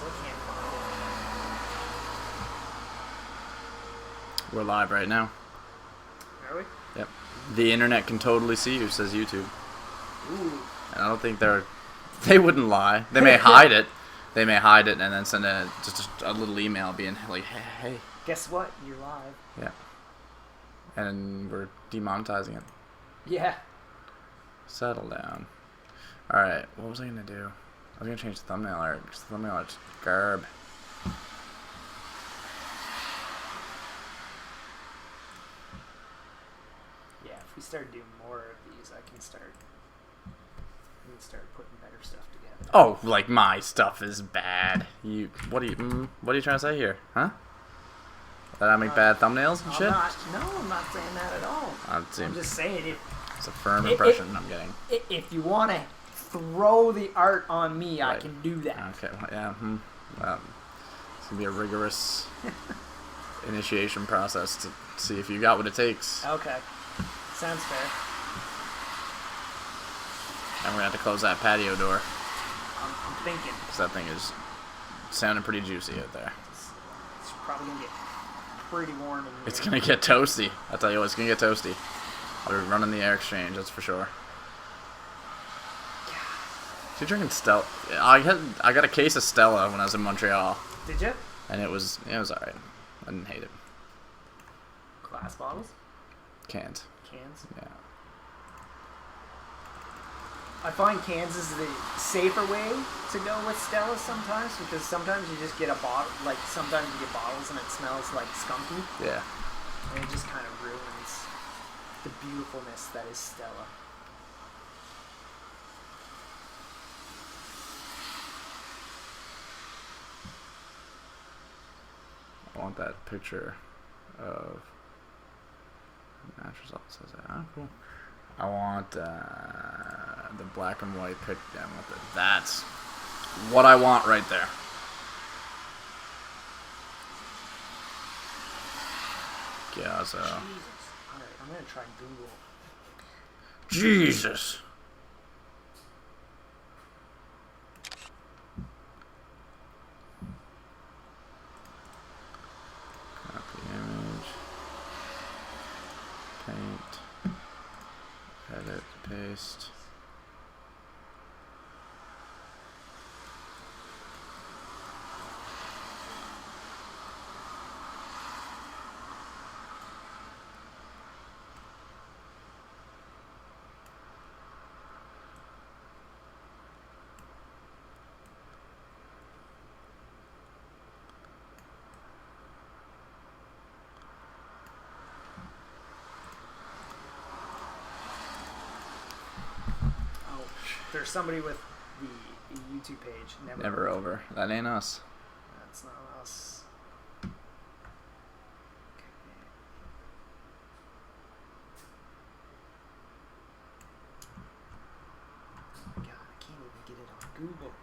still can't find We're live right now. it. Are we? Yep. The internet can totally see you, says YouTube. Ooh. And I don't think they wouldn't lie. They may hide it. They may hide it and then send just a little email being like, hey. Guess what? You're live. Yeah. And we're demonetizing it. Yeah. Settle down. Alright, what was I going to do? I was going to change the thumbnail art, because the thumbnail art's garb. Yeah, if we start doing more of these, I can start putting better stuff together. Oh, like my stuff is bad. What are you trying to say here? Huh? That I make bad thumbnails and shit? I'm not saying that at all. I'm just saying it's a firm impression I'm getting. If you want to throw the art on me, right. I can do that. Okay, well, yeah. It's going to be a rigorous initiation process to see if you got what it takes. Okay. Sounds fair. And we're going to have to close that patio door. I'm thinking. Because that thing is sounding pretty juicy out there. It's probably going to get pretty warm in here. It's going to get toasty. I'll tell you what, it's going to get toasty. I'll be running the air exchange, that's for sure. You drinking Stella? I got a case of Stella when I was in Montreal. Did you? And it was alright. I didn't hate it. Glass bottles? Cans. Cans? Yeah. I find cans is the safer way to go with Stella sometimes, because sometimes you just get a bottle, like sometimes you get bottles and it smells like skunky. Yeah. And it just kind of ruins the beautifulness that is Stella. I want that picture of match results. Says that. Oh, cool. I want the black and white pic. That's what I want right there. Yeah, so. Jesus. Alright, I'm gonna try Google. Jesus. Copy image. Paint. Edit. Paste. There's somebody with the YouTube page. Never over. That ain't us. That's not us. Okay. Oh my god, I can't even get it on Google.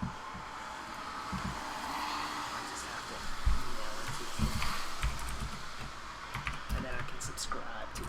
I just have to email it to you. And then I can subscribe to it.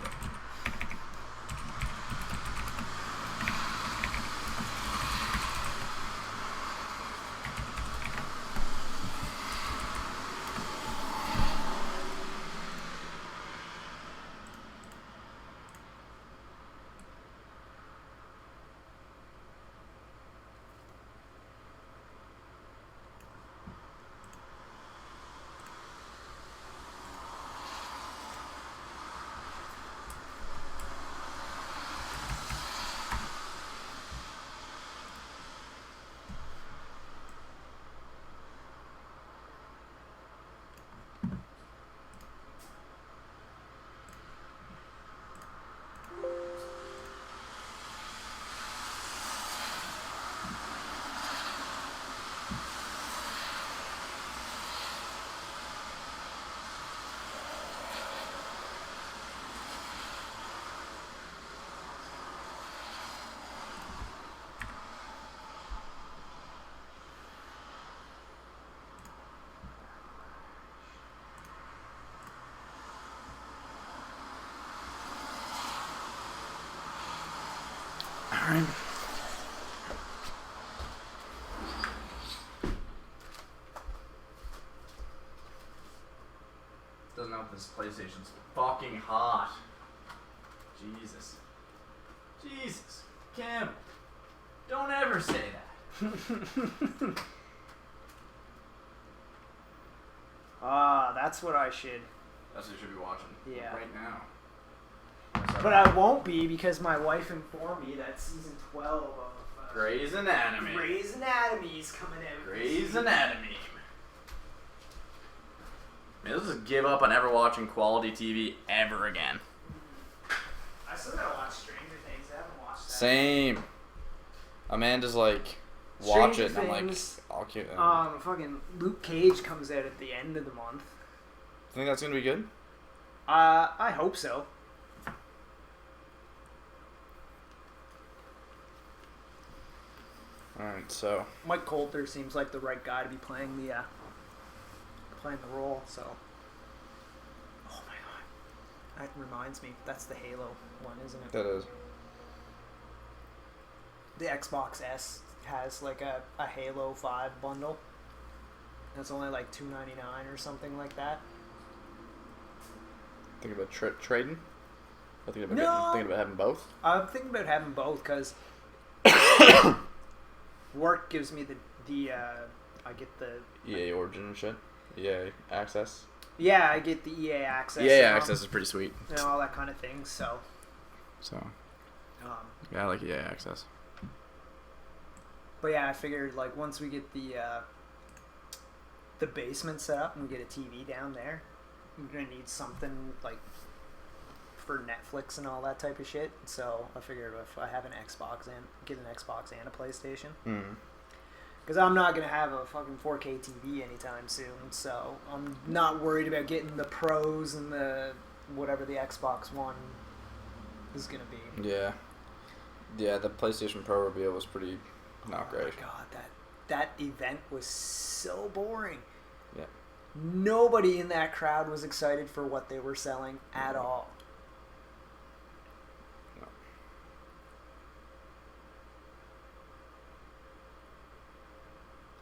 Alright. this PlayStation's fucking hot. Jesus. Jesus. Campbell. Don't ever say that. That's what I should. That's what you should be watching. Yeah. Right now. But I won't be because my wife informed me that season 12 of Grey's Anatomy. Grey's Anatomy is coming out. Grey's Anatomy. Man, let's just give up on ever watching quality TV ever again. I still gotta watch Stranger Things. I haven't watched that. Same. Amanda's like, watch Stranger it, and I'm like, Things, I'll keep. fucking Luke Cage comes out at the end of the month. Think that's gonna be good? I hope so. Alright, so. Mike Coulter seems like the right guy to be playing the role, so. Oh my god. That reminds me, that's the Halo one, isn't it? That is. The Xbox S has like a Halo 5 bundle. It's only like $2.99 or something like that. Think about trading? I think about No. thinking about having both. I'm thinking about having both because work gives me I get the EA Origin and shit. EA Access. yeah, I get the EA access. EA Access is pretty sweet. And all that kind of thing. So Yeah, I like EA Access. but yeah, I figured like once we get the basement set up and we get a TV down there, we're gonna need something like for Netflix and all that type of shit. So I figured if I have an Xbox and get an Xbox and a PlayStation, because I'm not gonna have a fucking 4K TV anytime soon. So I'm not worried about getting the Pros and the whatever the Xbox One is gonna be. Yeah. Yeah, the PlayStation Pro reveal was pretty not great. Oh my god, that event was so boring. Yeah. Nobody in that crowd was excited for what they were selling at all. No.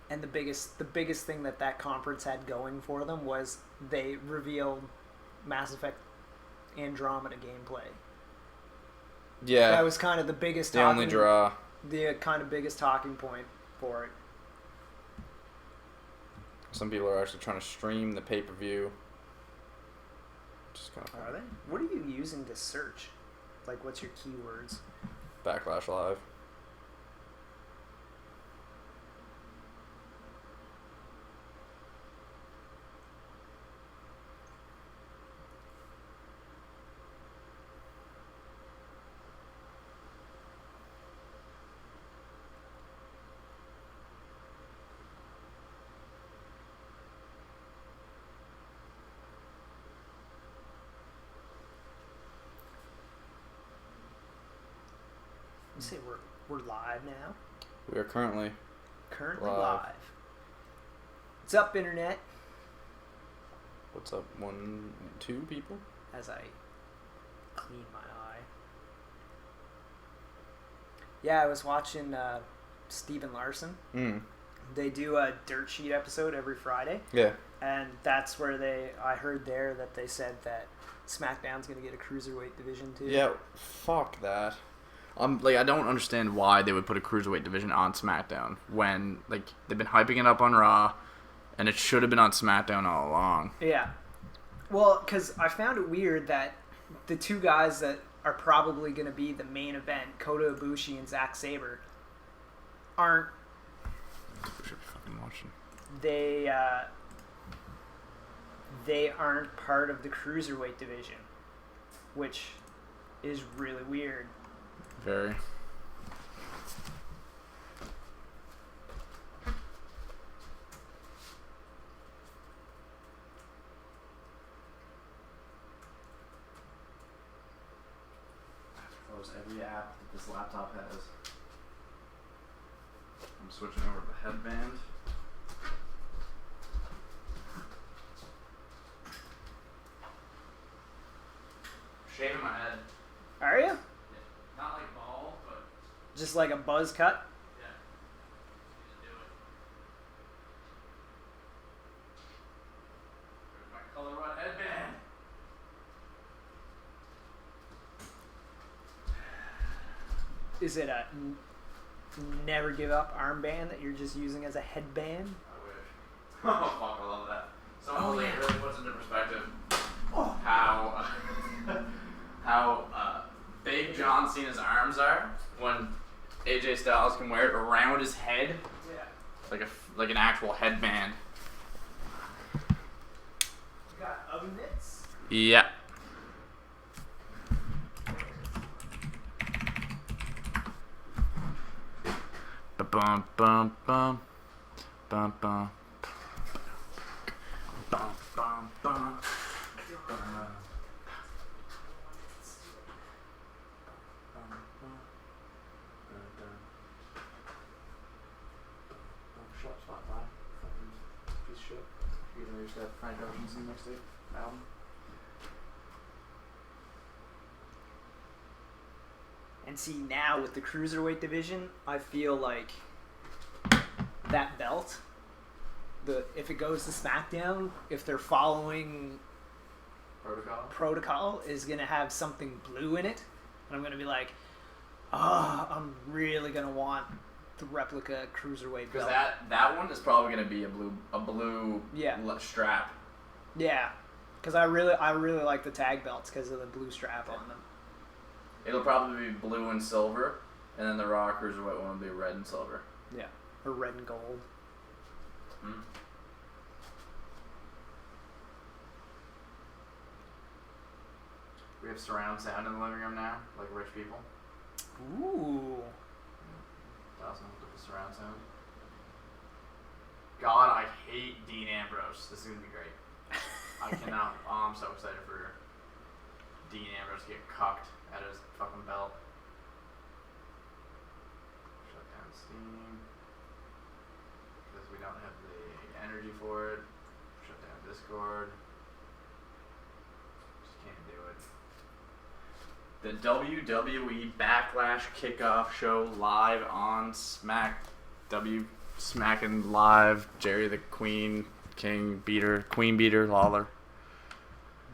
And the biggest thing that conference had going for them was they revealed Mass Effect Andromeda gameplay. Yeah. That was kind of the biggest the only draw. The kind of biggest talking point for it. Some people are actually trying to stream the pay-per-view. Just kind of Are they? What are you using to search? Like, what's your keywords? Backlash Live. You say we're live now? We are currently Live. What's up, Internet? What's up, 1, 2 people? As I clean my eye. Yeah, I was watching Steven Larson. They do a Dirt Sheet episode every Friday. Yeah. And that's where I heard there that they said that SmackDown's going to get a Cruiserweight division too. Yeah, fuck that. I don't understand why they would put a Cruiserweight division on SmackDown when, like, they've been hyping it up on Raw, and it should have been on SmackDown all along. Yeah. Well, because I found it weird that the two guys that are probably going to be the main event, Kota Ibushi and Zack Sabre, aren't. We should be fucking watching. They aren't part of the Cruiserweight division, which is really weird. Very. Close every app that this laptop has. I'm switching over to the headband. Shaving my head. Are you? Yeah. Not like bald, but Just like a buzz cut? yeah. Need to do it. There's my color run headband. Is it a never give up armband that you're just using as a headband? I wish. Oh fuck, I love that. Someone yeah. really puts into perspective how big John Cena's arms are when AJ Styles can wear it around his head. Yeah. Like an actual headband. You got oven mitts? Yeah. Bum bum bum bum bum bum bum bum. Shut Spotify. Piece of shit. You're gonna use that Frank Ocean's in the next album. And see, now with the Cruiserweight division, I feel like that belt, if it goes to SmackDown, if they're following protocol is going to have something blue in it. And I'm going to be like, I'm really going to want the replica Cruiserweight belt. Because that one is probably going to be a blue strap. Yeah, because I really like the tag belts because of the blue strap on them. It'll probably be blue and silver, and then the Raw Cruiserweight one will be red and silver. Yeah, or red and gold. Hmm. We have surround sound in the living room now, like rich people. Ooh. Awesome with the surround sound. God, I hate Dean Ambrose. This is gonna be great. I cannot. Oh, I'm so excited for Dean Ambrose to get cucked at his fucking belt. Shut down Steam. Because we don't have the energy for it. Shut down Discord. Just can't do it. The WWE Backlash kickoff show live on Smacking live. Jerry the Queen, King Beater, Queen Beater, Lawler.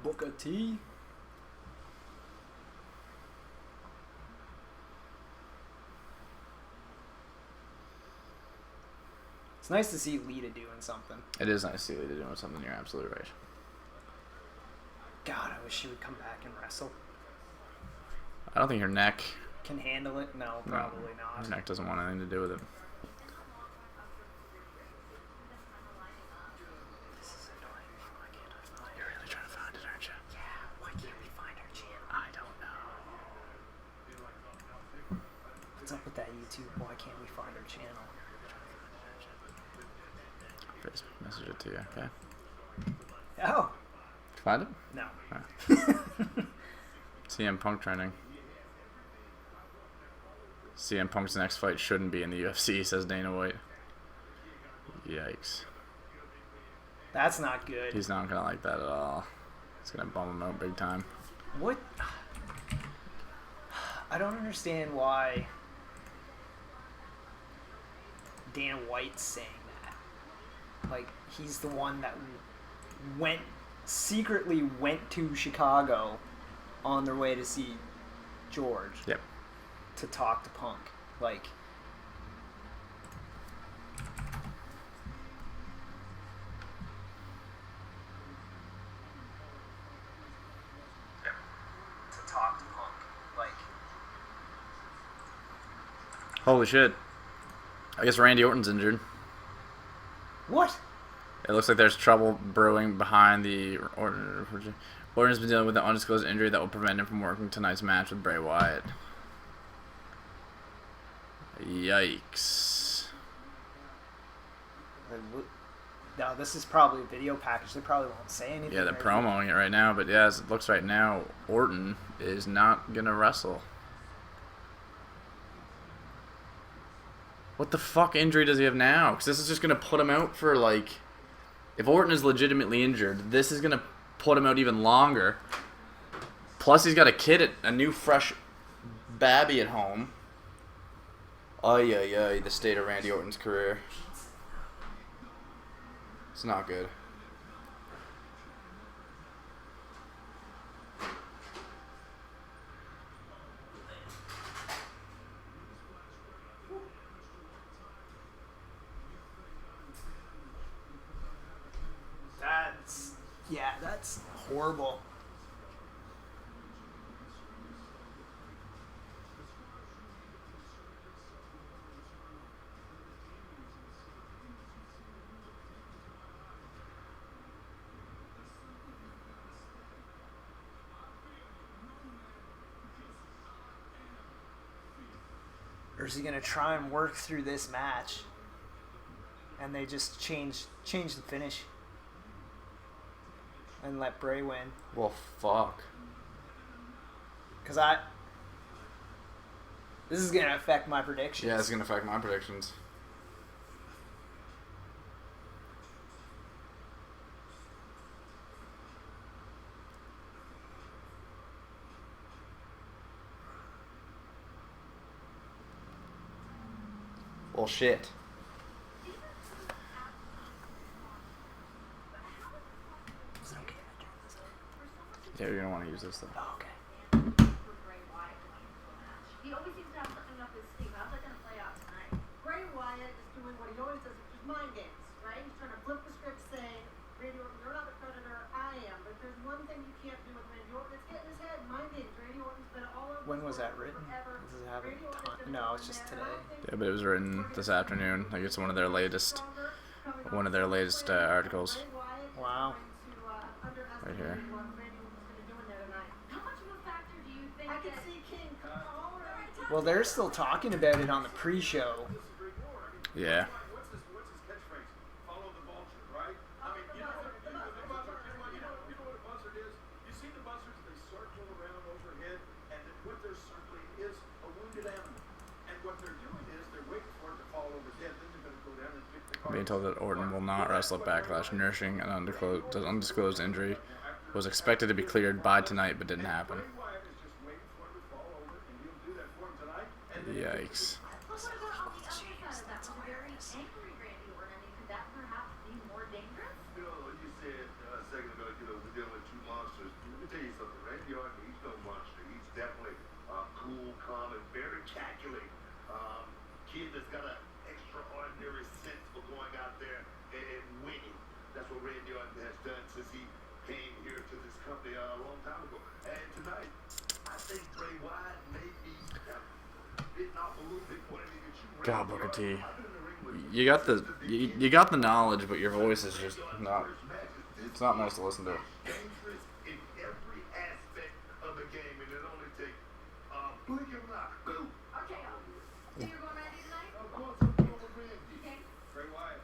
Booker T. It's nice to see Lita doing something. It is nice to see Lita doing something. You're absolutely right. God, I wish she would come back and wrestle. I don't think her neck Can handle it? No, probably not. Her neck doesn't want anything to do with it. This is annoying. Why can't I find You're really trying to find it, aren't you? Yeah, why can't we find her channel? I don't know. What's up with that YouTube? Why can't we find her channel? Facebook message it to you, okay? Oh. Did you find it? No. Oh. CM Punk trending. CM Punk's next fight shouldn't be in the UFC, says Dana White. Yikes. That's not good. He's not going to like that at all. It's going to bum him out big time. What? I don't understand why Dana White's saying that. Like, he's the one that secretly went to Chicago on their way to see George. Yep. To talk to Punk. Like, Holy shit. I guess Randy Orton's injured. What? It looks like there's trouble brewing behind the Orton. Orton's been dealing with an undisclosed injury that will prevent him from working tonight's match with Bray Wyatt. Yikes. No, this is probably a video package. They probably won't say anything. Yeah, they're promoting it right now, but yeah, as it looks right now, Orton is not going to wrestle. What the fuck injury does he have now? Because this is just going to put him out for, like... If Orton is legitimately injured, this is going to put him out even longer. Plus, he's got a new, fresh babby at home. Ay, ay, ay, the state of Randy Orton's career. It's not good. Yeah, that's horrible. Or is he gonna try and work through this match, and they just change the finish, and let Bray win? Well, fuck. Cause this is gonna affect my predictions. Yeah, it's gonna affect my predictions. Well, shit. Is it okay if I turn this up? Yeah, you're gonna want to use this though. Oh, okay. He always seems to have something up his sleeve. How's that going to play out tonight? Bray Wyatt is doing what he always does, which is mind games, right? He's trying to flip the script saying, Randy Orton, you're not the predator, I am. But there's one thing you can't do with Randy Orton. It's get in his head. Mind games. Randy Orton's been all over. When was that written? Does it have a ton? No, it's just today. Yeah, but it was written this afternoon. Like it's one of their latest articles. Wow. Right here. Well, they're still talking about it on the pre-show. Yeah. What's his catchphrase? Follow the vulture, right? I mean, you know what a buzzard is? You see the buzzards, they circle around overhead, and what they're circling is a wounded animal. And what they're doing is they're waiting for it to fall over dead. Then they're going to go down and pick the car. Being told that Orton will not wrestle at Backlash, nursing an undisclosed injury, was expected to be cleared by tonight, but didn't happen. Yikes. Cool, calm, and very calculating. Kid that's got an extraordinary sense for going out there and winning. That's what Randy Orton has done since he came here to this company a long time ago. And tonight, I think Bray Wyatt may be getting off a little bit. God, Booker T. You got the knowledge, but your voice is just not. It's not nice to listen to. Dangerous in every aspect of the game, and it only takes boogie and rock. Boo. Okay, so you're going Randy tonight? Of course, I'm going with Randy. Okay. Bray Wyatt.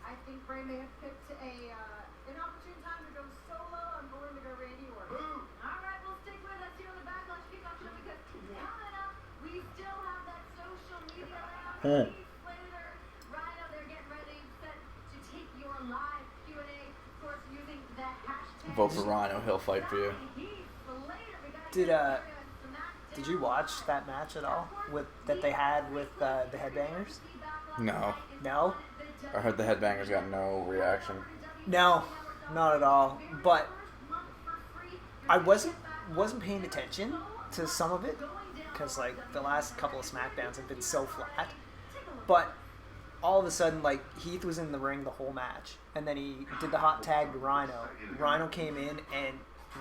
I think Bray may have picked an opportune time to go solo. I'm going to go Randy Orton. Boo. All right, we'll stick with us here on the Backlash Kickoff Show because coming up, we still have that social media lab. Heath Slater, Rhyno, they're getting ready, set to take your live Q&A, of course, using the hashtag. Vote for Rhyno, he'll fight for you. Did you watch that match at all that they had with the Headbangers? No. No? I heard the Headbangers got no reaction. No, not at all. But I wasn't paying attention to some of it because like the last couple of SmackDowns have been so flat. But all of a sudden, like Heath was in the ring the whole match, and then he did the hot tag to Rhyno. Rhyno came in and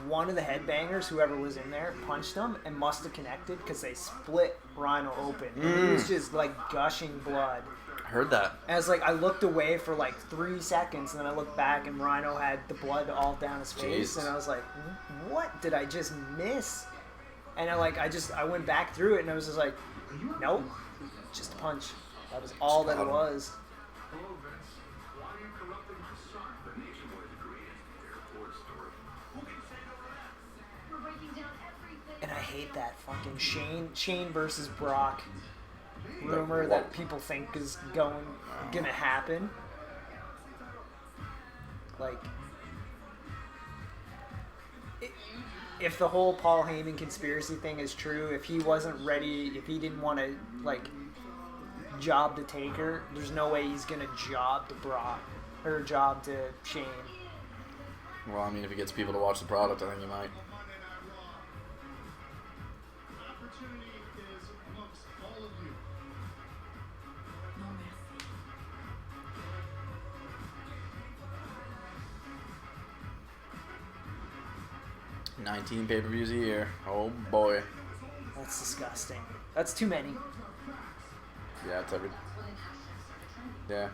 one of the Headbangers, whoever was in there, punched him and must have connected because they split Rhyno open. And he was just like gushing blood. I heard that. And it's like I looked away for like 3 seconds, and then I looked back, and Rhyno had the blood all down his face, Jeez. and I was like, "What did I just miss?" And I went back through it, and I was just like, "Nope, just a punch." That was all that it was. And I hate that fucking Shane versus Brock rumor that people think is gonna happen. Like, if the whole Paul Heyman conspiracy thing is true, if he wasn't ready, if he didn't want to like job to Taker, there's no way he's gonna job to Brock or job to Shane. Well, I mean, if he gets people to watch the product, I think he might. 19 pay-per-views a year. Oh boy. That's disgusting. That's too many. Yeah, it's every. Yeah.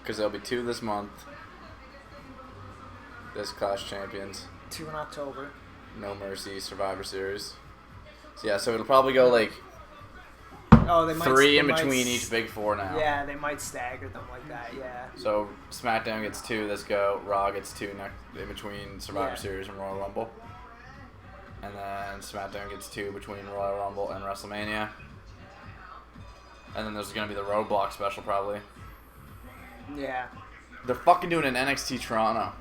Because there'll be 2 this month. This Clash Champions. 2 in October. No Mercy Survivor Series. So yeah, so it'll probably go like Oh, they might 3 in between each big 4 now. Yeah, they might stagger them like that. Yeah. So SmackDown gets 2 this go. Raw gets 2 in between Survivor Series and Royal Rumble. And then SmackDown gets 2 between Royal Rumble and WrestleMania. And then there's going to be the Roadblock special probably. Yeah. They're fucking doing an NXT Toronto.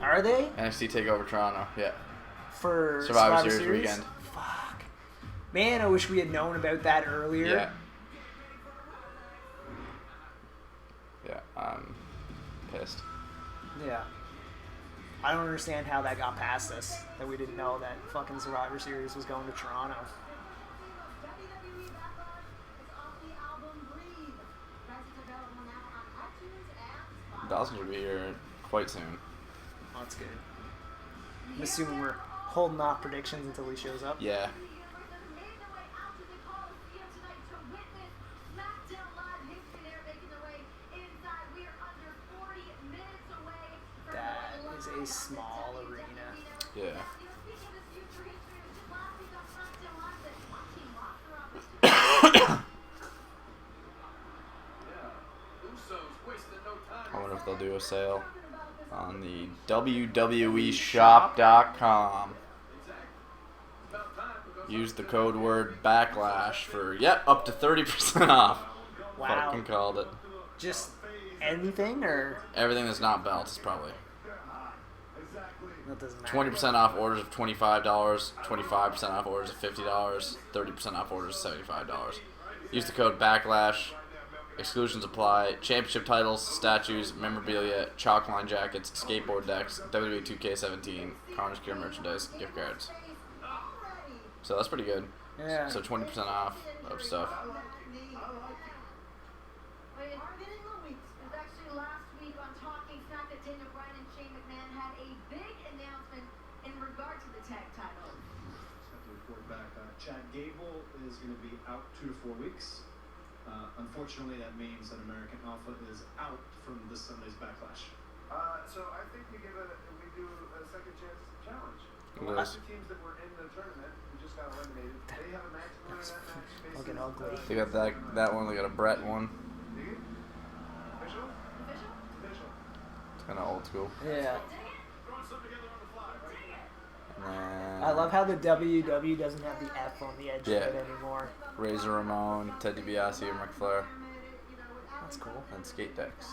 Are they? NXT TakeOver Toronto, yeah. For Survivor Series weekend. Fuck. Man, I wish we had known about that earlier. Yeah. Yeah, I'm pissed. Yeah. I don't understand how that got past us. That we didn't know that fucking Survivor Series was going to Toronto. WWE Backlash is off the album Breathe. Prices available now on iTunes and Spotify. Dawson should be here quite soon. Oh, that's good. I'm assuming we're holding off predictions until he shows up. Yeah. That is a small arena. Yeah. I wonder if they'll do a sale on the WWEshop.com. Use the code word backlash for, up to 30% off. Wow. Fucking called it. Just anything, or Everything that's not belts is probably that doesn't matter. 20% off orders of $25, 25% off orders of $50, 30% off orders of $75. Use the code backlash. Exclusions apply. Championship titles, statues, memorabilia, chalk line jackets, skateboard decks, WWE 2K17, Carnage Gear merchandise, gift cards. So that's pretty good. Yeah. So 20% off of stuff. Chad Gable is going to be out 2 to 4 weeks. Unfortunately, that means that American Alpha is out from this Sunday's Backlash. So I think we do a second chance challenge. Yes. The teams that were in the tournament who just got eliminated, they have a match to win that match. Fucking ugly. They got that one. They got a Brett one. Official? Official. It's kind of old school. Yeah. Throwing something together on the fly, right? And I love how the WW doesn't have the F on the edge of it anymore. Razor Ramon, Ted DiBiase, and Ric Flair. That's cool. And skate decks.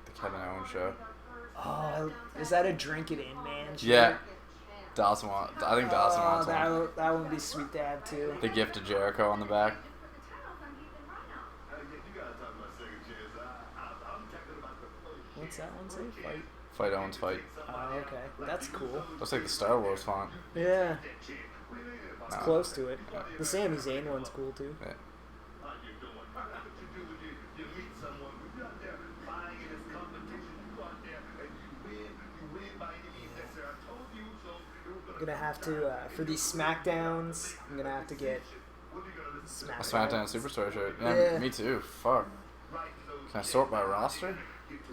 The Kevin Owens show. Oh, is that a drink it in, man? Shirt? Yeah. Dawson wants. I think Dawson wants one. That would be sweet to have too. The gift of Jericho on the back. You gotta talk about second chance. I'm talking about the What's that one say? Fight. Fight Owens fight. Oh, okay. That's cool. Looks like the Star Wars font. Yeah. It's Nah. close to it. The Sami Zayn one's cool too. Yeah. How you doing? That's what you do when you meet someone. When you're out there buying in this competition, you go out there and you win by any means necessary. I told you so. I'm gonna have to for these Smackdowns. I'm gonna have to get A Smackdown. SmackDown Superstar shirt. Yeah, Yeah. me too. Fuck. Can I sort by roster?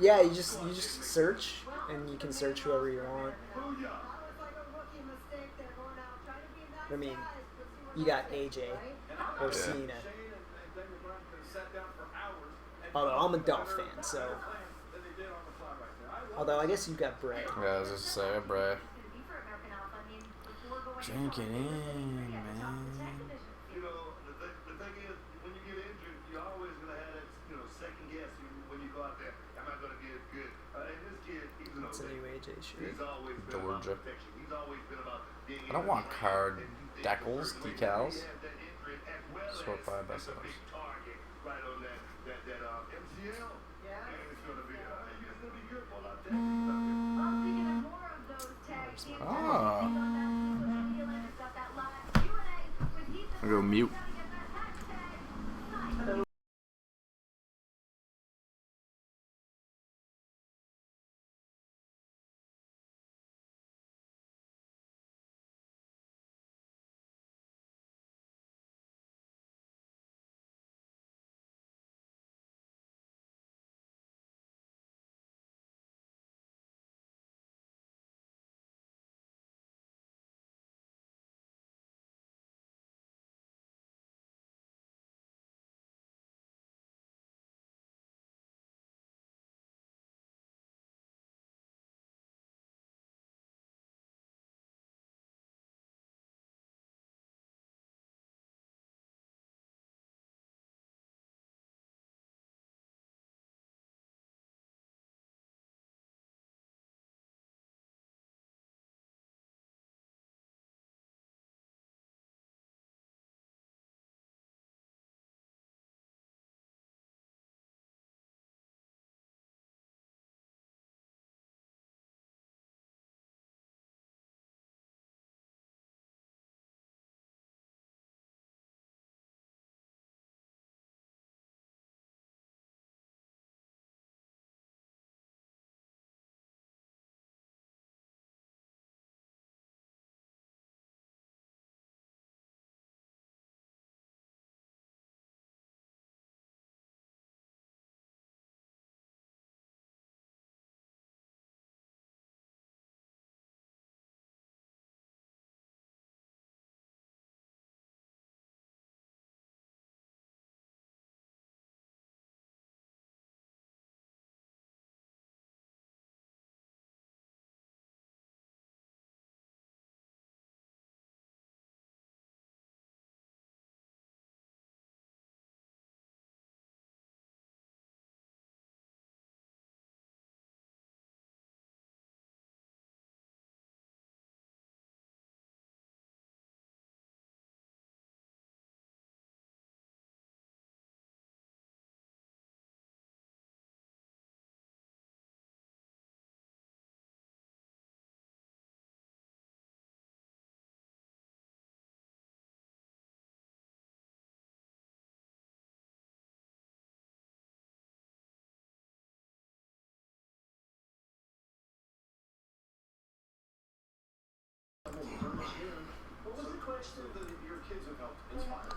Yeah, you just search and you can search whoever you want. I mean, you got AJ or Cena. Although I'm a Dolph fan, so. Although I guess you've got Bray. Yeah, I was just saying, Bray. Drink it in, man. You know, the thing is, when you get injured, you're always going to have that, second guess when you go out there. Am I going to get good? And this kid, he's an It's a new AJ shirt. He's always been about Georgia. protection. He's always been about being I don't want card decals, decals. Sort by best sellers. Right on that MCL. Yeah. And it's going to be good for a lot of Oh. I'll go mute.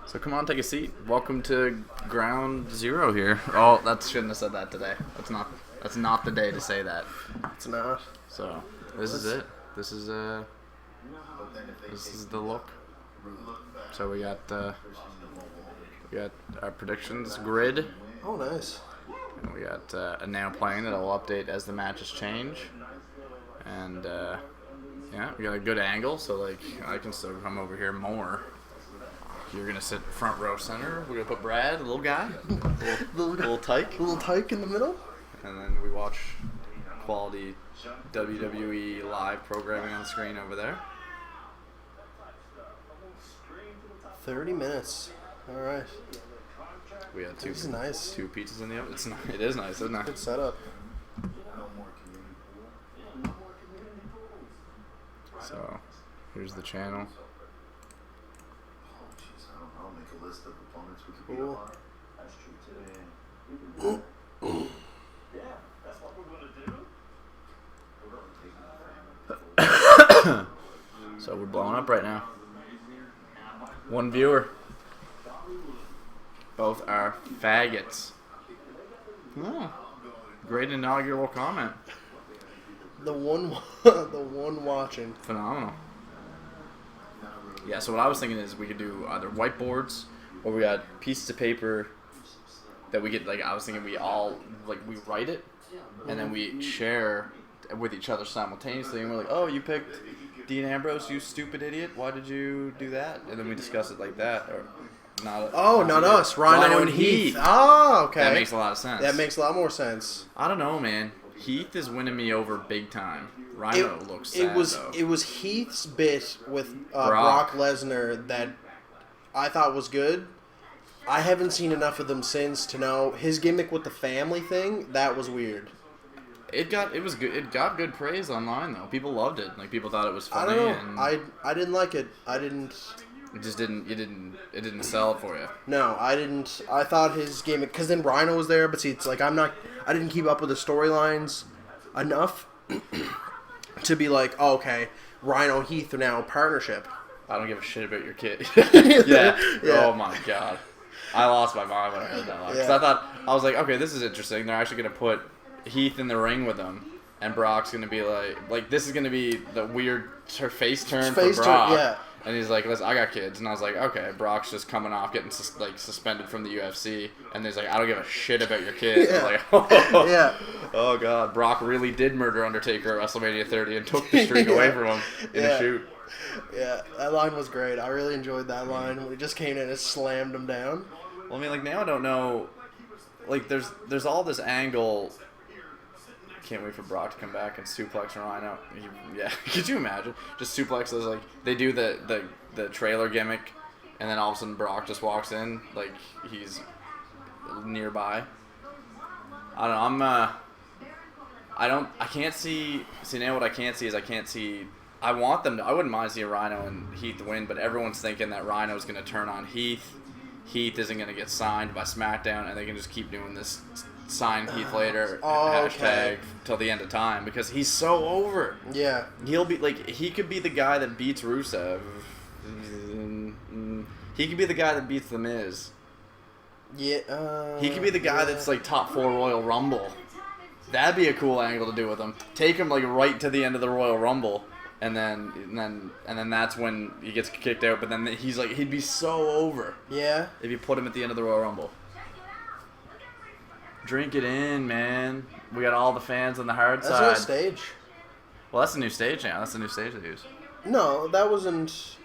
So come on, take a seat. Welcome to Ground Zero here. Oh, that shouldn't have said that today. That's not the day to say that. It's not. So this is it. This is the look. So we got our predictions grid. Oh, nice. And we got a now playing that I'll update as the matches change. And yeah, we got a good angle, so like I can still come over here more. You're gonna sit front row center. We're gonna put Brad, a little guy, little tyke, Little tyke in the middle. and then we watch quality WWE live programming on the screen over there. 30 minutes. All right. We had This is nice. two pizzas in the oven. It is nice, isn't it? Good setup. So here's the channel. Cool. So we're blowing up right now. One viewer. Both are faggots. Oh, great inaugural comment. The one watching. Phenomenal. Yeah, so what I was thinking is we could do either whiteboards or we got pieces of paper that we get, like, I was thinking we all, like, we write it and then we share with each other simultaneously, and we're like, oh, you picked Dean Ambrose, you stupid idiot, why did you do that? And then we discuss it like that. Or not us. Rhyno and Heath. Oh, okay. That makes a lot of sense. That makes a lot more sense. I don't know, man. Heath is winning me over big time. Rhyno looks sad, though. It was Heath's bit with Brock Lesnar that I thought was good. I haven't seen enough of them since to know his gimmick with the family thing. That was weird. It was good. It got good praise online though. People loved it. Like people thought it was funny. I don't know. And I didn't like it. I didn't. It just didn't. It didn't sell it for you. No, I didn't. I thought his gimmick, because then Rhyno was there, but see, it's like I didn't keep up with the storylines enough to be like, oh, okay, Rhyno Heath are now a partnership. I don't give a shit about your kid. Yeah. Oh my god. I lost my mind when I heard that line. Because I was like, okay, this is interesting. They're actually gonna put Heath in the ring with him, and Brock's gonna be like this is gonna be the weird face turn for Brock. Yeah. And he's like, listen, I got kids. And I was like, okay, Brock's just coming off getting suspended from the UFC. And he's like, I don't give a shit about your kids. Yeah. Like, oh, Yeah. Oh, God. Brock really did murder Undertaker at WrestleMania 30 and took the streak away from him in a shoot. Yeah, that line was great. I really enjoyed that line when he just came in and slammed him down. Well, I mean, like, now I don't know. Like, there's all this angle. Can't wait for Brock to come back and suplex Rhyno. Yeah, could you imagine? Just suplexes, like, they do the trailer gimmick, and then all of a sudden Brock just walks in, like, he's nearby. I don't know, I can't see now what I can't see is I want them to, I wouldn't mind seeing Rhyno and Heath win, but everyone's thinking that Rhino's going to turn on Heath. Heath isn't going to get signed by SmackDown, and they can just keep doing this sign Heath Later hashtag till the end of time because he's so over. Yeah. He'll be like, he could be the guy that beats Rusev. He could be the guy that beats The Miz. Yeah. He could be the guy that's like top 4 Royal Rumble. That'd be a cool angle to do with him. Take him like right to the end of the Royal Rumble, and then that's when he gets kicked out. But then he'd be so over. Yeah. If you put him at the end of the Royal Rumble. Drink it in, man. We got all the fans on the hard side. That's no stage. Well, that's the new stage now. That's the new stage they use. No, that wasn't.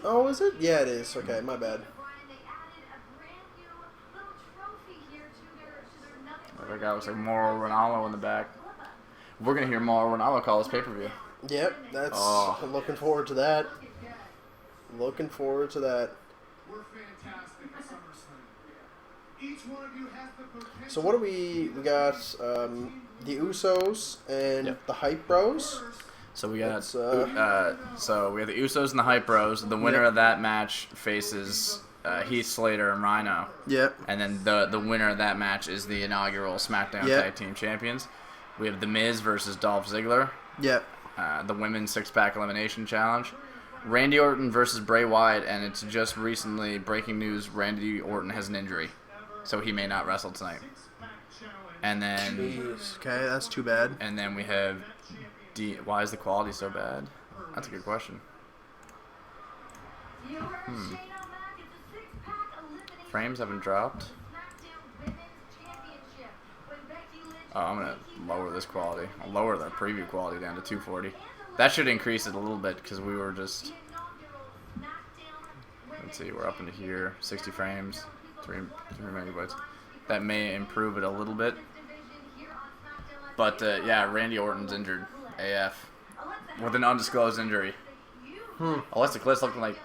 Oh, is it? Yeah, it is. Okay, my bad. That guy looks like Mauro Ranallo in the back. We're going to hear Mauro Ranallo call this pay-per-view. Yep, that's. I'm looking forward to that. Looking forward to that. We're fantastic at SummerSlam. Each one of you has the potential. So what do we got? The Usos and the Hype Bros. So we got Let's, we have the Usos and the Hype Bros. The winner of that match faces Heath Slater and Rhyno. Yep. And then the winner of that match is the inaugural SmackDown Tag Team Champions. We have The Miz versus Dolph Ziggler. Yep. the women's six-pack elimination challenge. Randy Orton versus Bray Wyatt, and it's just recently breaking news. Randy Orton has an injury, so he may not wrestle tonight. And then, Jeez. Okay, that's too bad. And then we have why is the quality so bad? That's a good question. Frames haven't dropped. Oh, I'm gonna lower this quality. I'll lower the preview quality down to 240. That should increase it a little bit because we were just. Let's see, we're up into here, 60 frames, 3 megabytes. That may improve it a little bit. But yeah, Randy Orton's injured AF with an undisclosed injury. Alexa Bliss looking like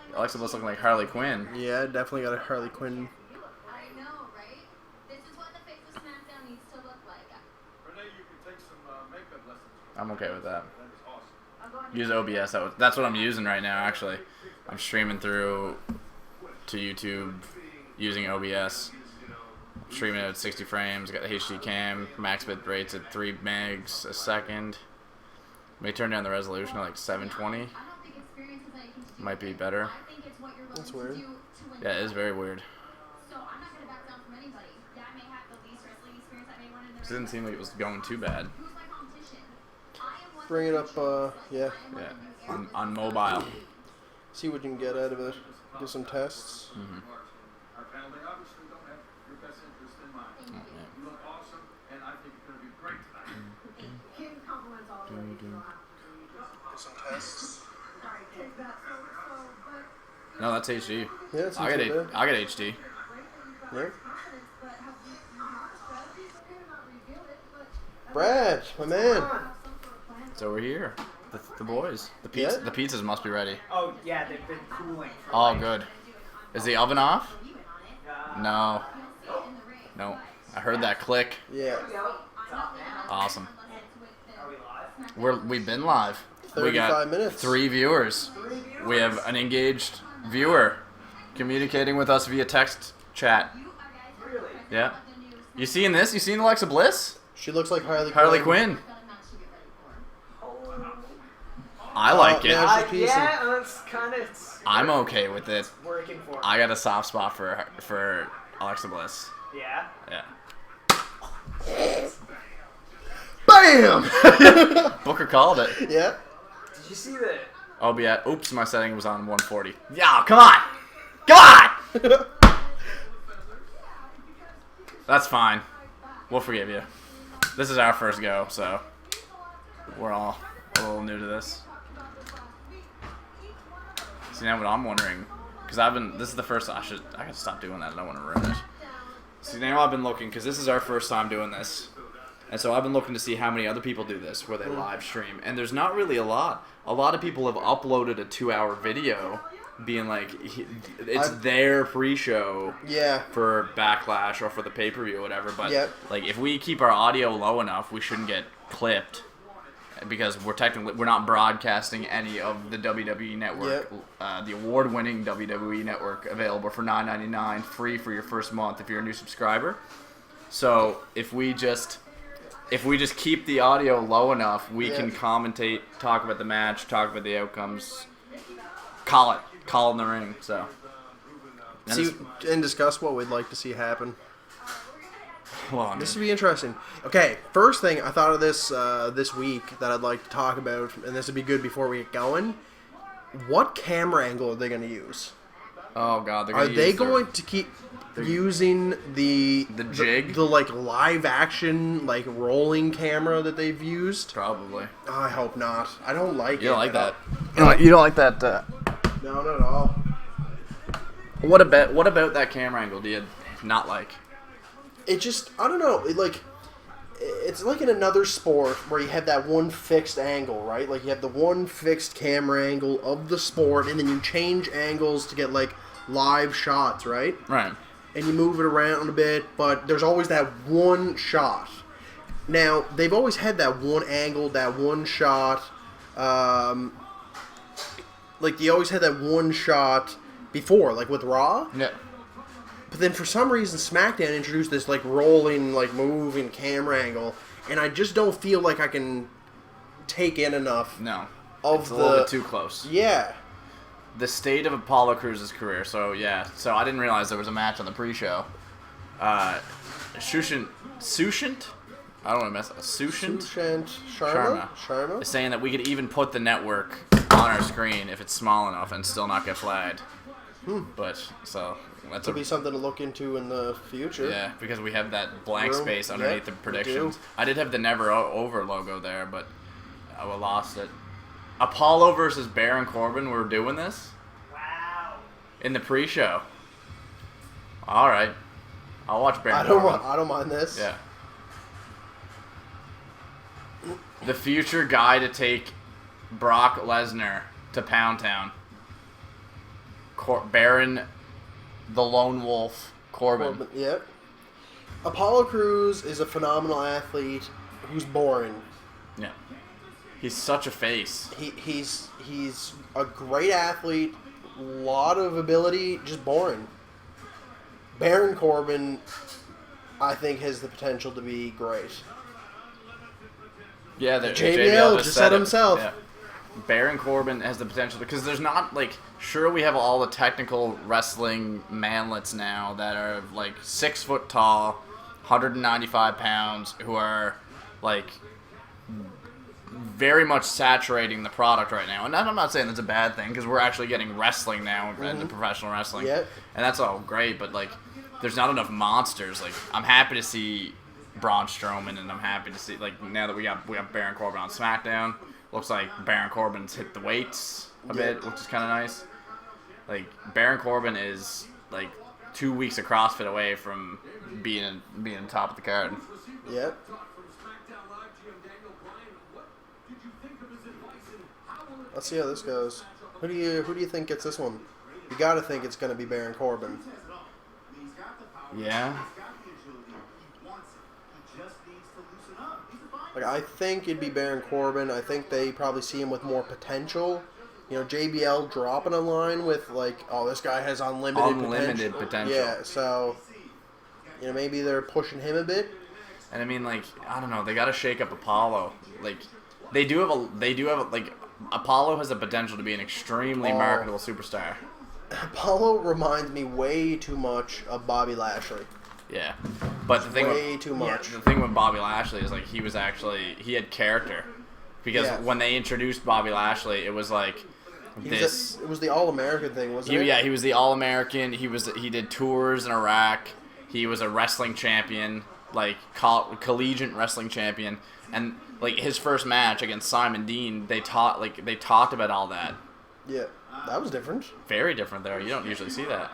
Harley Quinn. Yeah, definitely got a Harley Quinn. I know, right? This is what the face of SmackDown needs to look like. Renee, you can take some makeup lessons. I'm okay with that. That is awesome. Use OBS. That's what I'm using right now, actually. I'm streaming through to YouTube using OBS. Streaming it at 60 frames. Got the HD cam. Max bit rates at 3 megs a second. May turn down the resolution to like 720. Might be better. That's weird. Yeah, it is very weird. It didn't seem like it was going too bad. Bring it up, yeah. Yeah, on mobile. See what you can get out of it. Get some tests. Mm-hmm. Our family obviously don't have your best interest in mind. Oh, yeah. You look awesome, and I think it's going to be great tonight. King compliments all the way. Get some tests. Sorry, take that. But No, that's HD. Yeah, it's I got HD. Yeah. Brad, my man. It's over here. The boys. The pizza. Yeah? The pizzas must be ready. Oh yeah, they've been cooling. For Oh, good. Is the oven off? No. No. I heard that click. Yeah. Awesome. Are we live? We've been live. We 35 got minutes. 3 viewers. We have an engaged viewer communicating with us via text chat. Really? Yeah. You seeing this? You seen Alexa Bliss? She looks like Harley Quinn. I like it. Yeah. She's piecing. Yeah, it's kind of. I'm okay with it. Working for. I got a soft spot for Alexa Bliss. Yeah. Yeah. BAM! Booker called it. Yeah. Did you see the? Oh yeah. Oops, my setting was on 140. Yeah, come on. Come on. That's fine. We'll forgive you. This is our first go, so we're all a little new to this. See, now what I'm wondering, because this is the first, I gotta stop doing that, I don't want to ruin it. See, now I've been looking, because this is our first time doing this, and so I've been looking to see how many other people do this, where they live stream, and there's not really a lot. A lot of people have uploaded a 2-hour video, being like, it's their pre-show Yeah. for Backlash or for the pay-per-view or whatever, but Yep. like, if we keep our audio low enough, we shouldn't get clipped. Because we're not broadcasting any of the WWE Network, the award-winning WWE Network, available for $9.99, free for your first month if you're a new subscriber. So if we just keep the audio low enough, we can commentate, talk about the match, talk about the outcomes, call in the ring. So And discuss what we'd like to see happen. well, I mean, This would be interesting. Okay, first thing I thought of this week that I'd like to talk about, and this would be good before we get going. What camera angle are they going to use? oh god, Are they going to keep using the jig? the like live action like rolling camera that they've used? Probably. Oh, I hope not. I don't like it. You don't like that. all. You don't like that. No, not at all. What about that camera angle do you not like? It just, I don't know, it's like in another sport where you have that one fixed angle, right? Like you have the one fixed camera angle of the sport, and then you change angles to get like live shots, right? Right. And you move it around a bit, but there's always that one shot. Now, they've always had that one angle, that one shot, like you always had that one shot before, like with Raw. Yeah. But then for some reason SmackDown introduced this like rolling, like moving camera angle, and I just don't feel like I can take in enough. No. Of it's a little bit too close. Yeah. The state of Apollo Crews' career. So, yeah. So, I didn't realize there was a match on the pre-show. Sushant? I don't want to mess up. Sushant Sharma is saying that we could even put the network on our screen if it's small enough and still not get flagged. But, so, that's Could be something to look into in the future. Yeah, because we have that blank space underneath the predictions. I did have the Never Over logo there, but I lost it. Apollo versus Baron Corbin, we're doing this? Wow. In the pre-show. Alright. I'll watch Baron Corbin. I don't mind this. Yeah. The future guy to take Brock Lesnar to Pound Town. Baron the Lone Wolf Corbin. Yep. Apollo Crews is a phenomenal athlete who's boring. Yeah. He's such a face. He's a great athlete, lot of ability, just boring. Baron Corbin, I think, has the potential to be great. Yeah, JBL just said himself. Yeah. Baron Corbin has the potential because there's not sure we have all the technical wrestling manlets now that are 6 foot tall, 195 pounds, who are very much saturating the product right now. And I'm not saying that's a bad thing because we're actually getting wrestling now into professional wrestling, yep. And that's all great. But there's not enough monsters. I'm happy to see Braun Strowman, and I'm happy to see now that we got Baron Corbin on SmackDown. Looks like Baron Corbin's hit the weights a bit, which is kind of nice. Baron Corbin is 2 weeks of CrossFit away from being top of the card. Yep. Let's see how this goes. Who do you think gets this one? You got to think it's going to be Baron Corbin. Yeah. I think it'd be Baron Corbin. I think they probably see him with more potential. JBL dropping a line with this guy has unlimited potential. Yeah, so maybe they're pushing him a bit. And I mean, I don't know, they got to shake up Apollo. They do have Apollo has the potential to be an extremely marketable superstar. Apollo reminds me way too much of Bobby Lashley. Yeah, but the thing too much. The thing with Bobby Lashley is he had character, because when they introduced Bobby Lashley, it was it was the All-American thing, wasn't it? Yeah, he was the All-American. He did tours in Iraq. He was a wrestling champion, collegiate wrestling champion, and his first match against Simon Dean, they talked about all that. Yeah, that was different. Very different there. You don't usually see that.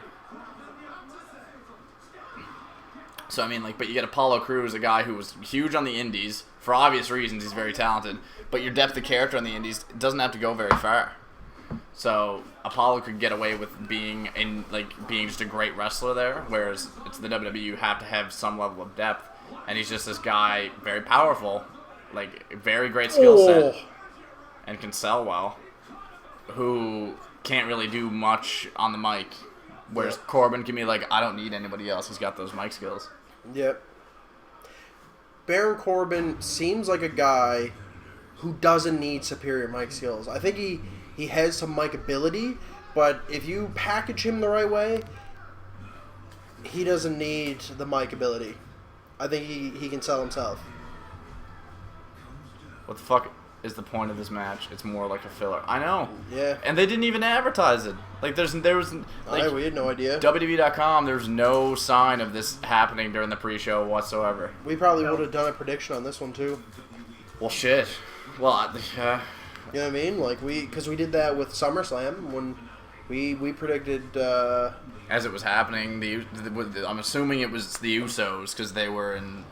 So, I mean, but you get Apollo Crews, a guy who was huge on the indies. For obvious reasons, he's very talented. But your depth of character on the indies doesn't have to go very far. So, Apollo could get away with being just a great wrestler there, whereas it's the WWE, you have to have some level of depth. And he's just this guy, very powerful, very great skill set, and can sell well, who can't really do much on the mic. Whereas Corbin can be I don't need anybody else. He's got those mic skills. Yep. Baron Corbin seems like a guy who doesn't need superior mic skills. I think he has some mic ability, but if you package him the right way, he doesn't need the mic ability. I think he can sell himself. What the fuck is the point of this match? It's more like a filler. I know. Yeah. And they didn't even advertise it. There was we had no idea. WWE.com, there's no sign of this happening during the pre-show whatsoever. We probably would have done a prediction on this one too. Well, shit. Well, you know what I mean? Because we did that with SummerSlam when we predicted. As it was happening, I'm assuming it was the Usos because they were in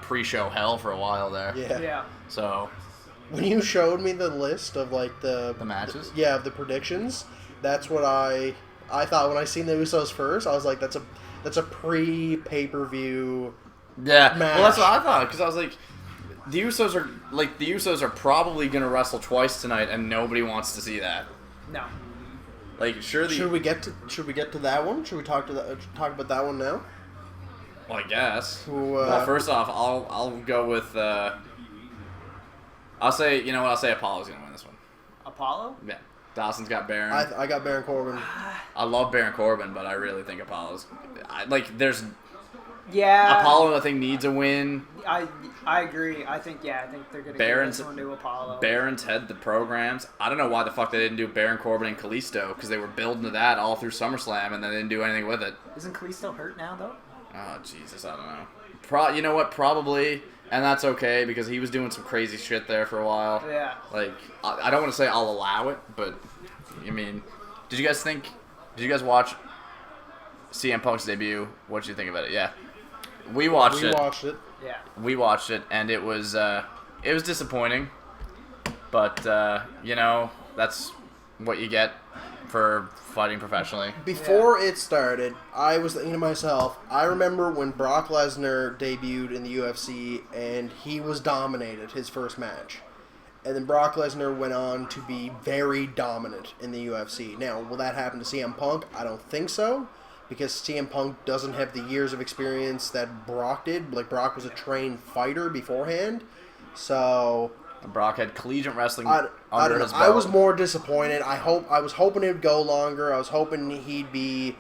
pre-show hell for a while there. Yeah. So when you showed me the list of the matches, of the predictions, that's what I thought when I seen the Usos first. I was like, that's a pre-pay-per-view. Yeah. Match. Well, that's what I thought because I was like, the Usos are probably gonna wrestle twice tonight, and nobody wants to see that. No. Should we get to that one? Should we talk about that one now? Well, I guess. Who, well, first off, I'll go with I'll say, you know what? I'll say Apollo's gonna win this one. Apollo? Yeah. Dawson's got Baron. I got Baron Corbin. I love Baron Corbin, but I really think Apollo's. There's Yeah. Apollo. I think needs a win. I agree. I think they're gonna give Baron's this one to Apollo. Baron's had the programs. I don't know why the fuck they didn't do Baron Corbin and Kalisto, because they were building to that all through SummerSlam and they didn't do anything with it. Isn't Kalisto hurt now though? Oh Jesus, I don't know. You know what? Probably, and that's okay because he was doing some crazy shit there for a while. Yeah. Like I don't want to say I'll allow it, but I mean, did you guys watch CM Punk's debut? What did you think about it? Yeah, we watched it. Yeah. We watched it, and it was disappointing, but that's what you get for fighting professionally. Before it started, I was thinking to myself, I remember when Brock Lesnar debuted in the UFC, and he was dominated his first match. And then Brock Lesnar went on to be very dominant in the UFC. Now, will that happen to CM Punk? I don't think so, because CM Punk doesn't have the years of experience that Brock did. Like, Brock was a trained fighter beforehand, so... Brock had collegiate wrestling I under his belt. I was more disappointed. I was hoping it would go longer. I was hoping he'd be...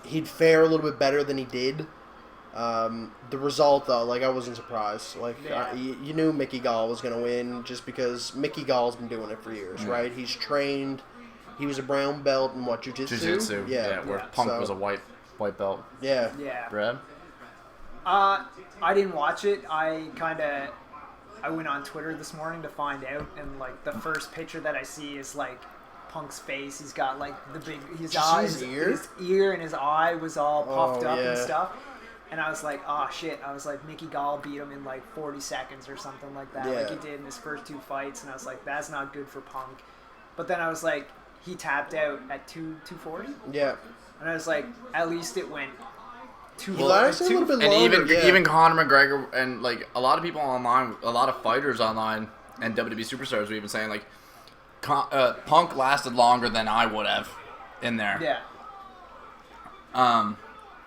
he'd fare a little bit better than he did. The result, though, I wasn't surprised. You knew Mickey Gall was going to win just because Mickey Gall's been doing it for years, right? He's trained. He was a brown belt in what, jiu-jitsu? Jiu-jitsu, yeah, where Punk was a white belt. Yeah. Yeah. Brad? I didn't watch it. I went on Twitter this morning to find out, and the first picture that I see is Punk's face. He's got the big his ear and his eye was all puffed up and stuff. And I was like, oh shit. I was like, Mickey Gall beat him in 40 seconds or something like that, like he did in his first two fights. And I was like, that's not good for Punk. But then I was like, he tapped out at 240. Yeah. And I was like, at least it went a little bit longer. And even Conor McGregor and a lot of people online, a lot of fighters online, and WWE superstars were even saying Punk lasted longer than I would have in there. Yeah.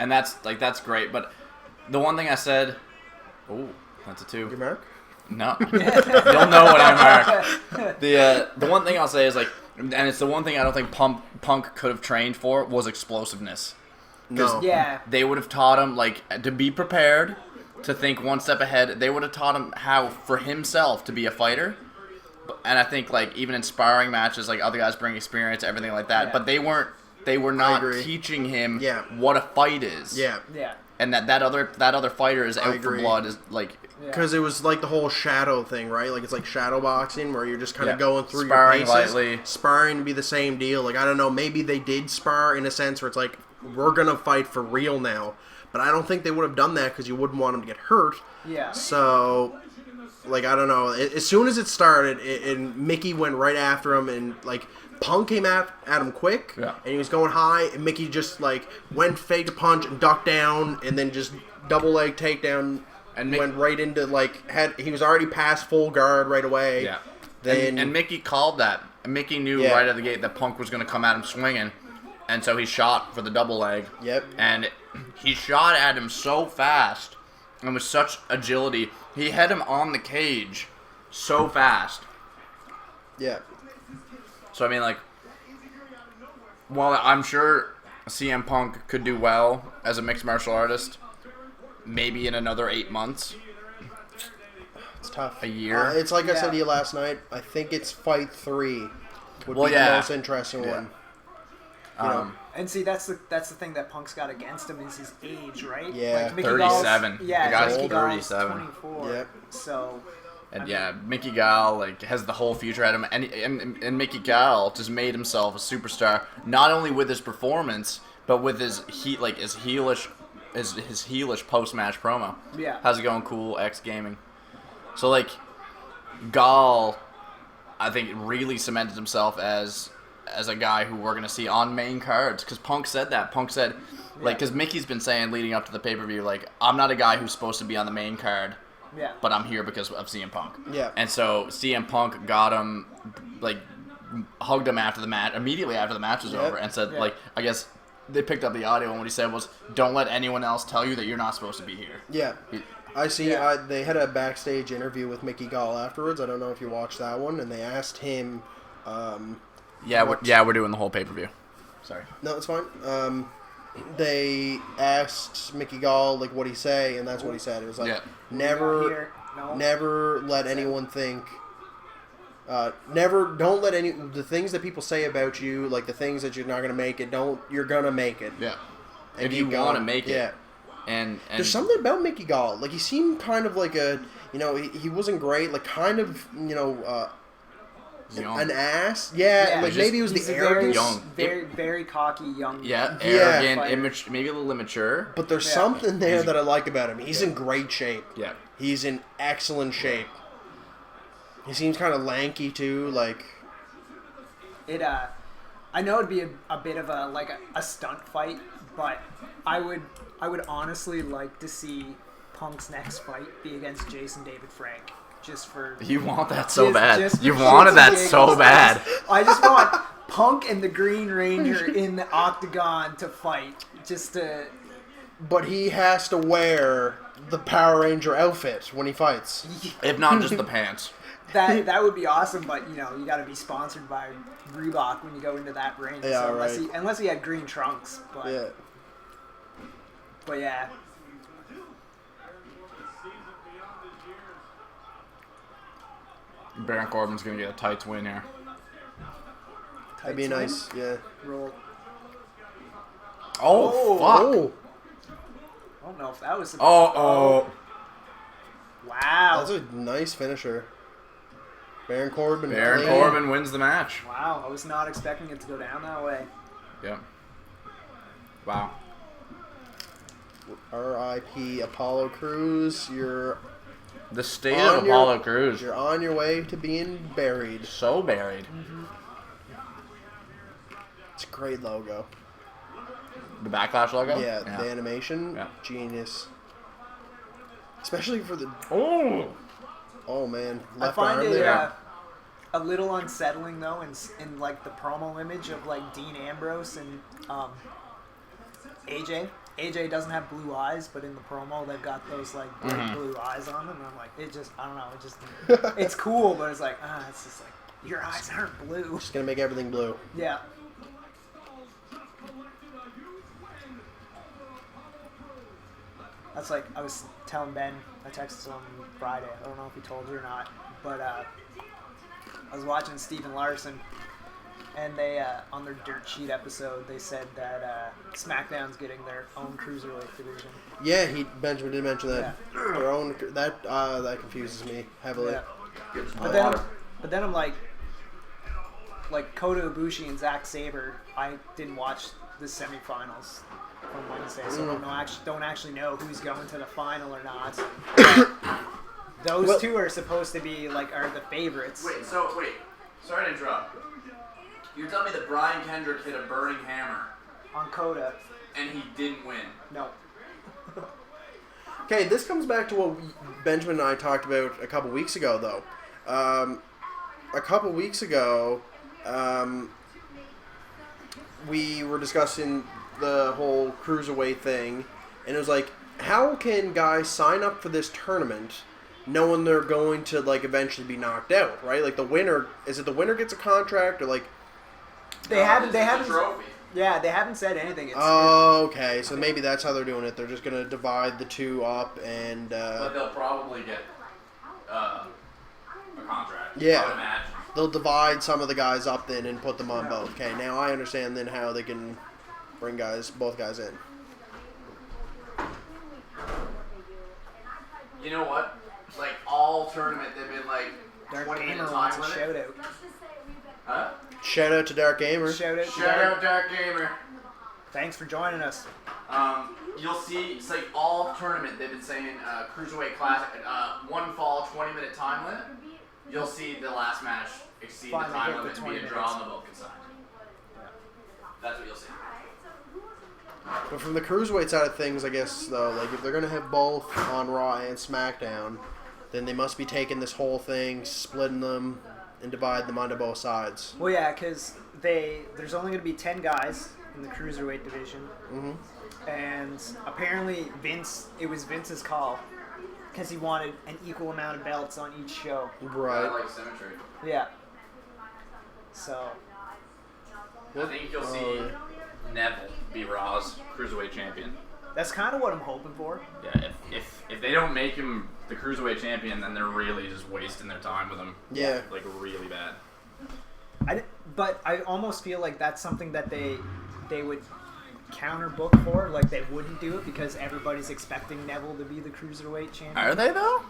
And that's great. But the one thing I said, oh, that's a 2. You mark? No, you'll know what I mark. The one thing I'll say is and it's the one thing I don't think Punk could have trained for was explosiveness. No. Yeah. They would have taught him to be prepared, to think one step ahead. They would have taught him how for himself to be a fighter. And I think even in sparring matches, other guys bring experience, everything like that. Yeah. But they were not teaching him what a fight is. Yeah. Yeah. And that other fighter is out for blood is because it was the whole shadow thing, right? It's shadow boxing where you're just kind of going through sparring your paces. Lightly. Sparring would be the same deal. I don't know, maybe they did spar in a sense where it's we're gonna fight for real now. But I don't think they would have done that because you wouldn't want them to get hurt. Yeah. So, I don't know. As soon as it started, and Mickey went right after him, and Punk came at him quick, and he was going high, and Mickey just went fake a punch and ducked down, and then just double leg takedown, and went right into he was already past full guard right away. Yeah. Then and Mickey called that. Mickey knew right out of the gate that Punk was going to come at him swinging, and so he shot for the double leg. Yep. And he shot at him so fast and with such agility. He had him on the cage so fast. Yeah. So, I mean, while I'm sure CM Punk could do well as a mixed martial artist, maybe in another 8 months. It's tough. A year. It's I said to you last night, I think it's fight 3 would be the most interesting one. And see, that's the thing that Punk's got against him is his age, right? Yeah. 37. Yeah, the guy's Mickey 37. 24. Yep. So... And Mickey Gall has the whole future at him, and Mickey Gall just made himself a superstar not only with his performance but with his heelish post match promo. Yeah, how's it going? Cool. X Gaming. So Gall, I think really cemented himself as a guy who we're gonna see on main cards because Punk said that. Punk said because Mickey's been saying leading up to the pay-per-view I'm not a guy who's supposed to be on the main card. Yeah. But I'm here because of CM Punk. Yeah. And so CM Punk got him, hugged him after the match, immediately after the match was over, and said, I guess they picked up the audio, and what he said was, "Don't let anyone else tell you that you're not supposed to be here." Yeah. I see. Yeah. They had a backstage interview with Mickey Gall afterwards. I don't know if you watched that one, and they asked him. We're doing the whole pay-per-view. Sorry. No, it's fine. They asked Mickey Gall like what he say, and that's what he said. It was like never let anyone think. Don't let the things that people say about you, like the things that you're not gonna make it. You're gonna make it. Yeah. And if you want to make it. Yeah. And there's something about Mickey Gall. Like he seemed kind of like he wasn't great. Like kind of an ass. Yeah. Like maybe it was the arrogance. Very cocky, young. Yeah, arrogant, maybe a little immature. But there's something there that I like about him. He's in great shape. Yeah. He's in excellent shape. He seems kind of lanky too. Like I know it'd be a bit of a stunt fight, but I would honestly like to see Punk's next fight be against Jason David Frank. Just for you want that so bad. Just You wanted that so bad. I just want Punk and the Green Ranger in the octagon to fight. But he has to wear the Power Ranger outfit when he fights. If not just the pants. That would be awesome, but you got to be sponsored by Reebok when you go into that ring. Yeah, so right. Unless he had green trunks, but yeah. But yeah. Baron Corbin's gonna get a tights win here. That'd be nice. Yeah. Roll. Oh, fuck. Oh. I don't know if that was. Oh. Wow. That's a nice finisher. Baron Corbin wins the match. Wow, I was not expecting it to go down that way. Yep. Wow. R.I.P. Apollo Crews. You're the state of Apollo Crews. You're on your way to being buried. So buried. Mm-hmm. It's a great logo. The Backlash logo? Yeah, the animation. Yeah. Genius. Especially for the... Oh, man. Left arm there. A little unsettling, though, in like, the promo image of, like, Dean Ambrose and AJ. AJ doesn't have blue eyes, but in the promo, they've got those, like, blue eyes on them. And I'm like, I don't know, it's cool, but it's like, it's just like, your eyes aren't blue. Just gonna make everything blue. Yeah. That's like, I was telling Ben, I texted him Friday, I don't know if he told you or not, but I was watching Steven Larson, and they, on their Dirt Sheet episode, they said that SmackDown's getting their own Cruiserweight division. Yeah, Benjamin did mention that. Yeah. Their own, that confuses me heavily. Yeah. But then I'm like Kota Ibushi and Zack Sabre, I didn't watch the semifinals from Wednesday, so I don't actually know who's going to the final or not. Those two are supposed to be are the favorites. Wait, sorry to interrupt. You're telling me that Brian Kendrick hit a burning hammer on Kota, and he didn't win? No. Okay, this comes back to what Benjamin and I talked about a couple weeks ago, though. A couple weeks ago, we were discussing the whole Cruiserweight thing, and it was like, how can guys sign up for this tournament knowing they're going to eventually be knocked out, right? Like the winner, is it the winner gets a contract, or they haven't trophy. Yeah, they haven't said anything. Okay, so maybe that's how they're doing it. They're just gonna divide the two up, and but they'll probably get a contract. Yeah, they'll divide some of the guys up then and put them on both. Okay, now I understand then how they can bring both guys in. You know what? All tournament, they've been Dark 20 Gamer minute wants time a limit. shout out. Huh? Shout out to Dark Gamer. Shout out Dark Gamer. Thanks for joining us. You'll see, it's all tournament, they've been saying Cruiserweight Classic, one fall, 20-minute time limit. You'll see the last match exceed the time limit and be a draw and they'll both get signed. That's what you'll see. But from the Cruiserweight side of things, I guess, though, if they're going to have both on Raw and SmackDown, then they must be taking this whole thing, splitting them, and dividing them onto both sides. Well, yeah, because there's only going to be 10 guys in the Cruiserweight division. Mm-hmm. And apparently it was Vince's call because he wanted an equal amount of belts on each show. Right. like symmetry. Yeah. So. I think you'll see Neville be Raw's Cruiserweight champion. That's kind of what I'm hoping for. Yeah, if they don't make him the Cruiserweight champion, then they're really just wasting their time with him. Yeah. Like, really bad. But I almost feel like that's something that they would counter book for. Like, they wouldn't do it because everybody's expecting Neville to be the Cruiserweight champion. Are they, though?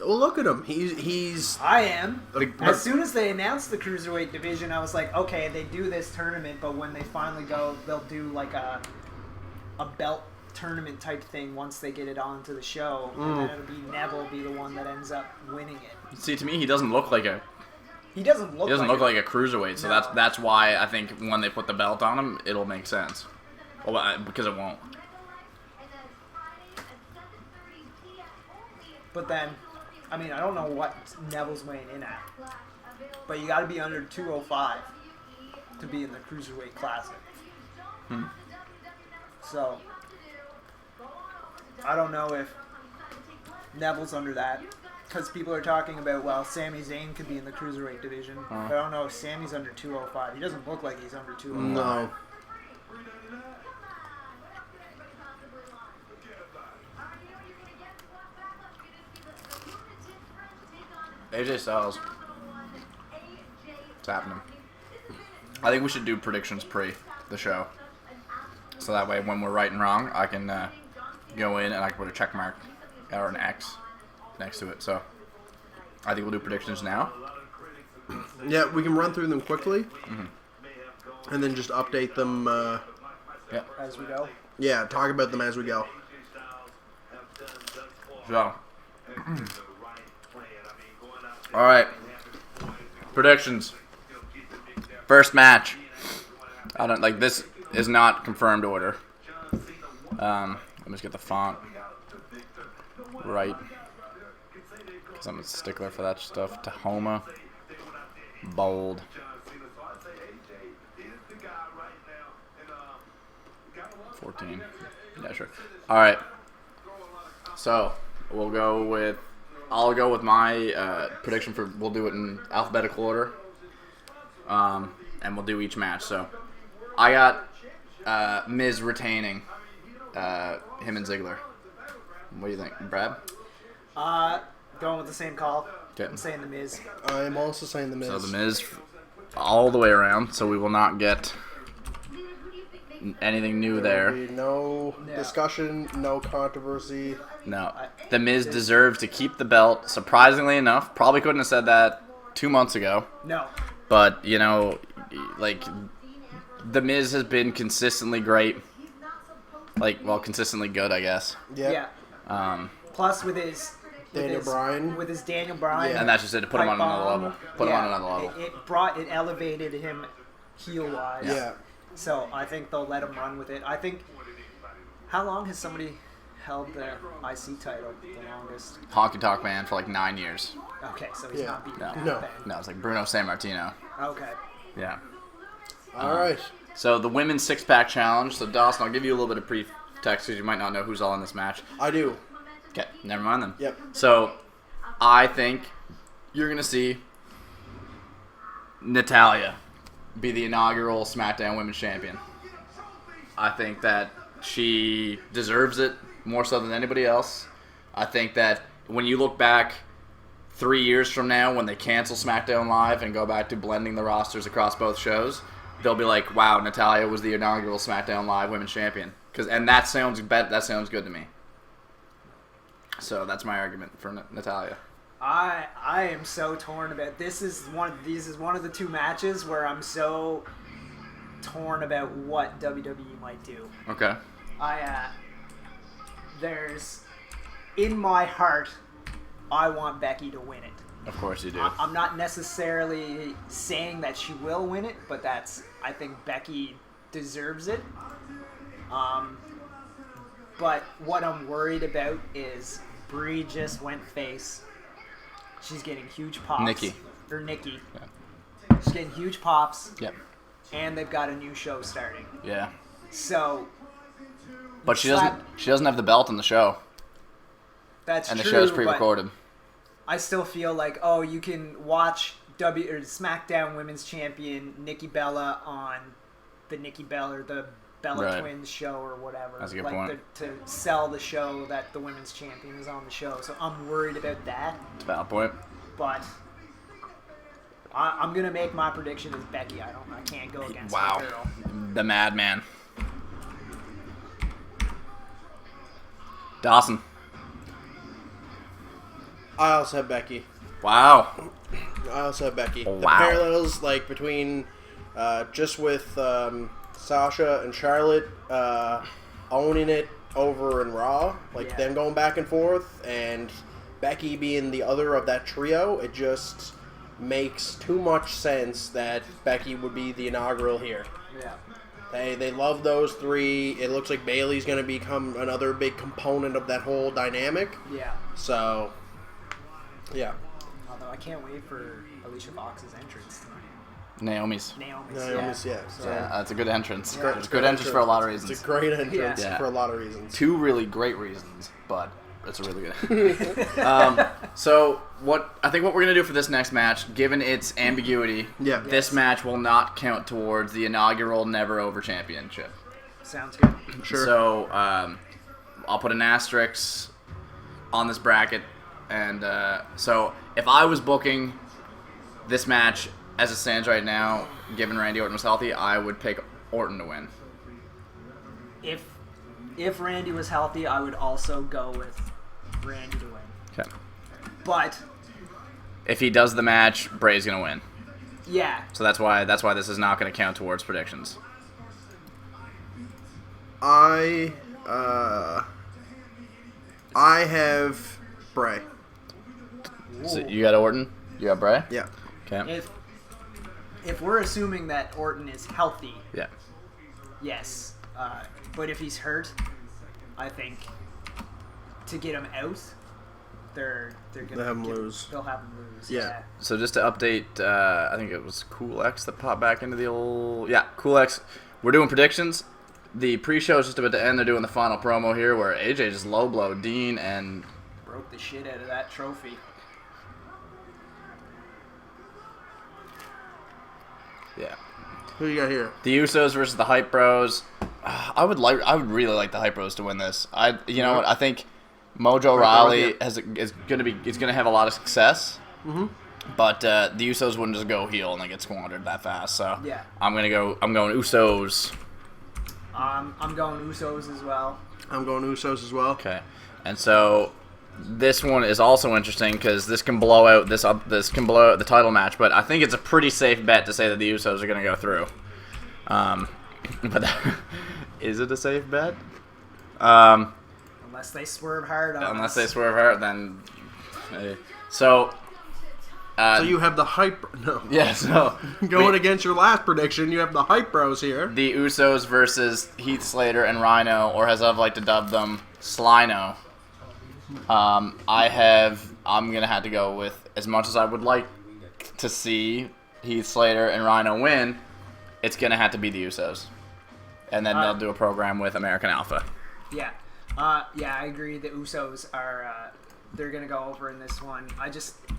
Well, look at him. He's. I am. Like, As soon as they announced the Cruiserweight division, I was like, okay, they do this tournament, but when they finally go, they'll do like a belt tournament type thing once they get it onto the show, and then it'll be Neville be the one that ends up winning it. See, to me, he doesn't look like a He doesn't look like a cruiserweight, so No. that's why I think when they put the belt on him, it'll make sense. Well, because it won't. But then, I mean, I don't know what Neville's weighing in at, but you got to be under 205 to be in the Cruiserweight Classic. So, I don't know if Neville's under that, because people are talking about, well, Sami Zayn could be in the Cruiserweight division, but I don't know if Sami's under 205. He doesn't look like he's under 205. No. AJ Styles. It's happening. I think we should do predictions pre the show. So that way when we're right and wrong, I can go in and I can put a check mark or an X next to it. So I think we'll do predictions now. Yeah, we can run through them quickly, and then just update them. As we go. Yeah, talk about them as we go. So. Alright. Predictions. First match. I don't like this is not confirmed order. Let me just get the font right. Because I'm a stickler for that stuff. Tahoma. Bold. 14. Yeah, sure. Alright. So, we'll go with... I'll go with my prediction for... We'll do it in alphabetical order. And we'll do each match. So, I got Miz retaining him and Ziggler. What do you think, Brad? Going with the same call. Okay. I'm saying the Miz. I'm also saying the Miz. So, the Miz all the way around. So, we will not get anything new there. There'll be no discussion, no controversy. No. The Miz deserves to keep the belt. Surprisingly enough, probably couldn't have said that 2 months ago. No. But, you know, like, The Miz has been consistently great. Like, well, consistently good, I guess. Yeah. Plus with his Daniel Bryan. With his Daniel Bryan. Yeah. And that's just it, to put him on another level. Put him on another level. It elevated him heel-wise. Yeah. So I think they'll let him run with it. I think, how long has somebody held the IC title the longest? Honky Tonk Man for like 9 years. Okay, so he's not beating that No. then. No, it's like Bruno Sammartino. Okay. Yeah. All right. So the women's six-pack challenge. So Dawson, I'll give you a little bit of pre-text because you might not know who's all in this match. I do. Okay, never mind then. Yep. So I think you're going to see Natalya be the inaugural SmackDown Women's Champion. I think that she deserves it more so than anybody else. I think that when you look back 3 years from now when they cancel SmackDown Live and go back to blending the rosters across both shows, they'll be like, wow, Natalya was the inaugural SmackDown Live Women's Champion. And that sounds good to me. So that's my argument for Natalya. I am so torn about this. Is one of the two matches where I'm so torn about what WWE might do. Okay. There's in my heart, I want Becky to win it. Of course you do. I'm not necessarily saying that she will win it, but I think Becky deserves it. But what I'm worried about is Brie just went face. She's getting huge pops. Nikki. Or Nikki. Yeah. She's getting huge pops. Yep. and they've got a new show starting. Yeah. So, But she doesn't have the belt in the show. That's and true. And the show's pre-recorded. I still feel like, oh, you can watch SmackDown Women's Champion Nikki Bella on the Nikki Bella or the Bella Twins show or whatever. That's a good point. To sell the show that the Women's Champion is on the show. So I'm worried about that. That's a valid point. But I'm gonna make my prediction as Becky. I can't go against the girl. The madman. Dawson. I also have Becky. Wow. I also have Becky. Wow. The parallels, like, between just with Sasha and Charlotte owning it over in Raw, like them going back and forth, and Becky being the other of that trio, it just makes too much sense that Becky would be the inaugural here. Yeah. They love those three. It looks like Bayley's going to become another big component of that whole dynamic. Yeah. So, yeah. Although I can't wait for Alicia Fox's entrance tonight. Naomi's, yeah. So, that's a good entrance. Yeah. It's a good entrance for a lot of reasons. It's a great entrance for a lot of reasons. 2 really great reasons, but it's a really good. So I think what we're gonna do for this next match, given its ambiguity, this match will not count towards the inaugural Never Over Championship. Sounds good. Sure. So I'll put an asterisk on this bracket, and so if I was booking this match as it stands right now, given Randy Orton was healthy, I would pick Orton to win. If Randy was healthy, I would also go with Randy to win. Okay. But if he does the match, Bray's gonna win. Yeah. So that's why this is not gonna count towards predictions. I have Bray. So you got Orton? You got Bray? Yeah. Okay. If we're assuming that Orton is healthy, Yeah. yes. But if he's hurt, I think to get him out, they're gonna have him lose. They'll have him lose. Yeah. So just to update, I think it was Cool X that popped back into the old... Yeah, Cool X. We're doing predictions. The pre-show is just about to end. They're doing the final promo here where AJ just low-blow Dean and... broke the shit out of that trophy. Yeah. Who you got here? The Usos versus the Hype Bros. I would really like the Hype Bros to win this. You know what? I think Mojo Rawley is gonna have a lot of success. Mm-hmm. But the Usos wouldn't just go heel and they get squandered that fast. So yeah. I'm going Usos. I'm going Usos as well. I'm going Usos as well. Okay. And so this one is also interesting because this can blow out this can blow out the title match, but I think it's a pretty safe bet to say that the Usos are going to go through. But is it a safe bet? Unless they swerve hard on Unless us. they swerve hard, then... So you have the Hype... No. Yeah, so... Going against your last prediction, you have the Hype Bros here. The Usos versus Heath Slater and Rhyno, or as I've like to dub them, Slyno. I'm going to have to go with, as much as I would like to see Heath Slater and Rhyno win, it's going to have to be the Usos. And then they'll do a program with American Alpha. Yeah. Yeah, I agree. The Usos are... they're going to go over in this one.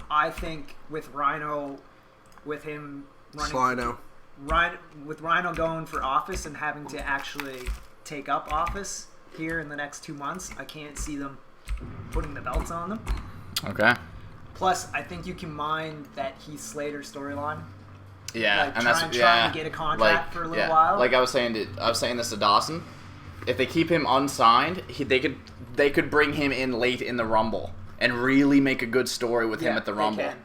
I think with Rhyno, with him running... Slyno. With Rhyno going for office and having to actually take up office here in the next 2 months, I can't see them putting the belts on them. Okay. Plus, I think you can mine that Heath Slater storyline. Yeah, like, and trying to get a contract for a little while. Like I was saying this to Dawson. If they keep him unsigned, they could bring him in late in the Rumble and really make a good story with him at the Rumble. Can.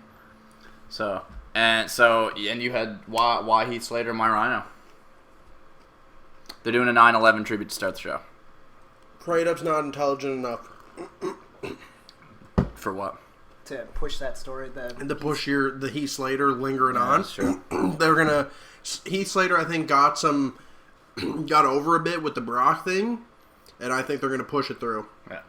So you had why Heath Slater, my Rhyno. They're doing a 9/11 tribute to start the show. Prayed Up's not intelligent enough. For what? To push that story. And to push the Heath Slater lingering on. Sure. They're gonna... Heath Slater, I think, got over a bit with the Brock thing, and I think they're gonna push it through. Yeah.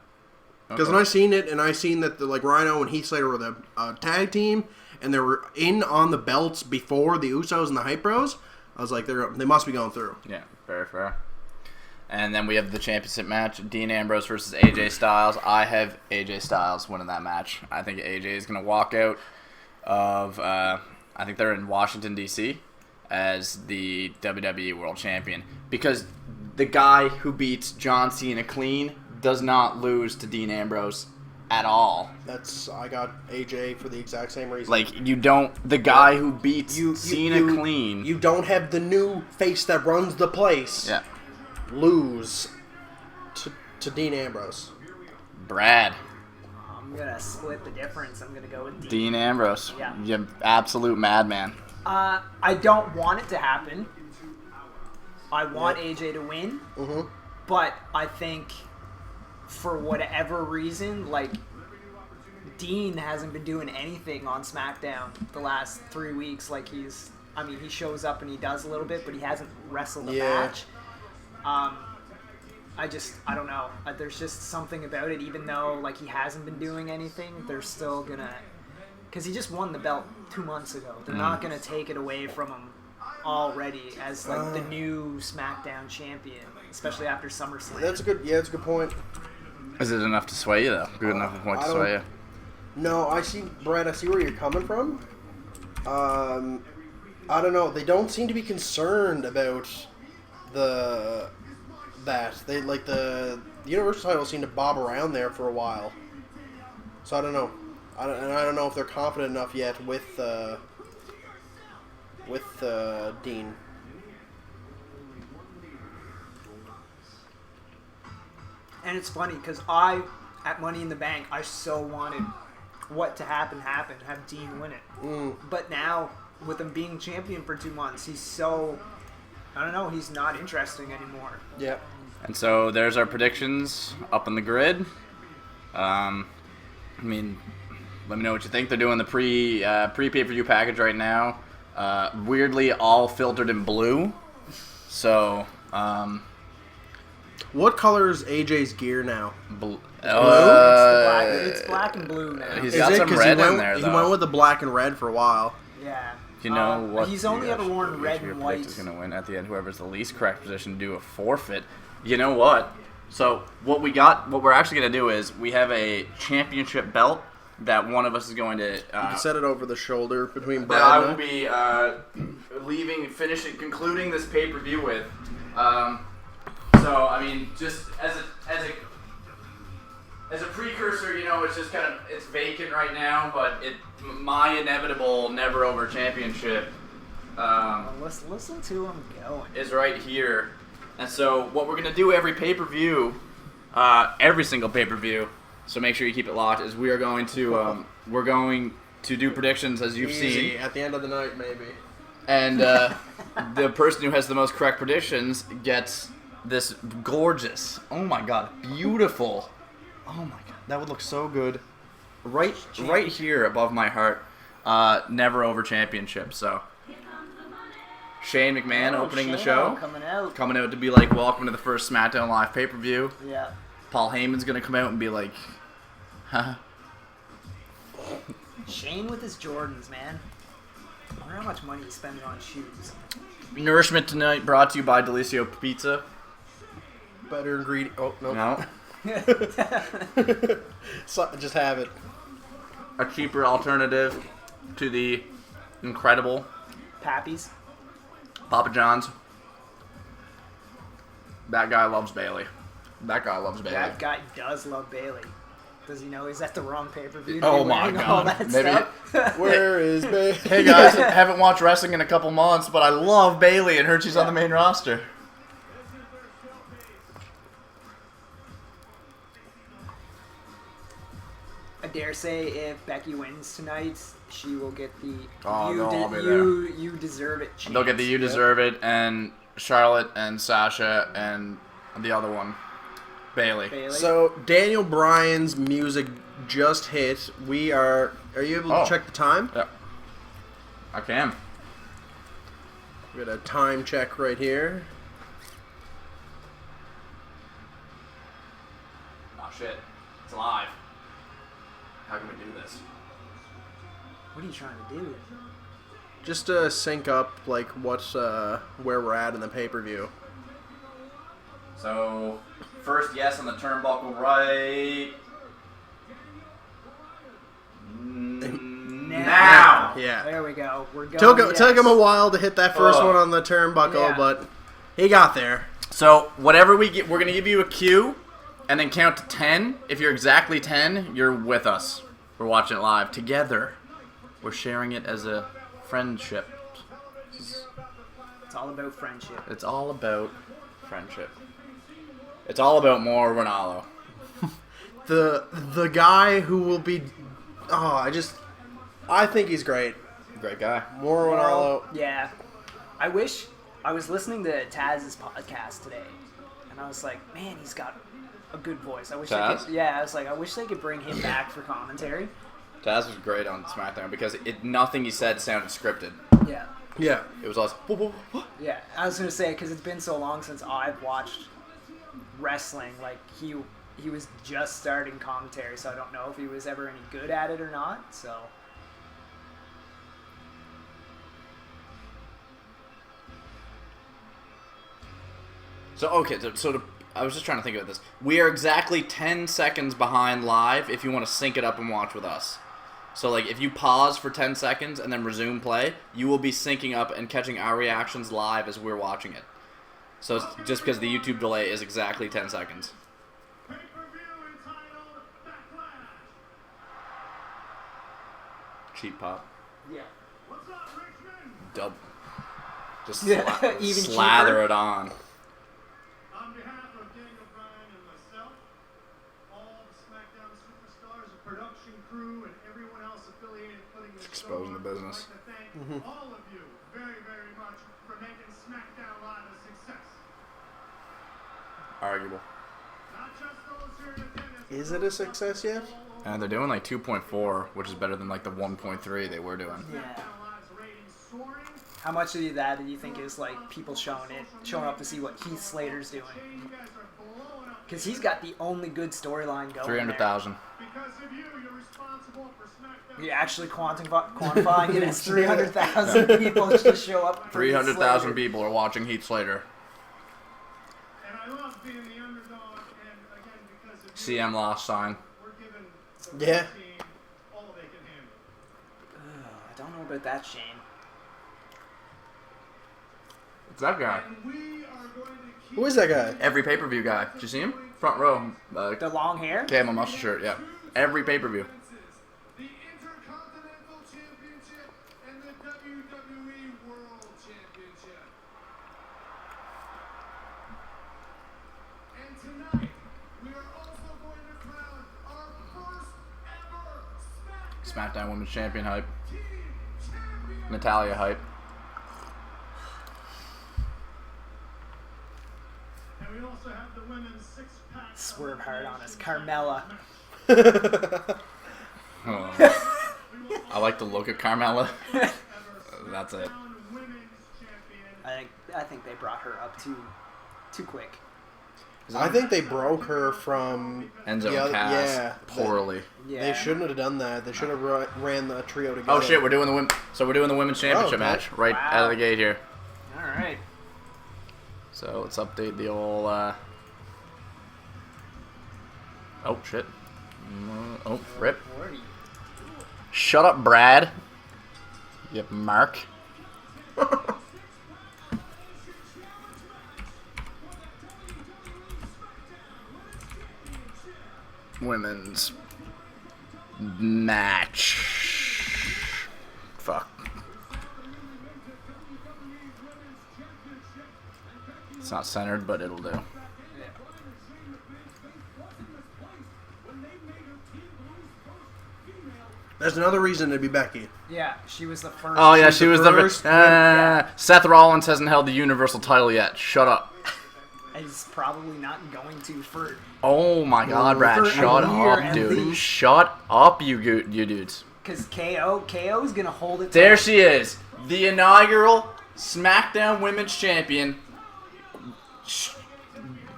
Because when I seen it, and I seen that Rhyno and Heath Slater were the tag team, and they were in on the belts before the Usos and the Hype Bros, I was like, they must be going through. Yeah, very fair. And then we have the championship match, Dean Ambrose versus AJ Styles. I have AJ Styles winning that match. I think AJ is going to walk out of, I think they're in Washington, D.C., as the WWE World Champion. Because the guy who beats John Cena clean does not lose to Dean Ambrose at all. I got AJ for the exact same reason. Like, the guy who beats Cena clean. You don't have the new face that runs the place. Yeah. Lose to Dean Ambrose. Brad. I'm going to split the difference. I'm going to go with Dean Ambrose. Yeah. You absolute madman. I don't want it to happen. I want AJ to win. Mm-hmm. But I think for whatever reason, like, Dean hasn't been doing anything on SmackDown the last 3 weeks. Like, he shows up and he does a little bit, but he hasn't wrestled a match. I don't know. There's just something about it, even though, like, he hasn't been doing anything, they're still gonna... Because he just won the belt 2 months ago. They're not gonna take it away from him already as, like, the new SmackDown champion, especially after SummerSlam. That's a good point. Is it enough to sway you, though? Good enough of a point to sway you? No, Brad, I see where you're coming from. I don't know. They don't seem to be concerned about the Universal title seemed to bob around there for a while. So I don't know. I don't know if they're confident enough yet with Dean. And it's funny because at Money in the Bank, I so wanted what to happen, have Dean win it. But now, with him being champion for 2 months, he's so, I don't know, he's not interesting anymore. Yeah. And so there's our predictions up on the grid. I mean, let me know what you think. They're doing the pre-pay-per-view package right now. Weirdly, all filtered in blue. So, what color is AJ's gear now? Blue. It's black and blue now. He's got some red in there, though. He went with the black and red for a while. Yeah. You know what? He's only ever worn red and white. Is going to win at the end. Whoever's the least correct position do a forfeit. You know what? So what we're actually going to do is we have a championship belt that one of us is going to. You can set it over the shoulder between Brad. That I will be concluding this pay-per-view with. So I mean, just as a precursor, you know, it's just kind of it's vacant right now, but my inevitable never over championship. Let's listen to him going. Is right here. And so what we're going to do every pay-per-view, every single pay-per-view, so make sure you keep it locked, is we're going to do predictions as you've seen. At the end of the night, maybe. And the person who has the most correct predictions gets this gorgeous, oh my god, beautiful, oh my god, that would look so good, right here above my heart, never over championship, so... Shane McMahon opening the show. Coming out to be like, welcome to the first SmackDown Live pay-per-view. Yeah. Paul Heyman's going to come out and be like, huh? Shane with his Jordans, man. I wonder how much money he's spending on shoes. Nourishment tonight brought to you by Delicio Pizza. Better ingredient. Oh, no. No. Just have it. A cheaper alternative to the incredible Pappy's. Papa John's. That guy loves Bailey. That guy does love Bailey. Does he know he's at the wrong pay-per-view? Oh my god. Maybe. Where is Bailey? Hey guys, haven't watched wrestling in a couple months, but I love Bailey and heard she's on the main roster. I dare say if Becky wins tonight, she will get the you deserve it chance. They'll get the You Deserve It, and Charlotte and Sasha and the other one, Bailey. So Daniel Bryan's music just hit. Are you able to check the time? Yeah. I can. We got a time check right here. Oh shit. It's live. How can we do this? What are you trying to do? Just to sync up like what's where we're at in the pay-per-view. So, first yes on the turnbuckle right. Now. Yeah. There we go. We're going. Took him a while to hit that first one on the turnbuckle, but he got there. So, whatever we get, we're going to give you a cue, and then count to 10. If you're exactly 10, you're with us. We're watching it live together. We're sharing it as a friendship. It's all about friendship. It's all about friendship. It's all about more Ronaldo. The guy who will be... Oh, I think he's great. Great guy. More Ronaldo. Yeah. I wish... I was listening to Taz's podcast today, and I was like, man, he's got a good voice. I wish they Taz? could... Yeah, I was like, I wish they could bring him back for commentary. Taz was great on SmackDown because nothing he said sounded scripted. Yeah. Yeah. It was always... Yeah, I was going to say, because it's been so long since I've watched wrestling, like, he was just starting commentary, so I don't know if he was ever any good at it or not, so... So, okay, I was just trying to think about this. We are exactly 10 seconds behind live if you want to sync it up and watch with us. So, like, if you pause for 10 seconds and then resume play, you will be syncing up and catching our reactions live as we're watching it. So, it's just because the YouTube delay is exactly 10 seconds. Cheap pop. Yeah. Dub. Just Even slather cheaper. it on. On behalf of Daniel Bryan and myself, all the SmackDown superstars, the production crew, and everyone else affiliated putting this Exposing show the on, business. I'd like to thank all of you very, very much for making SmackDown Live a success. Arguable. Not just those here in attendance. Is it a success yet? And they're doing like 2.4, which is better than like the 1.3 they were doing. Yeah. SmackDown Live's ratings soaring. How much of that do you think is, like, people showing up to see what Heath Slater's doing? You guys are blowing up. Because he's got the only good storyline going 300,000. Because of you, you're responsible for SmackDown. You're actually quantifying it as 300,000 people just show up for Heath 300,000 Slater. people are watching Heath Slater. And I love being the underdog, and again, because of you, CM lost sign. we're giving the Yeah. red team all they can handle. I don't know about that, Shane. It's that guy. And we are going to keep Who is that guy? Every pay-per-view guy. Did you see him? Front row. The long hair? Camel muscle shirt, yeah. Every pay-per-view. the Intercontinental Championship and the WWE World Championship. And tonight, we are also going to crown our first ever SmackDown Women's Champion hype. Team Champion. Natalia hype. And we also have the women's six-pack. Swerve hard on us. Carmella. Oh. I like the look of Carmella. That's it. Women's champion. I think they brought her up too quick. I think they broke her from Enzo the and other- Cass yeah, poorly. Yeah. They shouldn't have done that. They should have ran the trio together. Oh shit, we're doing the women's championship okay. match right Wow. out of the gate here. All right. So let's update the old. Oh shit. Oh rip. Shut up, Brad. Yep, Mark. Women's match. Fuck. It's not centered, but it'll do. There's another reason to be Becky. Yeah, she was the first. Oh yeah, She's she the was first the. win- Seth Rollins hasn't held the Universal title yet. Shut up. He's probably not going to for. Oh my God, Brad! For a Shut year up, at dude. least. Shut up, you dudes. Because KO's gonna hold it. There she is, the inaugural SmackDown Women's Champion,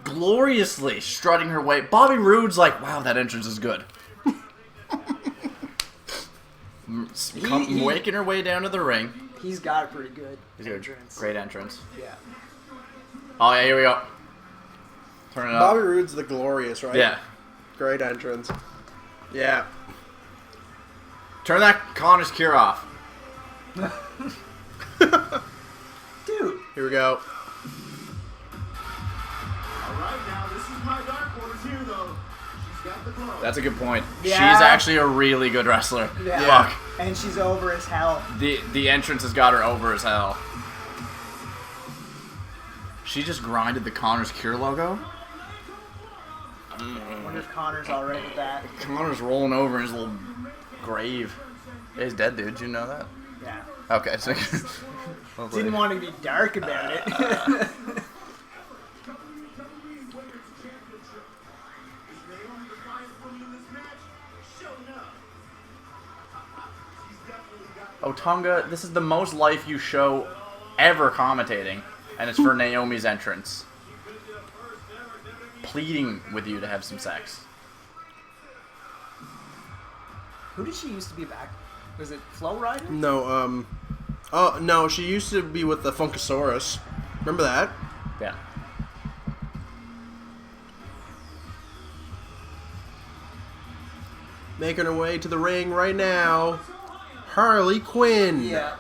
gloriously strutting her way. Bobby Roode's like, wow, that entrance is good. He- Making her way down to the ring. He's got a pretty good He's got a entrance. great entrance. Yeah. Oh, yeah, here we go. Turn it up. Bobby Roode's the Glorious, right? Yeah. Great entrance. Yeah. Turn that Connor's cure off. Dude. Here we go. All right, now this is my dark horse here, though. She's got the glove. That's a good point. Yeah. She's actually a really good wrestler. Yeah. Fuck. And she's over as hell. The entrance has got her over as hell. She just grinded the Connor's Cure logo. I wonder if Connor's alright with that. Connor's rolling over in his little grave. Yeah, he's dead, dude. Did you know that? Yeah. Okay, so Didn't want to be dark about it. Oh, Tonga, this is the most life you show ever commentating, and it's for Naomi's entrance. Pleading with you to have some sex. Who did she used to be back? Was it Flow Rider? No, oh, no, she used to be with the Funkasaurus. Remember that? Yeah. Making her way to the ring right now. Harley Quinn. Yeah.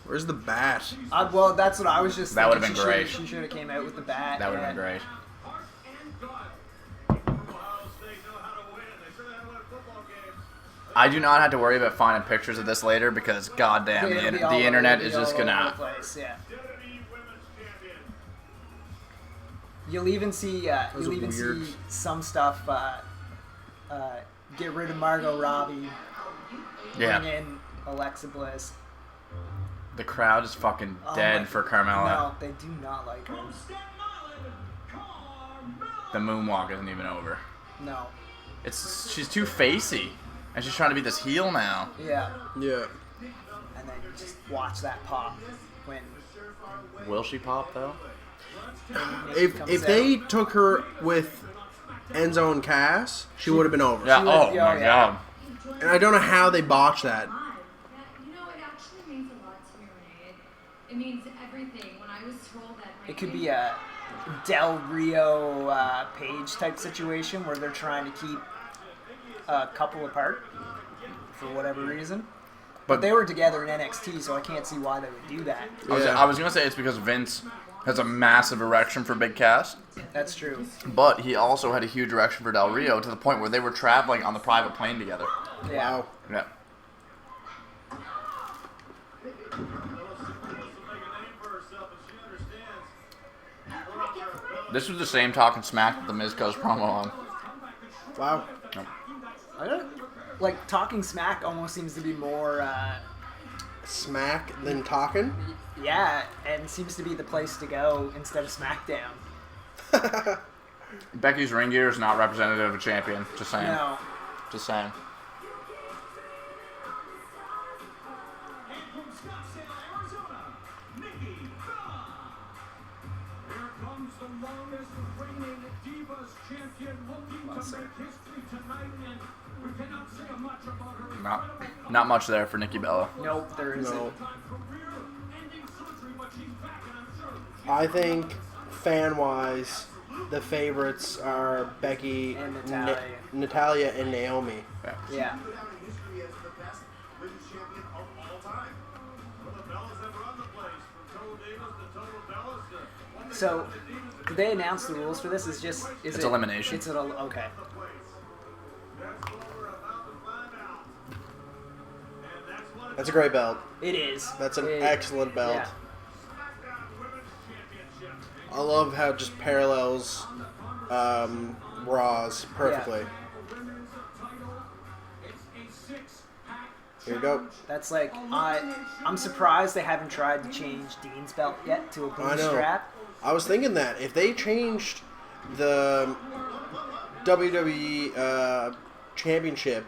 Where's the bat? Well, that's what I was just That thinking. would've been great. She should have came out with the bat. That would have been great. I do not have to worry about finding pictures of this later because, goddamn, It'll be the all over- internet it'll is be just all over gonna. the place, yeah. You'll even see. was You'll even weird. see some stuff. Get rid of Margot Robbie. Yeah. Bring in Alexa Bliss. The crowd is fucking dead my- for Carmella. No, they do not like her. The moonwalk isn't even over. No. She's too facey, and she's trying to be this heel now. Yeah. Yeah. And then you just watch that pop when Will she pop though? Nikki comes If out. they took her with Enzo and Cass, she would have been over. Yeah. would- Oh yeah, my yeah. god. And I don't know how they botched that. You know, it actually means a lot to me, Renee. It means everything. When I was told that my It could be a Del Rio Page type situation where they're trying to keep a couple apart for whatever reason. But they were together in NXT, so I can't see why they would do that. Yeah. I was gonna say it's because Vince has a massive erection for Big Cass, That's true. but he also had a huge erection for Del Rio to the point where they were traveling on the private plane together. Yeah. Wow. Yeah. This was the same talking smack that the Miz goes promo on. Wow. I don't like talking smack. Almost seems to be more. Smack than talking. Yeah, and seems to be the place to go instead of SmackDown. Becky's ring gear is not representative of a champion. Just saying. No. Just saying. Not much there for Nikki Bella. Nope, there isn't. No. I think fan-wise, the favorites are Becky, And Natalia. Natalia, and Naomi. Yeah. Yeah. history as the best women's champion of all time. The Bellas have run the place from Total Divas to Total Bellas to So, did they announce the rules for this? It's elimination. It's an okay. That's what we're about to find out. And that's what That's a great belt. It is. That's an It- excellent belt. Yeah. SmackDown Women's Championship. I love how it just parallels Raw's perfectly. Women's title. It's a 6-pack. Here you go. That's like I'm surprised they haven't tried to change Dean's belt yet to a blue I know. strap. I was thinking that if they changed the WWE Championship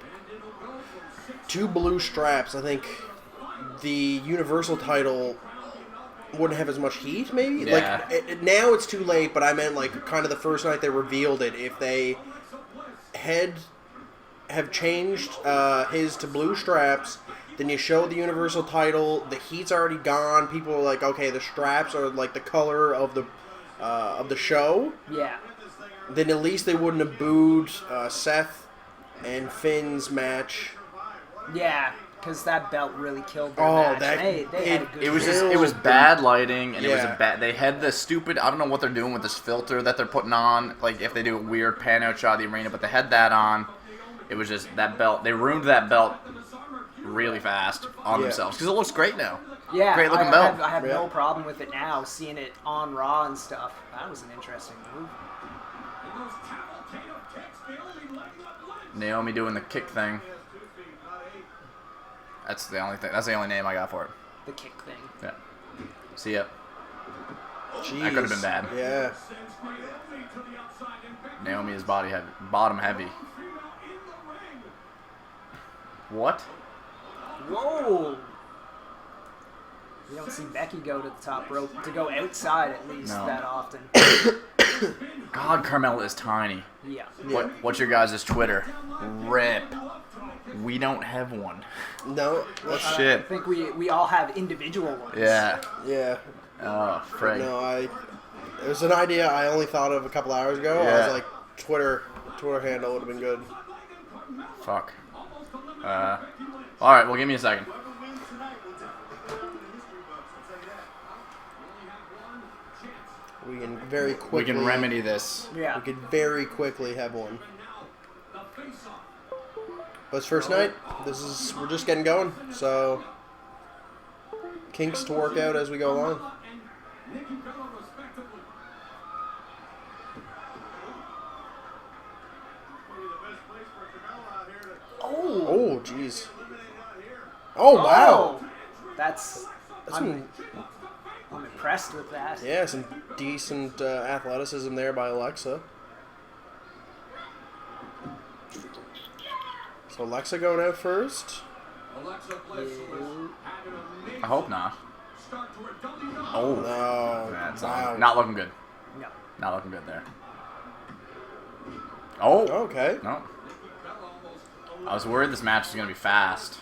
to blue straps, I think the Universal title wouldn't have as much heat, maybe? Yeah. Like, now it's too late, but I meant, like, kind of the first night they revealed it. If they have changed his to blue straps, Then you show the Universal title. The heat's already gone. People are like, okay, the straps are like the color of the show. Yeah. Then at least they wouldn't have booed Seth and Finn's match. Yeah, because that belt really killed their match. They had a good It was bad lighting, and it was a bad. They had the stupid. I don't know what they're doing with this filter that they're putting on. Like if they do a weird pan out shot of the arena, but they had that on. It was just that belt. They ruined that belt really fast on themselves because it looks great now. Yeah, great looking belt. I have no problem with it now. Seeing it on Raw and stuff. That was an interesting move. Naomi doing the kick thing. That's the only thing. That's the only name I got for it. The kick thing. Yeah. See ya. Jeez. That could have been bad. Yeah. Naomi is bottom heavy. What? Whoa! You don't see Becky go to the top rope, to go outside at least that often. God, Carmella is tiny. Yeah. What's your guys' Twitter? Rip. We don't have one. No. Shit. I think we all have individual ones. Yeah. Yeah. Oh, Frank. No, it was an idea I only thought of a couple hours ago. Yeah. I was like, Twitter handle would have been good. Fuck. Alright, well, give me a second. We can very quickly. We can remedy this. Yeah. We could very quickly have one. But it's first night. We're just getting going, so kinks to work out as we go along. Oh, jeez. Oh, wow. I'm impressed with that. Yeah, some decent athleticism there by Alexa. So Alexa going out first. I hope not. Oh. No. That's Wow. not looking good. No. Not looking good there. Oh. Okay. No. I was worried this match was going to be fast.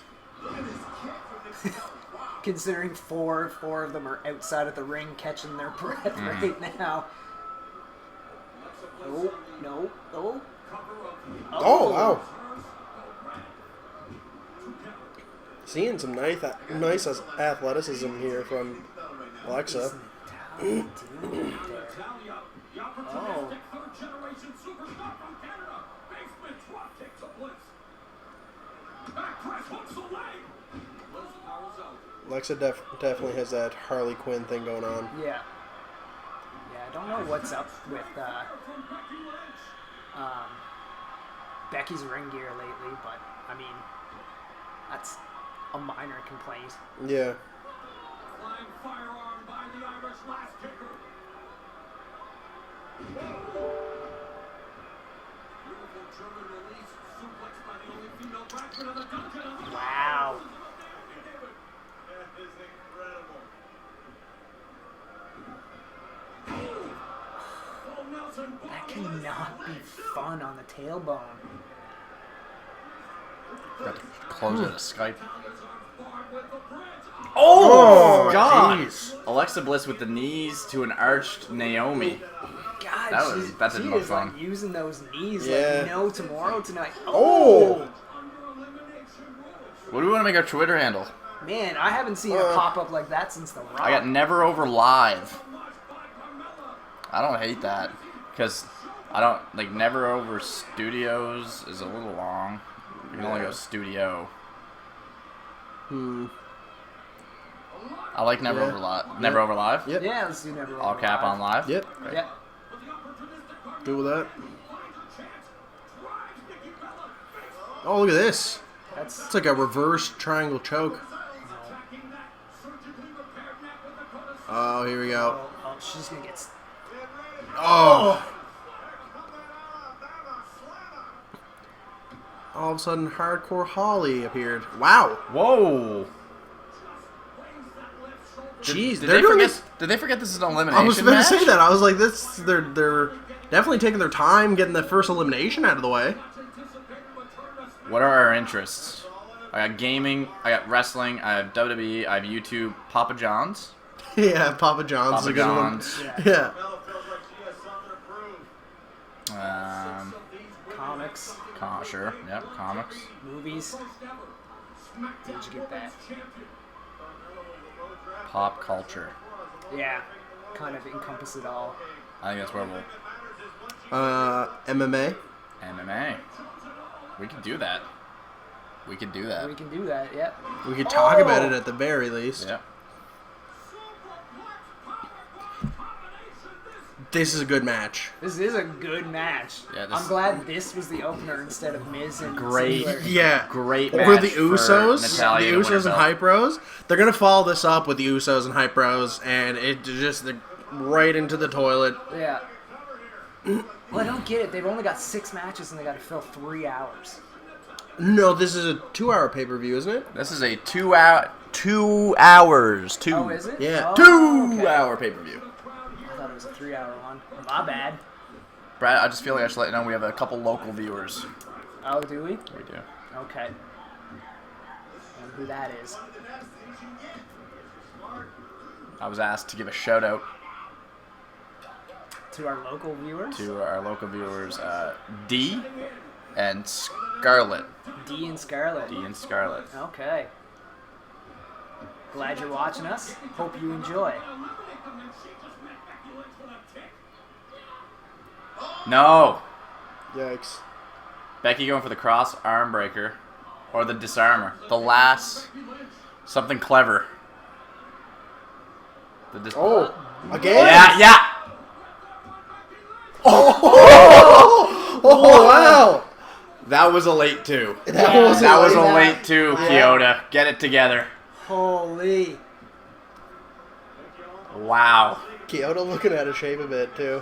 Considering four of them are outside of the ring catching their breath right now. Oh, no. Oh. Oh, wow. Seeing some nice athleticism here from Alexa. Oh. Alexa definitely has that Harley Quinn thing going on. Yeah. Yeah, I don't know what's up with Becky's ring gear lately, but, I mean, that's a minor complaint. Yeah. Wow. That cannot be fun on the tailbone. Got to close it to Skype. Oh, God! jeez. Alexa Bliss with the knees to an arched Naomi. God, That didn't look fun. Like using those knees Yeah. like no tomorrow tonight. Oh! What do we want to make our Twitter handle? Man, I haven't seen a pop up like that since the Raw. I got Never Over Live. I don't hate that. Because I don't, like, Never Over Studios is a little long. You can only go studio. I like Never Over Live. Never Over Live? Yep. Yeah, let's do Never All Over cap Live. on live? Yep. Great. Yeah. Good with that. Oh, look at this. It's like a reverse triangle choke. Oh, here we go. Oh, she's gonna get. Oh. All of a sudden, Hardcore Holly appeared. Wow. Whoa! Jeez, Did they're they doing forget? this. Did they forget this is an elimination I was going to match? say that. I was like, this. They're definitely taking their time getting the first elimination out of the way. What are our interests? I got gaming. I got wrestling. I have WWE. I have YouTube. Papa John's. Yeah, Papa John's. Papa is a good one. John's. Yeah. Comics, Sure. Yep. Comics. movies. Where'd you get that? Pop culture. Yeah, kind of encompass it all. I think that's where we'll. MMA. MMA. We could do that. We could do that. We can do that, yep. We could talk about it at the very least. Yep. This is a good match. This is a good match. Yeah, I'm glad this was the opener instead of Miz and Great. Ziggler. Yeah. Great Or match the for Usos. Natalya The to win her Usos and belt. Hype Bros. They're going to follow this up with the Usos and Hype Bros. And it just right into the toilet. Yeah. Well, I don't get it. They've only got 6 matches and they got to fill 3 hours. No, this is a 2-hour pay-per-view, isn't it? This is a 2 hours. Oh, is it? Yeah. Oh, 2 okay. hour pay-per-view. I thought it was a 3-hour one. My bad. Brad, I just feel like I should let you know we have a couple local viewers. Oh, do we? We do. Okay. And who that is? I was asked to give a shout out To our local viewers? to our local viewers, D and Scarlett. D and Scarlett. D and Scarlett. Okay. Glad you're watching us. Hope you enjoy. No! Yikes. Becky going for the cross arm breaker or the disarmer. The last something clever. Oh, again? Yeah. Oh, wow. That was a late 2. That Yeah. was That was a Yeah. late 2, Kyoto. Get it together. Holy. Wow. Kyoto looking out of shape a bit, too.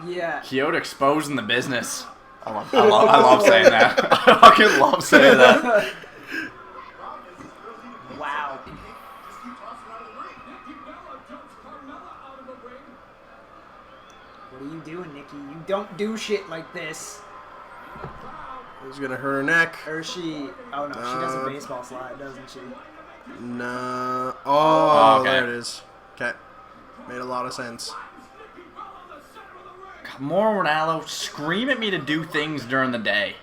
Yeah. Kyoto exposing the business. I love saying that. I fucking love saying that. Wow. What are you doing, Nikki? You don't do shit like this. Who's going to hurt her neck? Or she... Oh, no. She does a baseball slide, doesn't she? No. Oh, okay. there it is. Okay. Made a lot of sense. More Ronaldo, scream at me to do things during the day.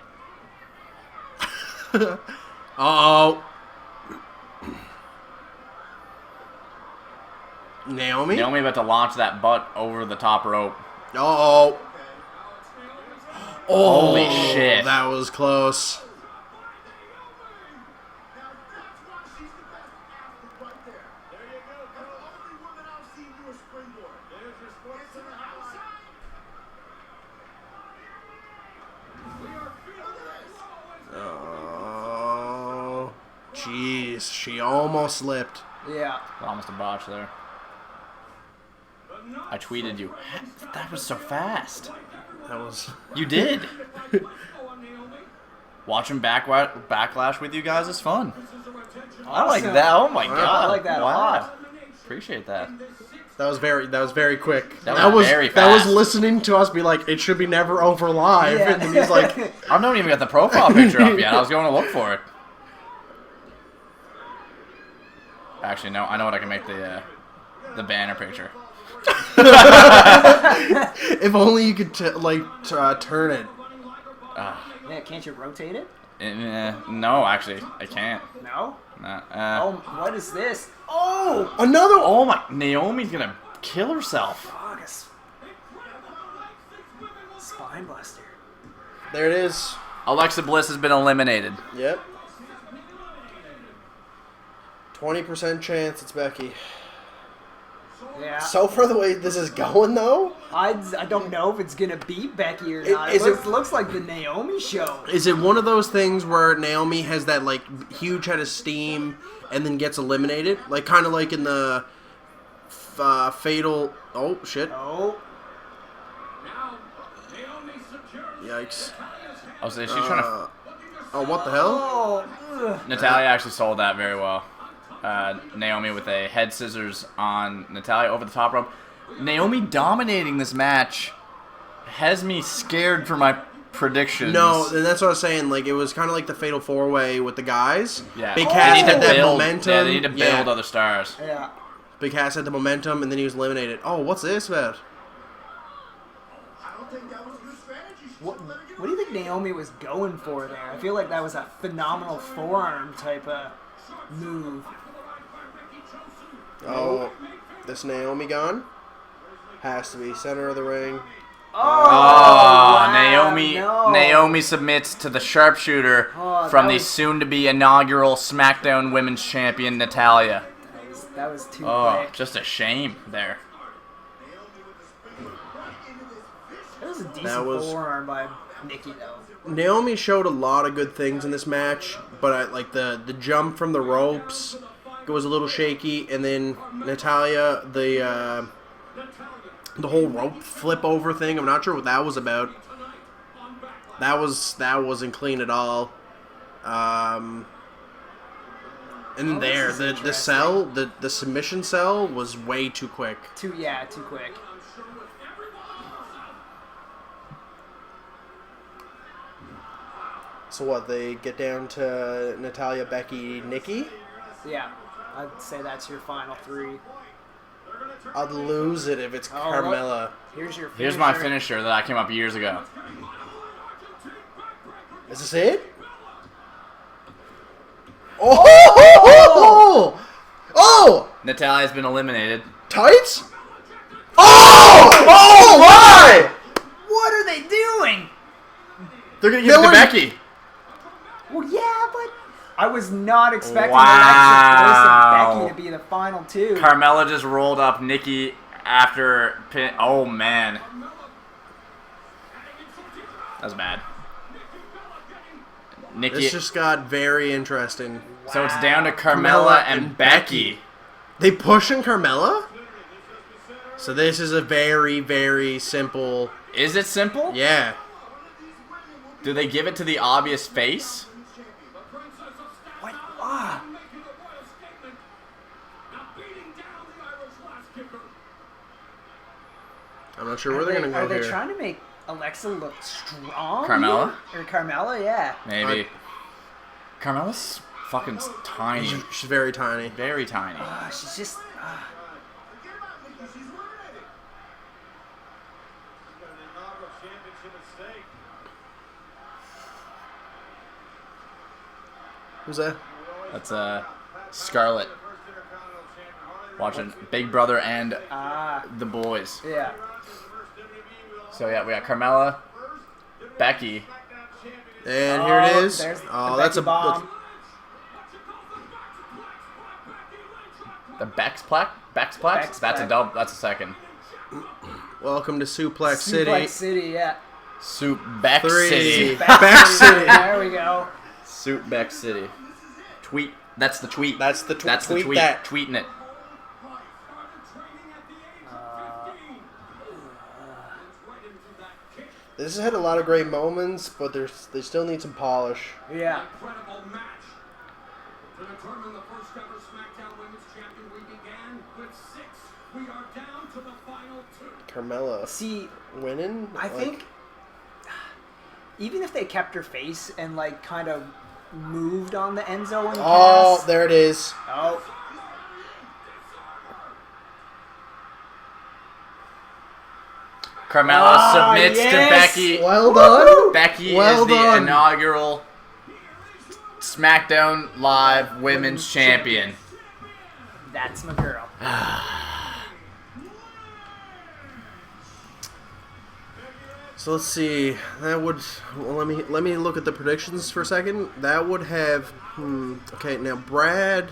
Uh-oh. Naomi? Naomi about to launch that butt over the top rope. Uh-oh. Holy shit. That was close. Oh, jeez. She almost slipped. Yeah. Almost a botch there. I tweeted you. That was so fast. That was... You did. Watching Backlash with you guys is fun. I like Awesome. that. Oh my god. I like that a Wow. lot. Appreciate that. That was very quick. That was very That was fast. listening to us be like, it should be never over live. Yeah. And then he's like, I don't even got the profile picture up yet. I was going to look for it. Actually, no. I know what I can make the banner picture. if only you could turn it. Yeah, can't you rotate it? No, actually, I can't. No? Nah, Oh, what is this? Oh! Another... Oh my! Naomi's gonna kill herself. Fuck, a spine buster. There it is. Alexa Bliss has been eliminated. Yep. 20% chance it's Becky. Yeah. So far the way this is going, though, I don't know if it's gonna beat Becky or not. Is It it- looks like the Naomi show. is it one of those things where Naomi has that like huge head of steam and then gets eliminated, like kind of like in the fatal? Oh shit! Oh. Yikes! Oh, so she's trying to. Oh, what the hell? Oh. Ugh. Natalia actually sold that very well. Naomi with a head scissors on Natalia over the top rope. Naomi dominating this match has me scared for my predictions. No, and that's what I was saying. Like, it was kind of like the Fatal 4-Way with the guys. Yeah. Big They Cass need to had that build- momentum. Yeah, they need to build other stars. Yeah. Big Cass had the momentum, and then he was eliminated. Oh, what's this about? I don't think that was a good strategy. She What, should've let her get what do you think Naomi was going for there? I feel like that was a phenomenal forearm type of move. Oh, this Naomi gone? Has to be center of the ring. Oh, wow, Naomi submits to the sharpshooter Oh, from that the was- soon-to-be inaugural SmackDown Women's Champion, Natalya. That was too Oh, quick. just a shame there. That was a decent That was- forearm by Nikki, though. Naomi showed a lot of good things in this match, but I like the jump from the ropes was a little shaky, and then Natalya, the whole rope flip over thing. I'm not sure what that was about. That wasn't clean at all. And then there, the cell, the submission cell was way too quick. Too quick. So what, they get down to Natalya, Becky, Nikki? Yeah, I'd say that's your final three. I'd lose it if it's Oh, Carmella. Here's your finisher. Here's my finisher that I came up years ago. Is this it? Oh! Oh! Natalya's been eliminated. Tights? Oh! Oh my! What are they doing? They're gonna give it to Becky. Well, yeah, but I was not expecting Wow. that Becky to be the final two. Carmella just rolled up Nikki after pin. Oh man, that was bad. Nikki. This just got very interesting. So it's down to Carmella and Becky. They pushing Carmella? So this is a very, very simple... Is it simple? Yeah. Do they give it to the obvious face? What? Ah. I'm not sure where they're going to go Are they here. trying to make Alexa look strong? Carmella? Or Carmella, yeah. Maybe. Carmella's fucking tiny. She's very tiny. Very tiny. She's just... Who's that? That's Scarlett. Watching Big Brother and The Boys. Yeah. So yeah, we got Carmella, Becky. And here it is. There's Oh, the that's a... Becky bomb. The Bexplex? Bexplex. That's a dub. That's a second. Welcome to Suplex City. Suplex City, yeah. Soup Beck 3. City. Beck City. There we go. Soup Beck City. Tweet. That's the tweet. That's the That's the tweet tweet. that. Tweeting it. This has had a lot of great moments, but they still need some polish. Yeah. Incredible match. To determine the first ever SmackDown Women's Champion, we began with 6. We are down to the final 2. Carmella See, winning? I think even if they kept her face and like kind of moved on the Enzo and Oh, Cass. there it is. Oh. Carmella submits to Becky. Well done. Becky Well is the done. inaugural SmackDown Live Women's Champion. That's my girl. So let's see. That would let me look at the predictions for a second. That would have okay, now Brad,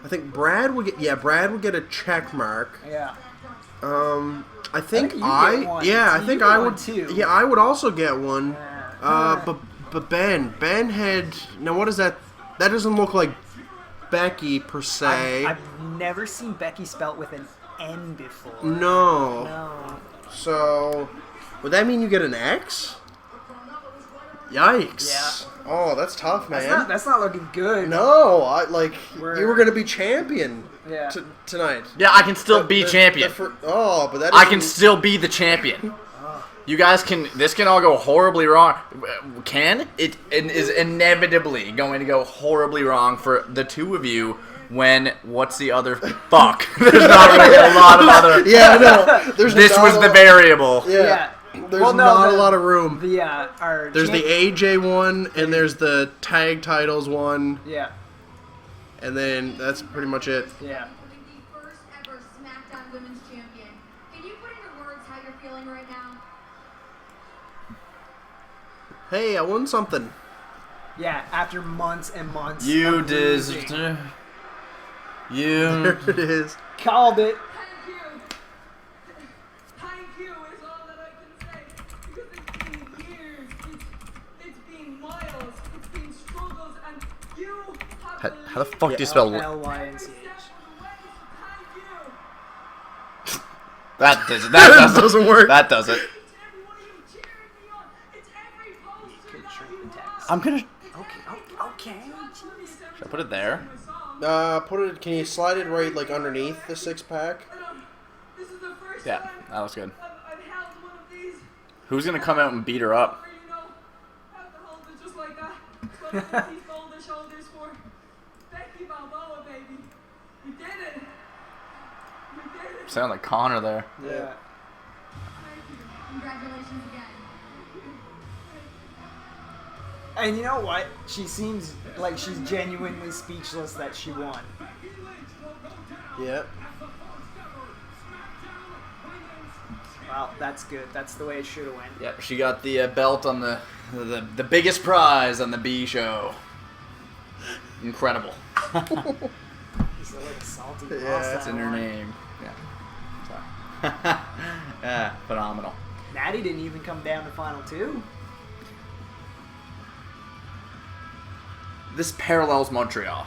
I think Brad would get a check mark. Yeah. I think you I get one. yeah, I You think get I one would too. Yeah, I would also get one. Yeah. But Ben had, now what is that? That doesn't look like Becky per se. I've never seen Becky spelt with an N before. No. No. So, would that mean you get an X? Yikes. Yeah. Oh, that's tough, man. That's not looking good. No, you We're- were going to be champion Yeah. tonight. Yeah, I can still be champion. But that I can isn't- still be the champion. You guys this can all go horribly wrong. It is inevitably going to go horribly wrong for the two of you when, what's the other, fuck. There's not really a lot of other. Yeah, no. This was the variable. Yeah. There's not a lot of room. There's the AJ one, and there's the tag titles one. Yeah. And then that's pretty much it. Yeah. The first ever SmackDown Women's Champion. Can you put into words how you're feeling right now? Hey, I won something. Yeah, after months and months. You of losing. There it is. Called it. Thank you. Thank you is all that I can say. Because it's been years. It's been miles. It's been struggles. And you have How the fuck do you spell LYNCH. Thank you. that? That doesn't work. That does it. Each and every one of you cheering me on. It's every poster that you have. I'm gonna. Okay. Should I put it there? Can you slide it right like underneath the 6-pack? This is the first Yeah, time that looks good. I've held one of these. Who's gonna come out and beat her up? Where, you know, have to hold it just like that. So I put these shoulder shoulders for Becky Balboa, baby. We did it. We did it. Sound like Connor there. Yeah. Thank you. Congratulations again. And you know what? She seems like she's genuinely speechless that she won. Yeah. Well, that's good. That's the way it should have went. Yep, she got the belt on the biggest prize on the B show. Incredible. He's a little salty. Yeah, Lost That's that in her one. name. Yeah. So. Yeah, phenomenal. Natty didn't even come down to final 2. This parallels Montreal.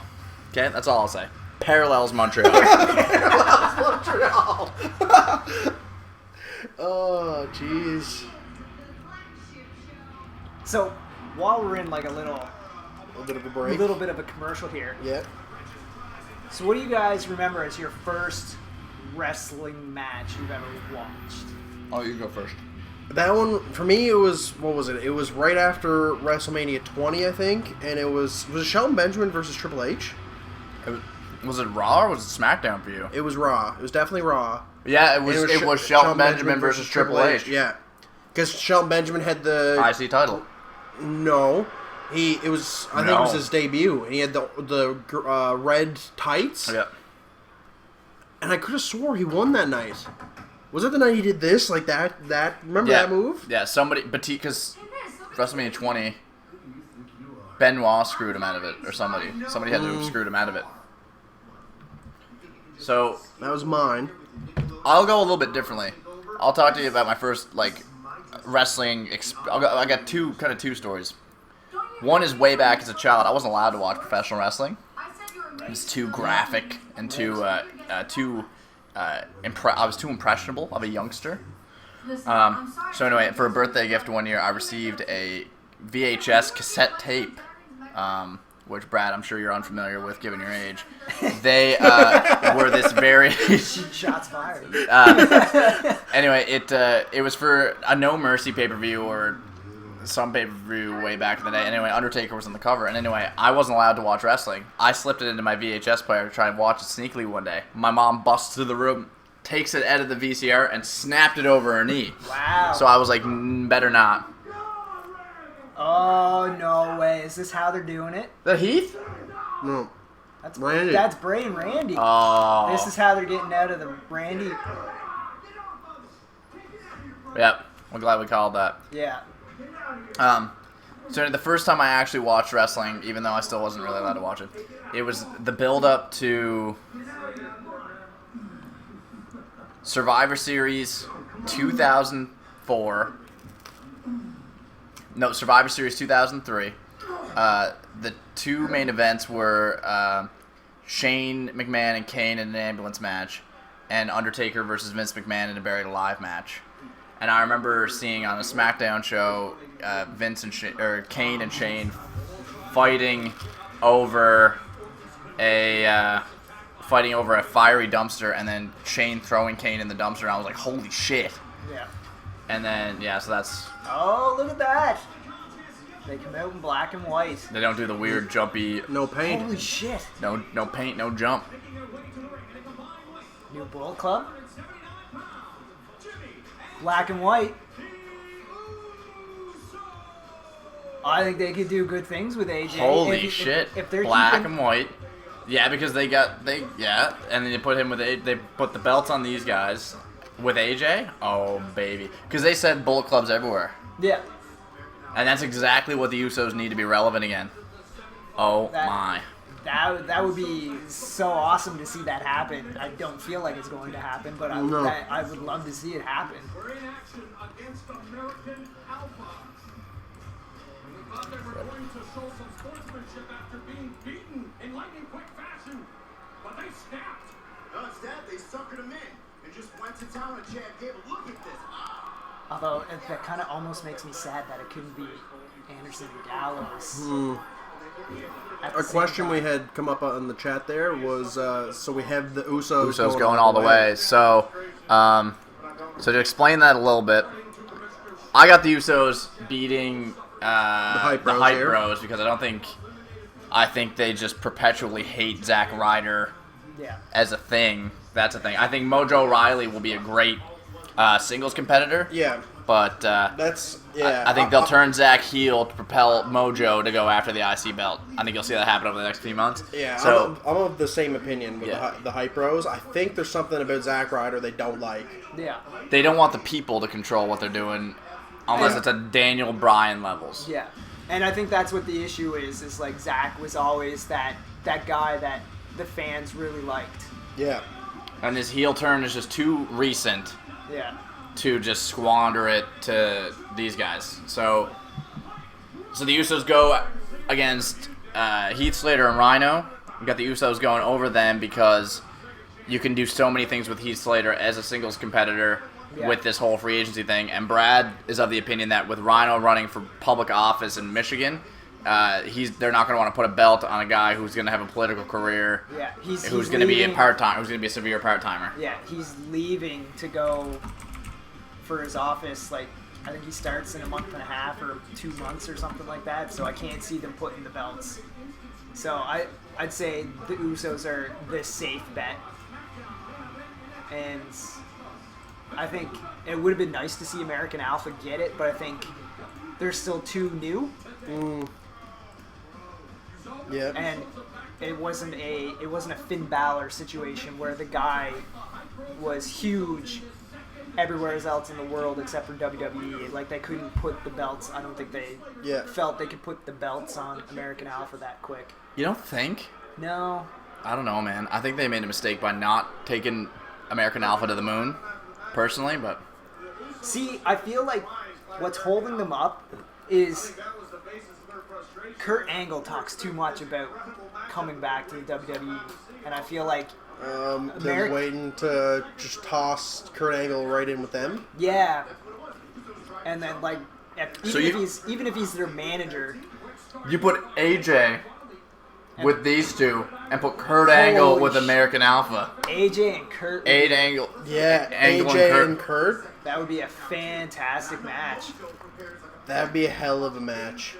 Okay, that's all I'll say. Parallels Montreal. Montreal. Oh, jeez. So, while we're in like a little bit of a break. little bit of a commercial here. Yeah. So, what do you guys remember as your first wrestling match you've ever watched? Oh, you go first. That one, for me, it was, what was it? It was right after WrestleMania 20, I think, and it was it Shelton Benjamin versus Triple H? Was it Raw or was it SmackDown for you? It was Raw. It was definitely Raw. Yeah, it And was Shelton Benjamin versus Triple H. Yeah. Because Shelton Benjamin had the... IC title. No. I think it was his debut, and he had the red tights. Yeah. And I could have swore he won that night. Was it the night he did this? Like that? Remember that move? Yeah, because WrestleMania 20, Benoit screwed him out of it, or somebody. Somebody had to have screwed him out of it. So, That was mine. I'll go a little bit differently. I'll talk to you about my first, wrestling... I got two stories. One is way back as a child. I wasn't allowed to watch professional wrestling. It was too graphic and I was too impressionable of a youngster. So anyway, for a birthday gift one year, I received a VHS cassette tape, which, Brad, I'm sure you're unfamiliar with given your age. They were this very... Shots fired. Anyway, it was for a No Mercy pay-per-view or some pay-per-view way back in the day. Anyway, Undertaker was on the cover. And anyway, I wasn't allowed to watch wrestling. I slipped it into my VHS player to try and watch it sneakily one day. My mom busts through the room, takes it out of the VCR, and snapped it over her knee. Wow. So I was like, better not. Oh, no way. Is this how they're doing it? The Heath? No. That's Randy. That's Bray and Randy. Oh. This is how they're getting out of the Randy. Yep. I'm glad we called that. Yeah. So the first time I actually watched wrestling, even though I still wasn't really allowed to watch it, it was the build-up to Survivor Series 2004. No, Survivor Series 2003. The two main events were Shane McMahon and Kane in an ambulance match, and Undertaker versus Vince McMahon in a Buried Alive match. And I remember seeing on a SmackDown show Kane and Shane fighting over a fiery dumpster, and then Shane throwing Kane in the dumpster. And I was like, "Holy shit!" Yeah. And then, yeah, so that's... Oh, look at that. They come out in black and white. They don't do the weird jumpy... No paint. Holy shit. No paint, no jump. New Bullet Club. Black and white. I think they could do good things with AJ. Holy shit. If they're black keeping... and white. Yeah, because and then they put him with they put the belts on these guys with AJ. Oh baby, because they said Bullet Club's everywhere. Yeah. And that's exactly what the Usos need to be relevant again. Oh my. That would be so awesome to see that happen. I don't feel like it's going to happen, but I would love to see it happen. We're in action against American Alpha. We thought they were going to show some sportsmanship after being beaten in lightning quick fashion, but they snapped. No, it's that. They suckered him in and just went to town on Chad Gable. Look at this. Although that kind of almost makes me sad that it couldn't be Anderson and Gallows. A question we had come up on the chat there was, so we have the Usos going all the way. So to explain that a little bit, I got the Usos beating the Hype Bros because I think they just perpetually hate Zack Ryder as a thing. That's a thing. I think Mojo Rawley will be a great singles competitor. Yeah. But I think they'll turn Zack heel to propel Mojo to go after the IC belt. I think you'll see that happen over the next few months. Yeah, so I'm of the same opinion with the Hype Bros. I think there's something about Zack Ryder they don't like. Yeah. They don't want the people to control what they're doing unless it's at Daniel Bryan levels. Yeah. And I think that's what the issue is like Zack was always that guy that the fans really liked. Yeah. And his heel turn is just too recent. Yeah. To just squander it to these guys. So the Usos go against Heath Slater and Rhyno. We got the Usos going over them because you can do so many things with Heath Slater as a singles competitor with this whole free agency thing. And Brad is of the opinion that with Rhyno running for public office in Michigan, they're not going to want to put a belt on a guy who's going to have a political career. Yeah, who's going to be a part-time, who's going to be a severe part-timer. Yeah, he's leaving to go for his office. Like, I think he starts in a month and a half or 2 months or something like that. So I can't see them putting the belts. So I'd say the Usos are the safe bet. And I think it would have been nice to see American Alpha get it, but I think they're still too new. Yeah. And it wasn't a Finn Balor situation where the guy was huge everywhere else in the world except for WWE. Like, they couldn't put the belts. I don't think they felt they could put the belts on American Alpha that quick. You don't think? No. I don't know, man. I think they made a mistake by not taking American Alpha to the moon, personally, but... See, I feel like what's holding them up is Kurt Angle talks too much about coming back to the WWE, and I feel like they're waiting to just toss Kurt Angle right in with them. Yeah, and then like even if he's their manager, you put AJ with these two and put Kurt Angle with American Alpha. AJ and Kurt. Angle. Yeah, Angle AJ and Kurt. That would be a fantastic match. That'd be a hell of a match.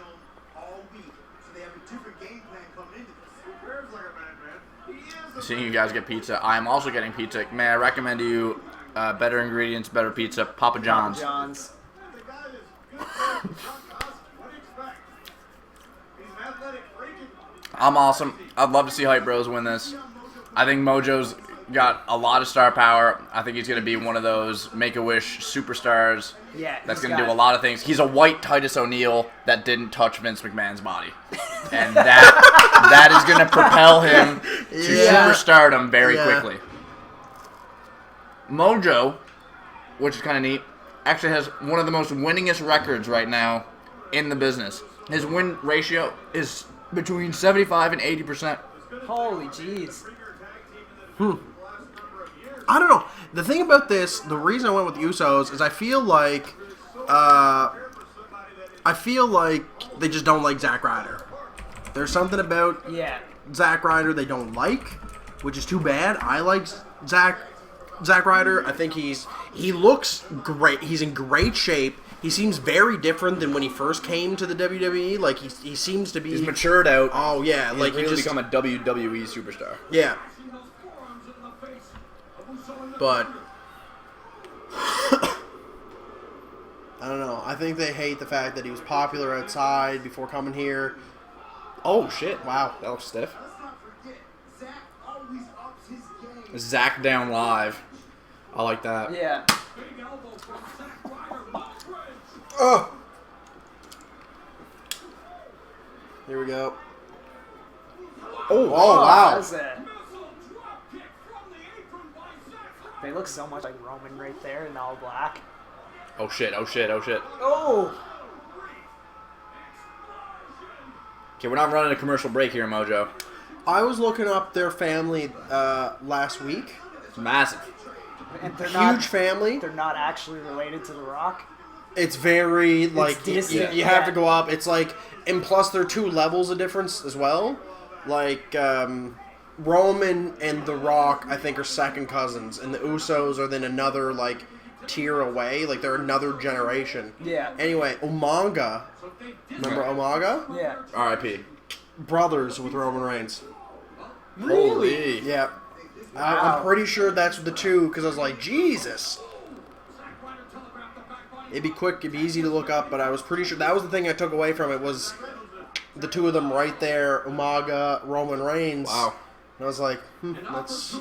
Seeing you guys get pizza, I am also getting pizza. May I recommend to you better ingredients, better pizza, Papa John's. Papa John's. I'm awesome. I'd love to see Hype Bros win this. I think Mojo's got a lot of star power. I think he's going to be one of those Make-A-Wish superstars. Yeah, that's going to do a lot of things. He's a white Titus O'Neil that didn't touch Vince McMahon's body. And that is going to propel him to superstardom very quickly. Mojo, which is kind of neat, actually has one of the most winningest records right now in the business. His win ratio is between 75 and 80%. Holy jeez. I don't know. The thing about this, the reason I went with the Usos is I feel like they just don't like Zack Ryder. There's something about Zack Ryder they don't like, which is too bad. I like Zack Ryder. I think he's He looks great. He's in great shape. He seems very different than when he first came to the WWE. Like, he seems to be... He's matured out. Oh, yeah. He's Like, really he just... become a WWE superstar. Yeah. But... I don't know. I think they hate the fact that he was popular outside before coming here. Oh, shit. Wow. That looks stiff. Let's not forget, Zach always ups his game. Zach down live. I like that. Yeah. Oh! Here we go. Oh, wow. That's it. They look so much like Roman right there in all black. Oh, shit. Oh, shit. Oh, shit. Oh! Okay, we're not running a commercial break here, Mojo. I was looking up their family last week. It's massive. And they're Huge family. They're not actually related to The Rock. It's very, like, distant, you have to go up. It's like, and plus there are 2 levels of difference as well. Like, Roman and The Rock, I think, are second cousins. And the Usos are then another, like, tier away. Like, they're another generation. Yeah. Anyway, Umaga. Remember Umaga? Yeah. R.I.P. Brothers with Roman Reigns. Holy. Yeah. Wow. I'm pretty sure that's the 2, because I was like, Jesus. It'd be quick, it'd be easy to look up, but I was pretty sure that was the thing I took away from it was the 2 of them right there, Umaga, Roman Reigns. Wow. And I was like, that's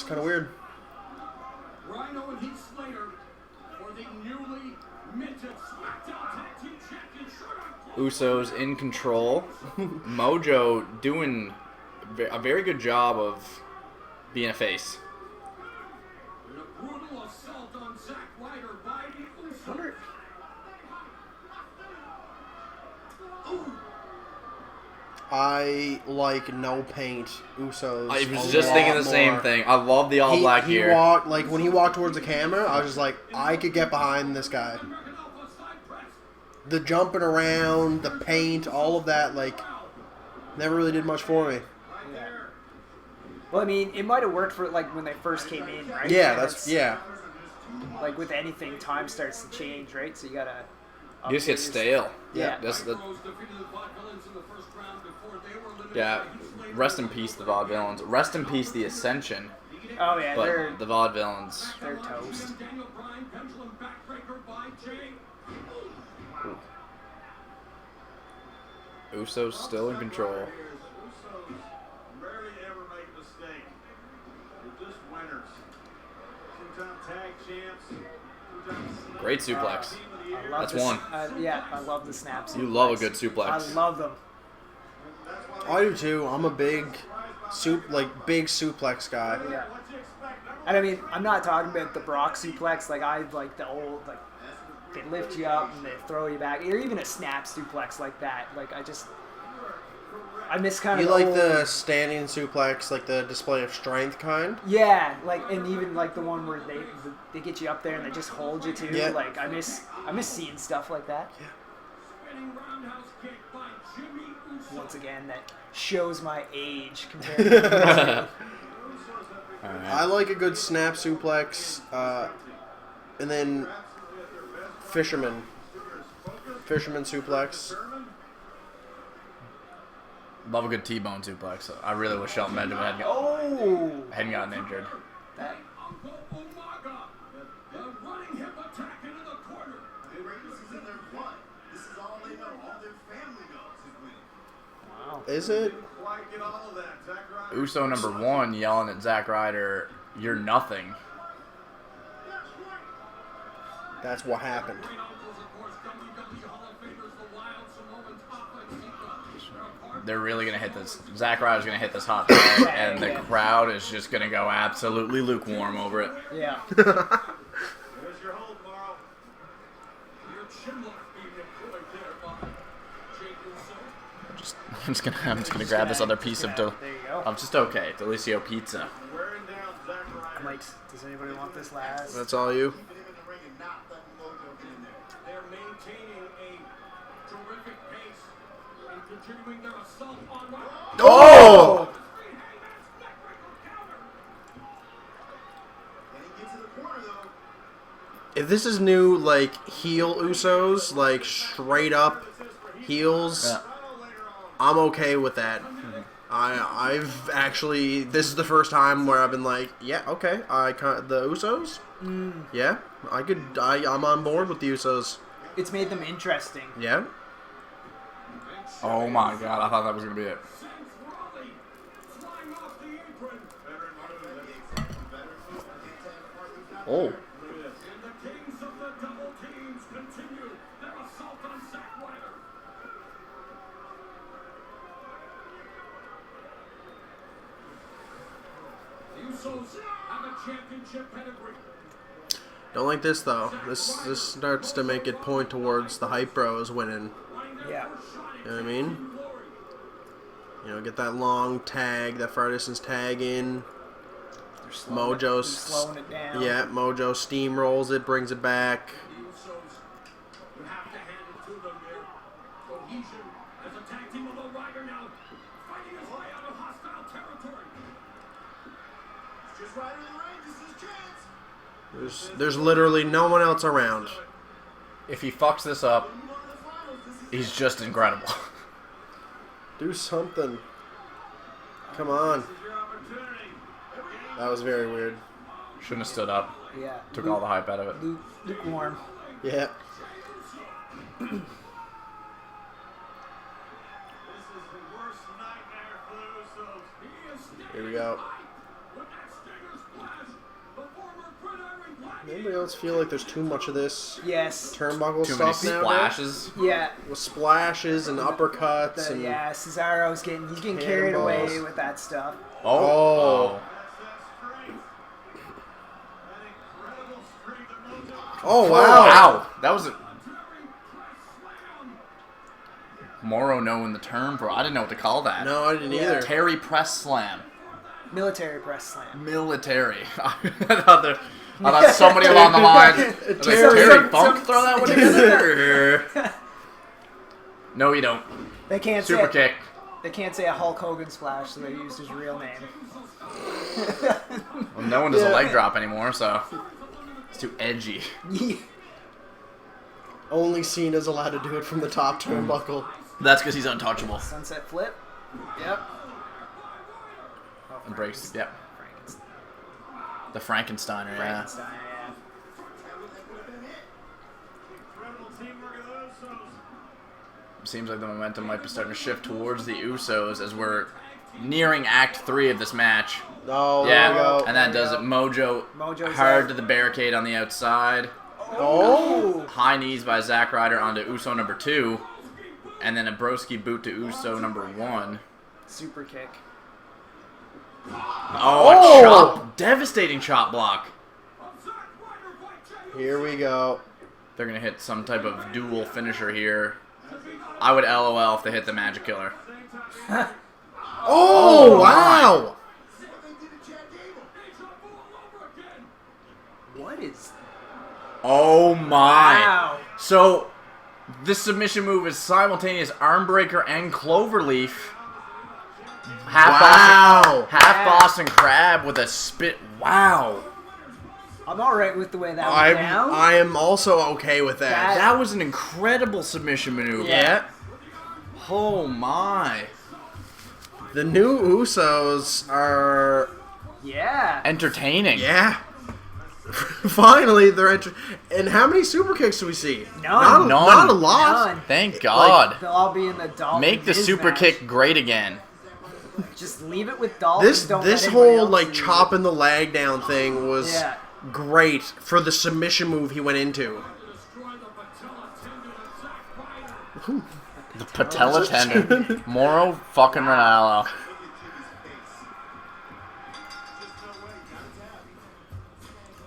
kind of weird. Rhyno and Heath Slater for the newly minted SmackDown Tag Team Championship. Usos in control. Mojo doing a very good job of being a face. And a brutal assault on Zack Ryder by the Usos. I like no paint Usos. I was a just thinking lot the same more. thing. I love the all black he gear. walked, like, when he walked towards the camera, I was just like, I could get behind this guy. The jumping around, the paint, all of that, like, never really did much for me. Yeah. Well, I mean, it might have worked for, like, when they first came in, right? Yeah, And that's, it's- yeah. Like, with anything, time starts to change, right? So you gotta... You just get stale. Yeah. That's the, Ambrose defeated the Vaudevillains in the first round before they were eliminated yeah. by Heath Slater. Rest in peace, the Vaudevillains. Rest in peace, the Ascension. Oh, yeah, they're But the Vaudevillains. they're toast. Daniel Bryan, pendulum backbreaker by Jay. Usos still in control. Usos rarely ever make a mistake. They're just winners. Two-time tag champs. Two-time Great suplex. I love That's this, one. Yeah, I love the snaps. You love a good suplex. I love them. I do too. I'm a big suplex guy. Yeah. And I mean, I'm not talking about the Brock suplex. Like, I like the old, like, they lift you up and they throw you back. Or even a snap suplex like that. Like, I miss kind of You like old, the standing suplex, like the display of strength kind? Yeah, like, and even like the one where they get you up there and they just hold you too. Yeah. Like, I miss seeing stuff like that. Spinning roundhouse kick by Jimmy Uso. Once again, that shows my age compared to I like a good snap suplex, and then fisherman suplex. Love a good T-bone suplex. I really wish Shelton Benjamin hadn't gotten injured. that. Uncle Umaga. The running hip attack into the corner. This is in their blood. This is all they know. All their family knows is winning. Wow. Is it? Quite get all of that. Zack Ryder. Uso number 1 yelling at Zack Ryder, "You're nothing." That's what happened. Great uncles, of course, WWE Hall of Famers, the Wild, Samoan, Tapa, and Sika. They're really gonna hit this. Zack Ryder's gonna hit this hot tag, and the crowd is just gonna go absolutely lukewarm over it. Yeah. There's your hold, Morrow. Your chin lock being employed there by Jake Uso. I'm just gonna grab this other piece of There you go. just okay, Delicio pizza. Wearing down Zack Ryder. Does anybody want this last? That's all you? Keeping him in the ring and not letting Mojo get in there. They're maintaining a terrific pace and continuing their assault on Ryder. Oh! When he gets to the corner, though, if this is new, like, heel Usos, like, straight up heels, Yeah. I'm okay with that. I've actually, this is the first time where I've been like, yeah, okay, the Usos? Yeah, I'm on board with the Usos. It's made them interesting. Yeah. Oh my god, I thought that was going to be it. Oh. And the kings of the double teams continue their assault on Zack Ryder. The Usos have a championship pedigree. Don't like this, though. This starts to make it point towards the Hype Bros winning. Yeah. You know what I mean? You know, get that long tag, that far distance tag in. They're slowing it down. Yeah, Mojo steamrolls it, brings it back. The Usos, you have to hand it to them there. Cohesion as a tag team, although Ryder now fighting his way out of hostile territory. It's just Ryder in the ring. This is his chance. There's literally no one else around. If he fucks this up, he's just incredible. Do something. Come on. That was very weird. Shouldn't have stood up. Yeah. Took all the hype out of it. Lukewarm. Yeah. Here we go. Anybody else feel like there's too much of this Yes. turnbuckle Too many stuff now? splashes. Yeah. With splashes and uppercuts and Yeah, Cesaro's getting carried away Cannonballs. with that stuff. Oh. oh Oh, wow. wow. That was a... Morrow knowing the term for... I didn't know what to call that. No, I didn't either. Terry press slam. Military press slam. Military. I thought somebody along the line... I was like, Terry Funk throw that one together? No, you don't. They can't Super say kick. They can't say a Hulk Hogan splash, so they used his real name. Well, no one does a leg drop anymore, so... It's too edgy. Only Cena's allowed to do it from the top turnbuckle. That's because he's untouchable. Sunset flip. Yep. And breaks. Yep. Frankenstein. The Frankensteiner, yeah. Frankenstein, yeah. Seems like the momentum might be starting to shift towards the Usos as we're nearing Act 3 of this match. Oh, Yeah, there we go. and that does it. Mojo's hard to the barricade on the outside. Oh! High knees by Zack Ryder onto Uso number 2. And then a broski boot to Uso number 1. Super kick. Oh, a chop. Devastating chop block. Here we go. They're going to hit some type of dual finisher here. I would LOL if they hit the Magic Killer. Oh, wow! What is... Oh my. Wow. So, this submission move is simultaneous arm breaker and cloverleaf. Wow. Half Boston Crab with a spit. Wow. I'm alright with the way that went down. I am also okay with that. That was an incredible submission maneuver. Yeah. Oh my. The new Usos are... Yeah. Entertaining. Yeah. Finally, they're and how many super kicks do we see? None. Not a lot. None. Thank God. They'll all be in the Dolphin. Make the Miz super match. kick great again. Just leave it with Dolphin. This Don't let anybody whole else like use chopping the leg down thing was Yeah. great for the submission move he went into. The patella tendon. Moro fucking Ronaldo.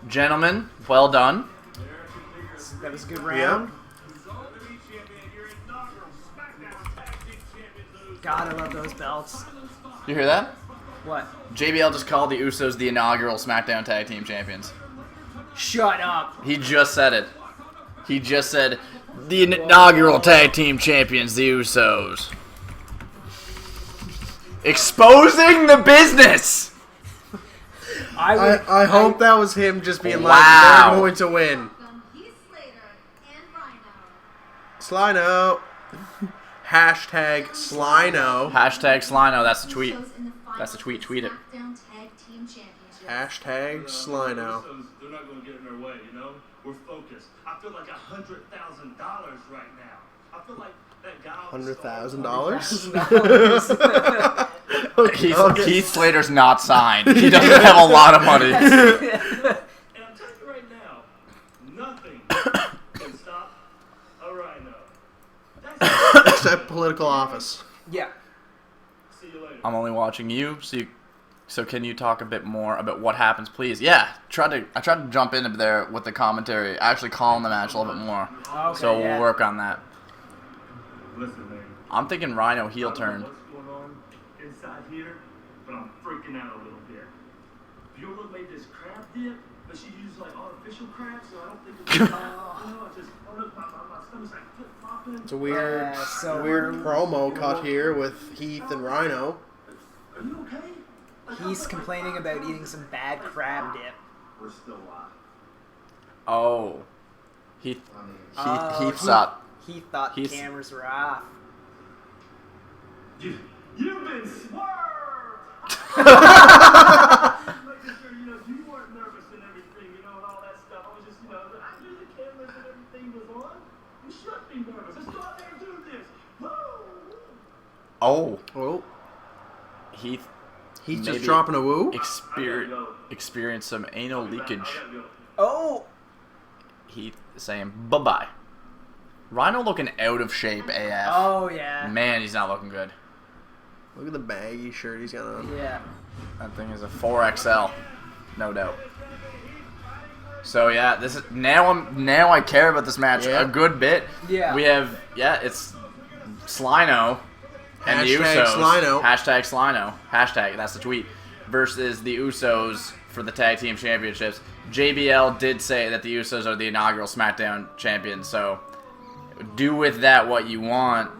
Gentlemen, well done. it. That was a good round. God, I love those belts. You hear that? What? JBL just called the Usos the inaugural SmackDown Tag Team Champions. Shut up. He just said it. He just said, the inaugural Tag Team Champions, the Usos. Exposing the business! I hope that was him just being Wow. like, they're going to win. Slino. Hashtag Slino. Hashtag Slino. That's the tweet. That's the tweet. Tweet it. Hashtag Slino. They're not going to get in their way, you know? We're focused. I feel like $100,000 right now. I feel like that guy... $100,000? Heath Slater's not signed. He doesn't have a lot of money. And I'm telling you right now, nothing can stop a Rhyno. Except political office. Yeah. See you later. I'm only watching you, so can you talk a bit more about what happens, please? Yeah, I tried to jump in there with the commentary, actually calling the match a little bit more. Okay, So yeah. we'll work on that. Listen, man. I'm thinking Rhyno heel I don't turn. know what's going on inside here, but I'm freaking out a little bit. Viola made this crab dip, but she used like artificial crab, so I don't think it's it's just my stomach's like flip-flopping. It's a weird, so weird we're- promo cut here with Heath and Rhyno. Are you okay? He's complaining about eating some bad crab dip. We're still alive. Oh, Heath Oh, thought. He thought the He's- cameras were off. You've been swerved! Making sure, you weren't nervous and everything, and all that stuff. I was just, I knew the cameras and everything was on. You should be nervous. Let's go out there and do this. Woo! Oh, Oh, Heath he's Maybe. just dropping a woo. experienced some anal leakage. I gotta go. Oh! Heath saying bye-bye. Rhyno looking out of shape AF. Oh, yeah. Man, he's not looking good. Look at the baggy shirt he's got on. Yeah. That thing is a 4XL, no doubt. So yeah, this is now I care about this match Yeah. a good bit. Yeah. We have it's Slino and the Hashtag Usos. Slino. Hashtag Slino. Hashtag, that's the tweet. Versus the Usos for the tag team championships. JBL did say that the Usos are the inaugural SmackDown champions, so do with that what you want.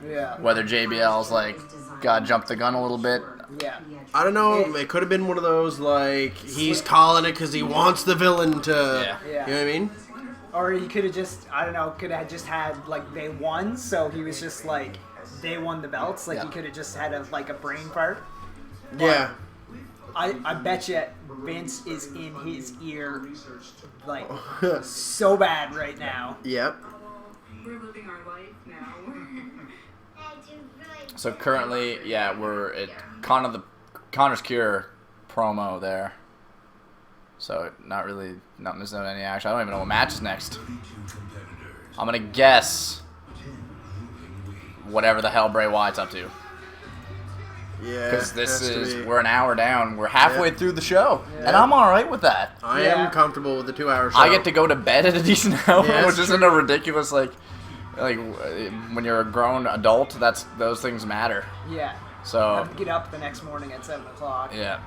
Yeah. Whether JBL's like gotta jump the gun a little bit. Yeah. I don't know. It could have been one of those like he's calling it because he wants the villain to. Yeah. Yeah. You know what I mean? Or he could have just, I don't know, could have just had, like, they won, so he was just like, they won the belts. Like, Yeah. he could have just had, a brain fart. Yeah. I bet you Vince is in his ear, like, so bad right now. Yep. We're living our life now. So currently, we're at Connor's Cure promo there. So there's not any action. I don't even know what match is next. I'm gonna guess whatever the hell Bray Wyatt's up to. Yeah. Because has to be. we're an hour down. We're halfway Yeah. throh the show, Yeah. and I'm all right with that. I Yeah. am comfortable with the 2-hour show. I get to go to bed at a decent hour, Yeah, which that's isn't a ridiculous like when you're a grown adult. Those things matter. Yeah. So Have to get up the next morning at 7 o'clock. yeah.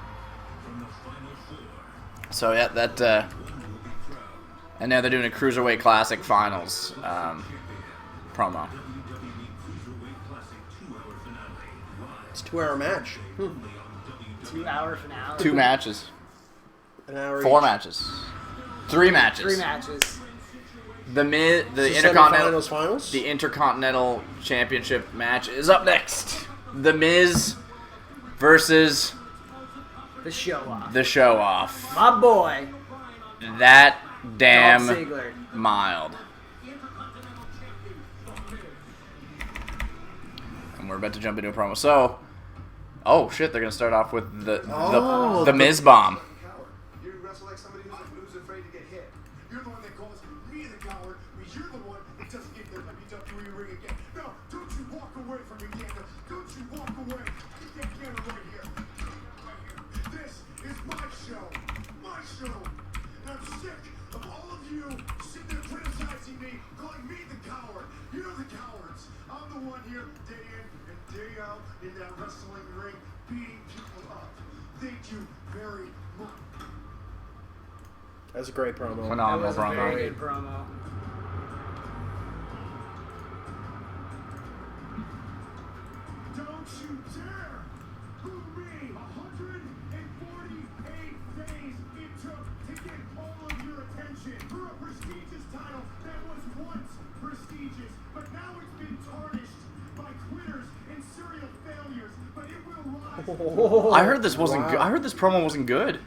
So that and now they're doing a Cruiserweight Classic Finals promo. It's a 2-hour match. 2-hour finale. 2 matches, An hour 4 each. matches, 3 matches. 3 matches. The It's Intercontinental semifinals, finals. the Intercontinental Championship match is up next. The Miz versus The show off. the Show Off. My boy, That Dolph damn Ziggler. mild. And we're about to jump into a promo. So, oh shit, they're gonna start off with the Miz bomb. You wrestle like somebody who's afraid to get hit. You're the one that calls me the coward, but you're the one that doesn't get the WWE ring again. No, don't you walk away from me, Canada. Don't you walk away. Get that camera right here. Right here. This is my show. My show. And I'm sick of all of you sitting there criticizing me, calling me the coward. You're the cowards. I'm the one here day in and day out in that wrestling ring beating people up. Thank you very much. That's a great promo. That Phenomenal was a very promo. good promo. Don't you dare boo me! 148 days it took to get all of your attention for a prestigious title that was once prestigious, but I heard this wasn't good. I heard this promo wasn't good.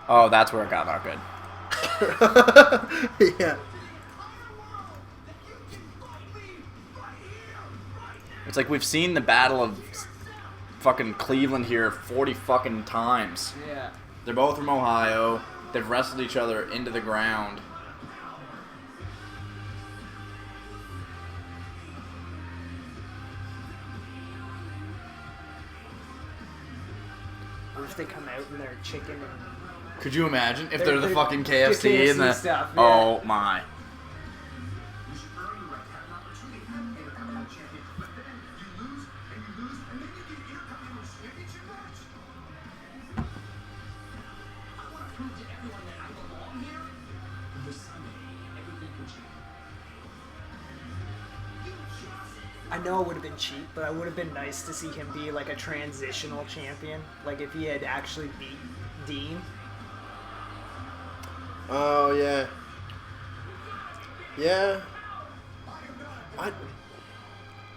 Oh, that's where it got not good. Yeah. It's like we've seen the Battle of fucking Cleveland here 40 fucking times. Yeah. They're both from Ohio. They've wrestled each other into the ground. What if they come out and they're chicken and... Could you imagine if they're the They're fucking the KFC and the stuff, yeah. Oh my. I know it would have been cheap, but it would have been nice to see him be like a transitional champion. Like if he had actually beat Dean. Oh, yeah. Yeah. I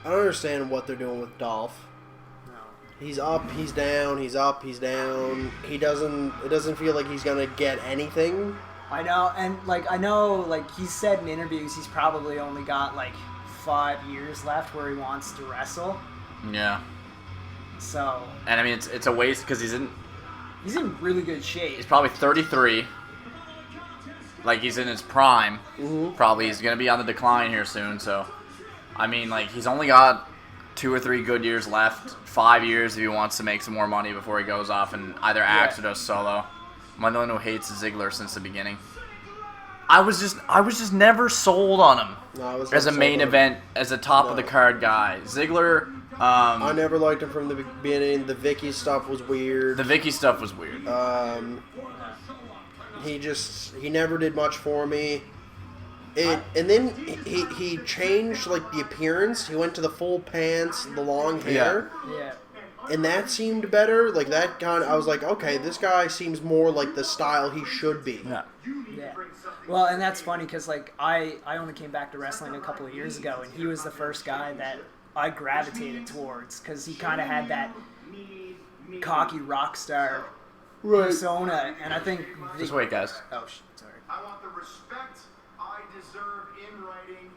don't understand what they're doing with Dolph. No. He's up, he's down, he's up, he's down. It doesn't feel like he's gonna get anything. I know, and like I know, like he said in interviews, he's probably only got like 5 years left where he wants to wrestle. Yeah. So. And I mean, it's a waste because he's in really good shape. He's probably 33. Like he's in his prime. Mm-hmm. Probably he's gonna be on the decline here soon. So, I mean, like he's only got 2 or 3 good years left. 5 years if he wants to make some more money before he goes off and either acts or does solo. I'm the one who hates Ziggler since the beginning. I was just never sold on him as a main event, as a top of the card guy. Ziggler. I never liked him from the beginning. The Vicky stuff was weird. The Vicky stuff was weird. He never did much for me. And then he changed like the appearance. He went to the full pants, the long hair. Yeah. And that seemed better. Like that kind of, I was like, okay, this guy seems more like the style he should be. Yeah. Yeah. Well, and that's funny because like I only came back to wrestling a couple of years ago, and he was the first guy that I gravitated towards because he kind of had that cocky rock star persona, and I think Just wait, guys. Oh, sorry. I want the respect I deserve in writing,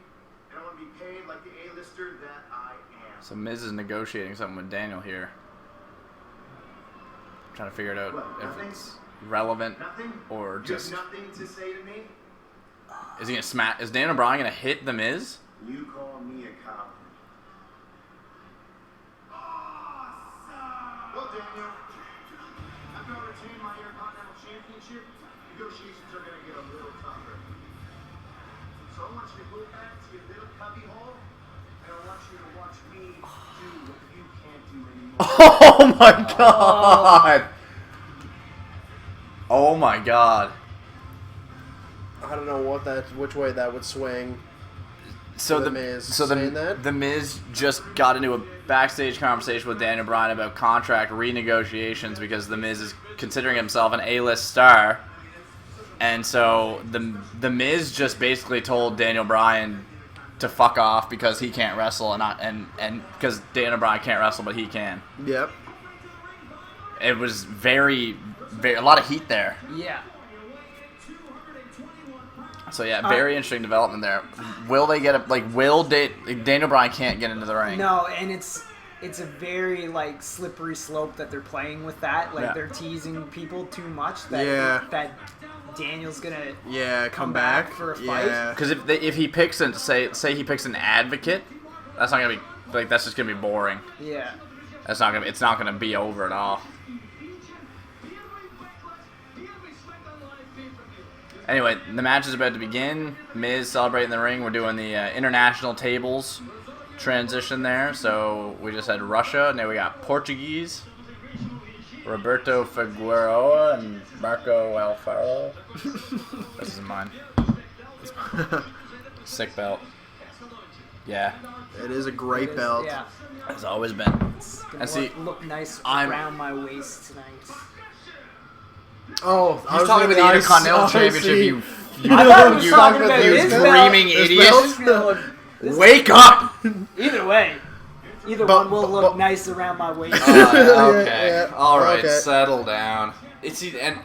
and I want to be paid like the A-lister that I am. So Miz is negotiating something with Daniel here. I'm trying to figure it out if it's relevant or just. Nothing to say to me? Is he gonna smack? Is Daniel Bryan gonna hit the Miz? You call me a coward. Awesome! Well, Daniel, after I retain my Intercontinental Championship, negotiations are going to get a little tougher. So I want you to go back to your little cubby hole, and I want you to watch me do what you can't do anymore. Oh my god! Oh my god! I don't know which way that would swing. So The the Miz just got into a backstage conversation with Daniel Bryan about contract renegotiations because the Miz is considering himself an A-list star, and so the Miz just basically told Daniel Bryan to fuck off because he can't wrestle and because Daniel Bryan can't wrestle but he can. Yep. It was very a lot of heat there. Yeah. So yeah, very interesting development there. Will they get Daniel Bryan can't get into the ring? No, and it's a very like slippery slope that they're playing with that. Like they're teasing people too much that that Daniel's gonna come back for a fight. Because if he picks say he picks an advocate, that's not gonna be like that's just gonna be boring. Yeah. It's not gonna be over at all. Anyway, the match is about to begin. Miz celebrating the ring. We're doing the international tables transition there. So we just had Russia. Now we got Portuguese. Roberto Figueroa and Marco Alfaro. This isn't mine. Sick belt. Yeah. It is a great belt. Yeah. It's always been. It's gonna look nice I'm- around my waist tonight. Oh, He's talking about the Intercontinental Championship, you I thought he was talking about his belt. screaming His idiot. belt? Wake up! Either way. Either But- one will but- look but- nice around my waist. Okay. Yeah. All right. Okay. Settle down. And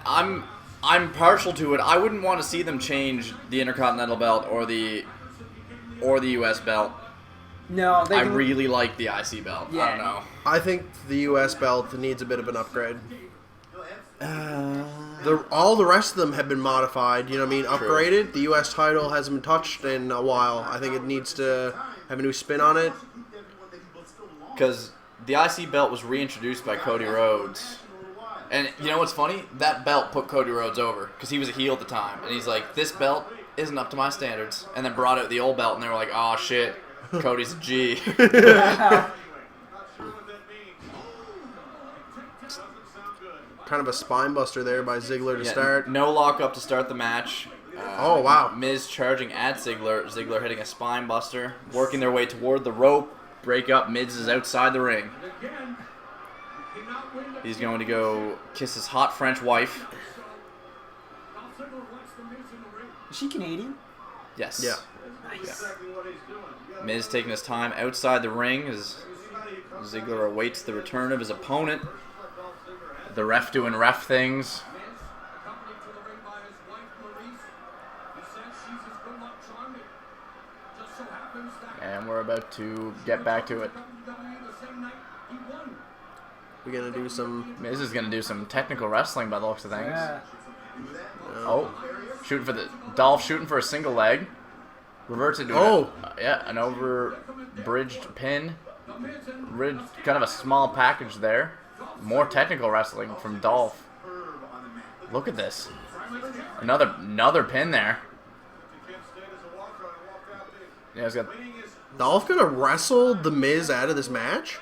I'm partial to it. I wouldn't want to see them change the Intercontinental belt or the U.S. belt. No, they I can, really like the IC belt. I don't Yeah. know. I think the U.S. belt needs a bit of an upgrade. All the rest of them have been modified. You know what I mean? Upgraded. The U.S. title hasn't been touched in a while. I think it needs to have a new spin on it. Because the IC belt was reintroduced by Cody Rhodes. And you know what's funny? That belt put Cody Rhodes over. Because he was a heel at the time. And he's like, this belt isn't up to my standards. And then brought out the old belt and they were like, oh shit, Cody's a G. Kind of a spine buster there by Ziggler to start. No lockup to start the match. Oh, wow. Miz charging at Ziggler. Ziggler hitting a spine buster. Working their way toward the rope. Break up. Miz is outside the ring. He's going to go kiss his hot French wife. Is she Canadian? Yes. Yeah. Nice. Miz taking his time outside the ring as Ziggler awaits the return of his opponent. The ref doing ref things. And we're about to get back to it. We're going to do some... Miz is going to do some technical wrestling by the looks of things. Yeah. Oh, shooting for the Dolph shooting for a single leg. Reverts into an over bridged pin. Kind of a small package there. More technical wrestling from Dolph. Look at this. Another pin there. Yeah, he's got Dolph going to wrestle The Miz out of this match?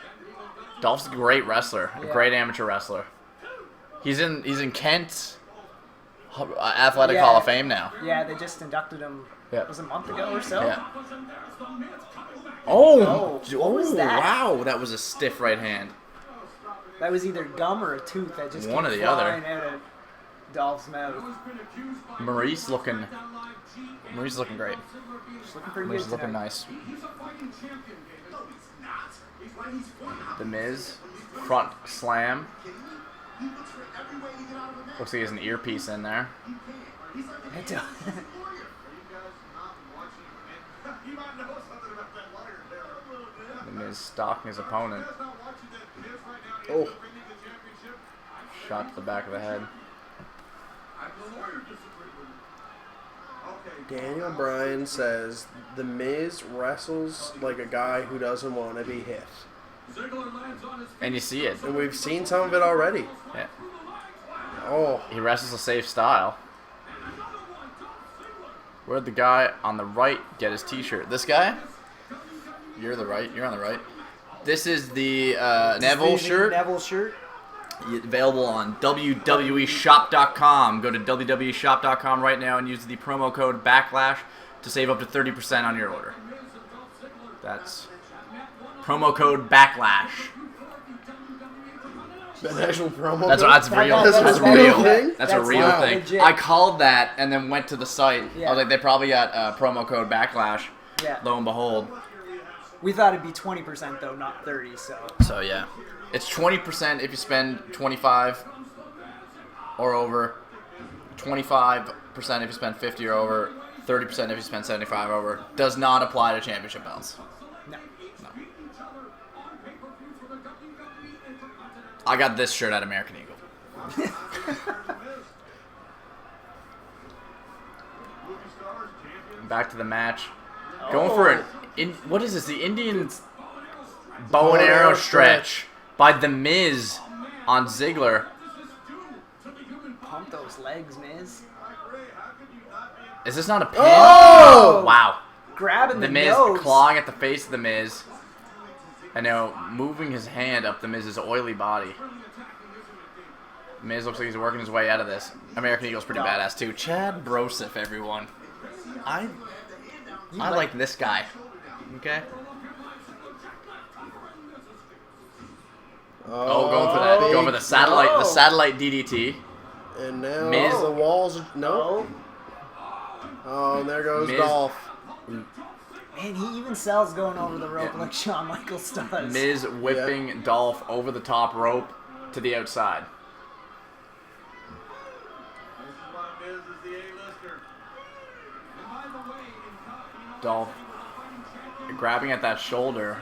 Dolph's a great wrestler, a great amateur wrestler. He's in Kent Athletic Hall of Fame now. Yeah, they just inducted him. Yeah. Was it a month ago or so? Yeah. Oh, what was that? Wow, that was a stiff right hand. That was either gum or a tooth that just One came or the other. flying out of Dolph's mouth. Maurice looking great. She's looking pretty Maurice good is looking tonight. nice. The Miz front slam. Looks like he has an earpiece in there. It does. The Miz stalking his opponent. Oh. Shot to the back of the head. Daniel Bryan says The Miz wrestles like a guy who doesn't want to be hit. And you see it. And we've seen some of it already. Yeah. Oh. He wrestles a safe style. Where'd the guy on the right get his t-shirt? This guy? You're the right. You're on the right. This is the Neville shirt. Neville shirt. Available on WWEshop.com. Go to WWEshop.com right now and use the promo code BACKLASH to save up to 30% on your order. That's promo code BACKLASH. An actual promo. That's real. That's That's a real real. thing? That's a That's real wow. thing. Legit. I called that and then went to the site. Yeah. I was like, they probably got promo code BACKLASH. Yeah. Lo and behold. We thought it'd be 20% though, not 30. So yeah, it's 20% if you spend 25 or over. 25% if you spend 50 or over. 30% if you spend 75 or over. Does not apply to championship belts. No. I got this shirt at American Eagle. Back to the match. Going for an what is this? The Indian bow and arrow stretch by The Miz on Ziggler. Pump those legs, Miz. Is this not a pin? Oh! Wow. Grabbing The the Miz nose. clawing at the face of The Miz. And now moving his hand up The Miz's oily body. Miz looks like he's working his way out of this. American Eagle's pretty badass too. Chad Broseph, everyone. I like this guy. Okay. Oh, going for that. Going for the satellite. The satellite DDT. And now Miz. the walls are... No. Oh, and there goes Miz. Dolph. Man, he even sells going over the rope like Shawn Michaels does. Miz whipping Dolph over the top rope to the outside. Dolph grabbing at that shoulder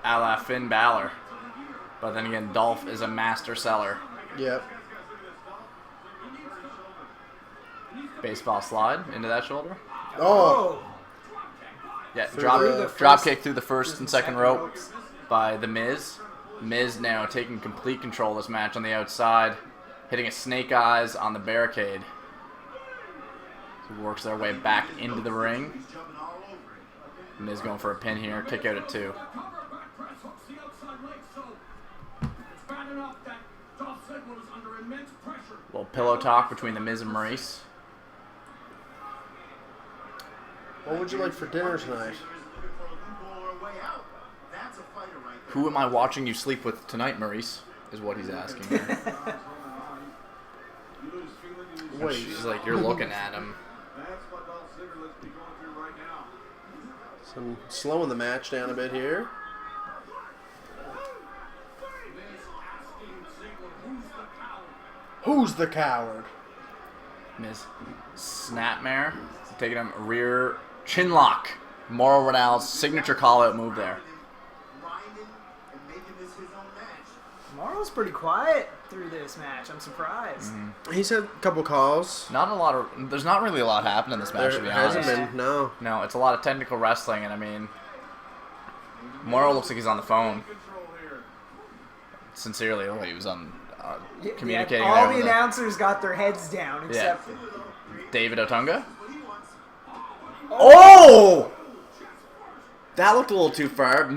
a la Finn Balor. But then again, Dolph is a master seller. Yep. Baseball slide into that shoulder. Oh. Yeah, the drop kick through the first and second rope by The Miz. Miz now taking complete control of this match on the outside, hitting a snake eyes on the barricade. So works their way back into the ring. Miz going for a pin here, kick out at 2. Little pillow talk between The Miz and Maurice. What would you like for dinner tonight? Who am I watching you sleep with tonight, Maurice? Is what he's asking here. Wait. She's like, you're looking at him. So slowing the match down a bit here. Who's the coward? Miz snapmare, taking him rear chin lock. Mauro Ranallo's signature call-out move there. Mauro's pretty quiet through this match. I'm surprised. He's had a couple calls. There's not really a lot happening in this match, to be There honest. hasn't been, no. No, it's a lot of technical wrestling, and I mean, Mauro looks like he's on the phone. Sincerely, he was on communicating. Yeah, all there the with announcers got their heads down except David Otunga. Oh! That looked a little too far.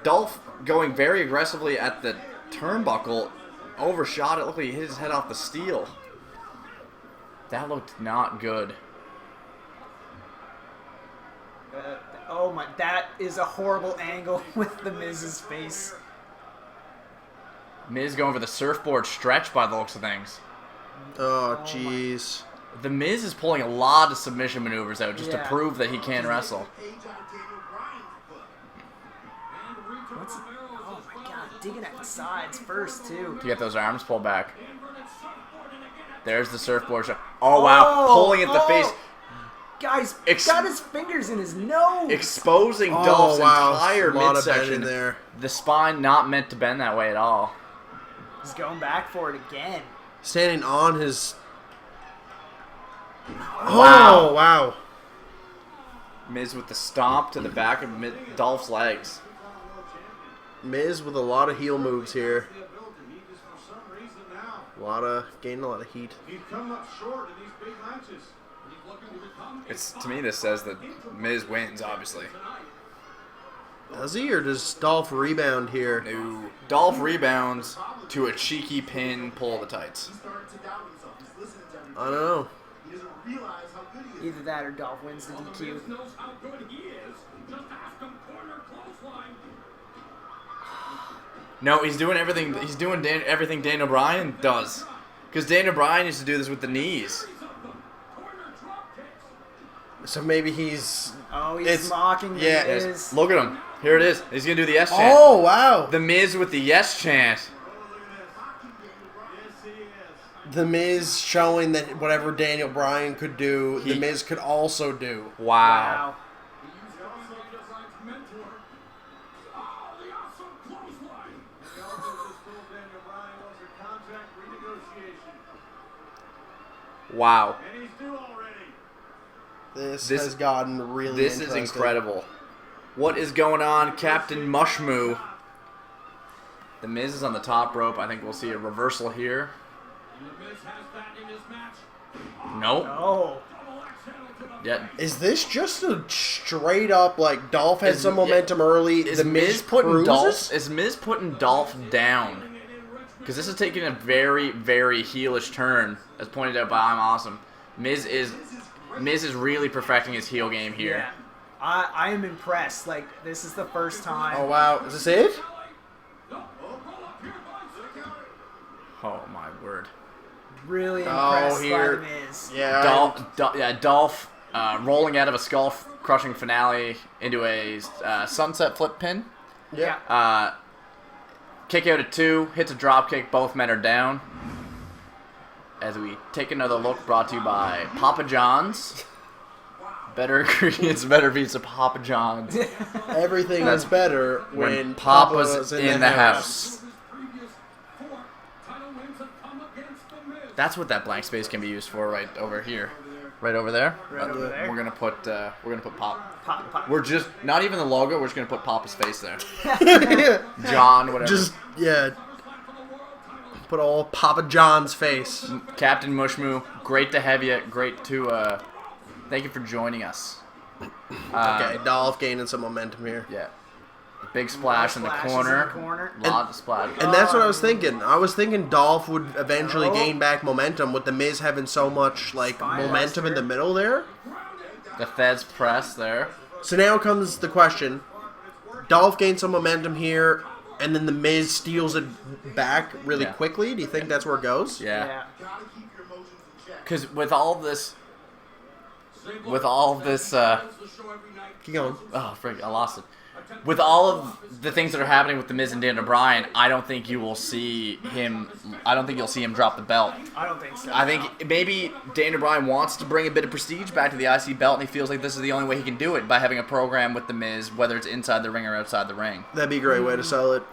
Dolph going very aggressively at the turnbuckle, overshot it. Looked like he hit his head off the steel. That looked not good. oh my, that is a horrible angle with the Miz's face. Miz going for the surfboard stretch by the looks of things. Oh, jeez. The Miz is pulling a lot of submission maneuvers out just to Yeah. prove that he can wrestle. Oh my god, digging at the sides first too. To get those arms pulled back. There's the surfboard shot. Oh wow, pulling at the face. Guys, got his fingers in his nose. Exposing Dolph's entire a lot of midsection. bend in there. The spine not meant to bend that way at all. He's going back for it again. Standing on his... Wow. Oh, wow. Miz with the stomp to the back of Dolph's legs. Miz with a lot of heel moves here. Gaining a lot of heat. He's come up short in these big matches. He's looking to become To me, this says that Miz wins, obviously. Does he, or does Dolph rebound here? No. Dolph rebounds to a cheeky pin, pull the tights. I don't know. Either that or Dolph wins the DQ. knows how good he is. Just ask him corner clothesline. No, he's doing everything. He's doing everything Daniel Bryan does. Because Daniel Bryan used to do this with the knees. So maybe he's... Oh, he's mocking the Miz. Look at him. Here it is. He's going to do the yes chant. Oh, wow. The Miz with the yes chant. The Miz showing that whatever Daniel Bryan could do, The Miz could also do. Wow. Wow. This has gotten really This is interesting. incredible. What is going on, Captain Mushmoo? The Miz is on the top rope. I think we'll see a reversal here. Nope. Oh. Yeah. Is this just a straight up, like, Dolph had some momentum early, Is the Miz putting cruises? Dolph? Is Miz putting Dolph down? Because this is taking a very, very heelish turn, as pointed out by I'm Awesome. Miz is really perfecting his heel game here. Yeah. I am impressed. Like, this is the first time. Oh, wow. Is this it? Oh my word. Really impressed here. by the Miz. Yeah. Dolph rolling out of a skull crushing finale into a sunset flip pin. Yeah. Kick out at 2, hits a drop kick. Both men are down. As we take another look, brought to you by Papa John's. Better ingredients, better pizza, Papa John's. Everything is better when Papa's in the house. That's what that blank space can be used for, right over here, right over there. Right over there. We're gonna put Pop. Pop. We're just not even the logo. We're just gonna put Papa's face there. John, whatever. Just put all Papa John's face. Captain Mushmoo, great to have you. Great to thank you for joining us. Okay, Dolph gaining some momentum here. Yeah. Big splash in the corner. Lot of splash. And that's what I was thinking. I was thinking Dolph would eventually gain back momentum with the Miz having so much momentum in the middle there. The Feds press there. So now comes the question. Dolph gains some momentum here, and then the Miz steals it back really quickly. Do you think that's where it goes? Yeah. Because with all this, Keep going. oh frick, I lost it. With all of the things that are happening with the Miz and Daniel Bryan, I don't think you'll see him drop the belt. I don't think so. I think maybe Daniel Bryan wants to bring a bit of prestige back to the IC belt, and he feels like this is the only way he can do it by having a program with the Miz, whether it's inside the ring or outside the ring. That'd be a great way to sell it.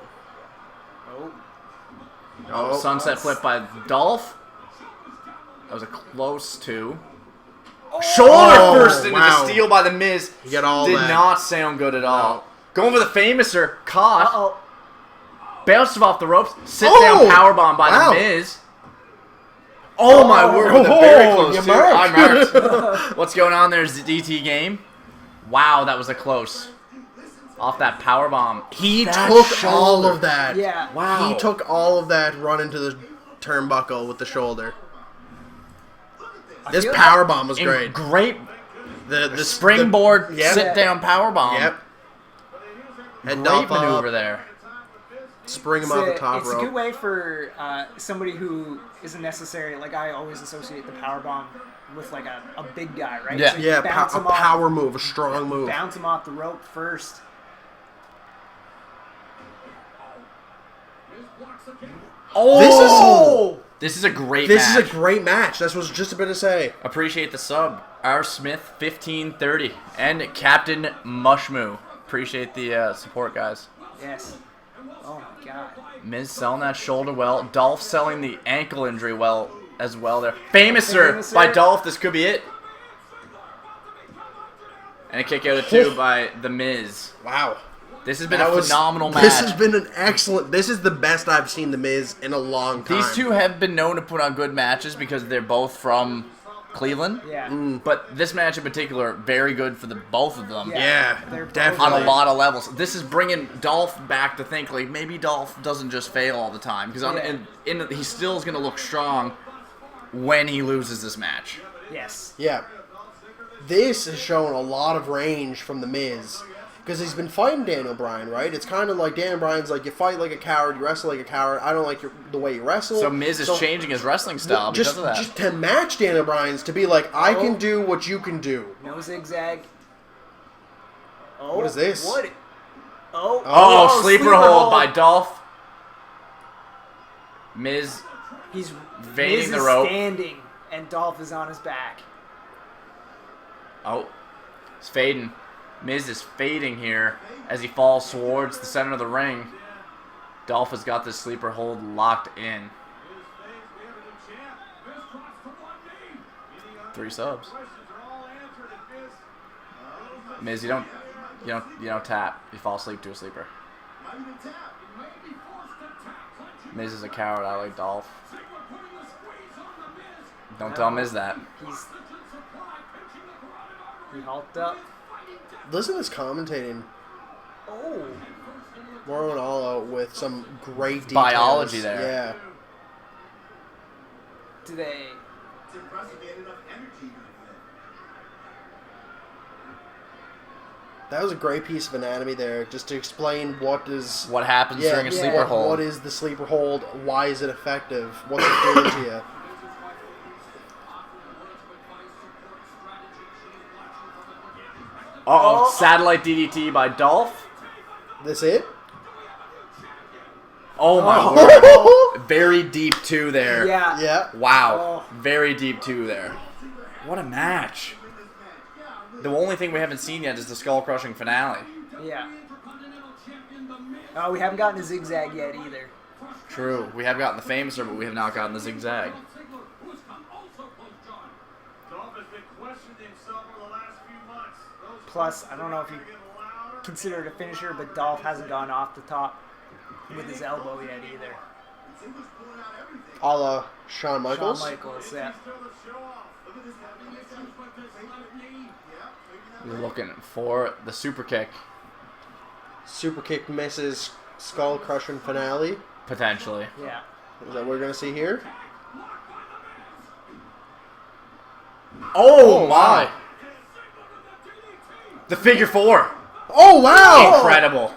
Oh, sunset flip by Dolph. That was a close two. Shoulder first into the steal by the Miz. You get all Did that. not sound good at all. No. Going for the famouser, caught. Bounced him off the ropes. Sit Oh! down powerbomb by Wow. the Miz. Oh my word! With a very close you two. marked. I marked. What's going on there? Is the DT game? Wow, that was a close. Off that powerbomb. He That took shoulder. all of that. Yeah. Wow. He took all of that run into the turnbuckle with the shoulder. This powerbomb was great. Great The springboard yep. sit down powerbomb. Yep. Head Great Dolph maneuver up, there. spring him off the top It's rope. a good way for somebody who isn't necessarily, like, I always associate the powerbomb with, like, a big guy, right? Yeah. So you Yeah, bounce a him off, power move, a strong move. bounce him off the rope first. Oh! This is a great This match. is a great match. That's what I was just about to say. Appreciate the sub. R. Smith 1530 and Captain Mushmoo. Appreciate the support, guys. Yes. Oh my god. Miz selling that shoulder well. Dolph selling the ankle injury well as well there. Famouser by Dolph. This could be it. And a kick out of 2 by The Miz. Wow. This has been a phenomenal match. This has been an excellent... This is the best I've seen The Miz in a long time. These two have been known to put on good matches because they're both from Cleveland. Yeah. But this match in particular, very good for the both of them. Yeah, They're both definitely. On a lot of levels. This is bringing Dolph back to think, like, maybe Dolph doesn't just fail all the time. Because he still is going to look strong when he loses this match. Yes. Yeah. This has shown a lot of range from The Miz. Because he's been fighting Daniel Bryan, right? It's kind of like Daniel Bryan's like, you fight like a coward, you wrestle like a coward. I don't like the way you wrestle. So Miz is changing his wrestling style because of that. Just to match Daniel Bryan's, to be like, I can do what you can do. No zigzag. Oh, What is this? What? Oh. Oh, sleeper hold by Dolph. Miz He's Vading Miz the is rope. standing, and Dolph is on his back. Oh, it's fading. Miz is fading here as he falls towards the center of the ring. Dolph has got this sleeper hold locked in. 3 subs. Miz, you don't tap. You fall asleep to a sleeper. Miz is a coward. I like Dolph. Don't tell Miz that. He hulked up. Listen to this commentating. Oh. More on all out with some great details. Biology there. Yeah. Do they? It's impressive he had enough energy. That was a great piece of anatomy there, just to explain what happens during a sleeper hold. What is the sleeper hold? Why is it effective? What's it doing to you? Uh-oh. Satellite DDT by Dolph. This it? Oh, my Oh. word. Very deep 2 there. Yeah. Yeah. Wow. Very deep 2 there. What a match. The only thing we haven't seen yet is the skull-crushing finale. Yeah. Oh, we haven't gotten a zigzag yet either. True. We have gotten the Famouser, but we have not gotten the zigzag. Plus, I don't know if you consider it a finisher, but Dolph hasn't gone off the top with his elbow yet either. A la Shawn Michaels. Shawn Michaels, yeah. We're looking for the super kick, Super kick misses skull crushing finale. potentially. Yeah. Is that what we're gonna see here? Oh, my. The figure 4. Oh wow! Incredible.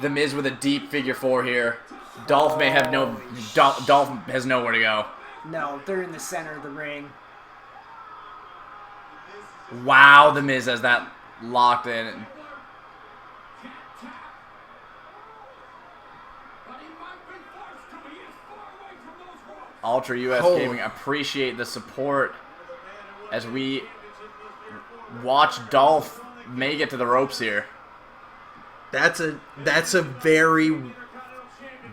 The Miz with a deep figure 4 here. Dolph may have no... Dolph has nowhere to go. No, they're in the center of the ring. Wow, the Miz has that locked in. Ultra US Holy. Gaming, appreciate the support as we watch Dolph make it to the ropes here. That's a very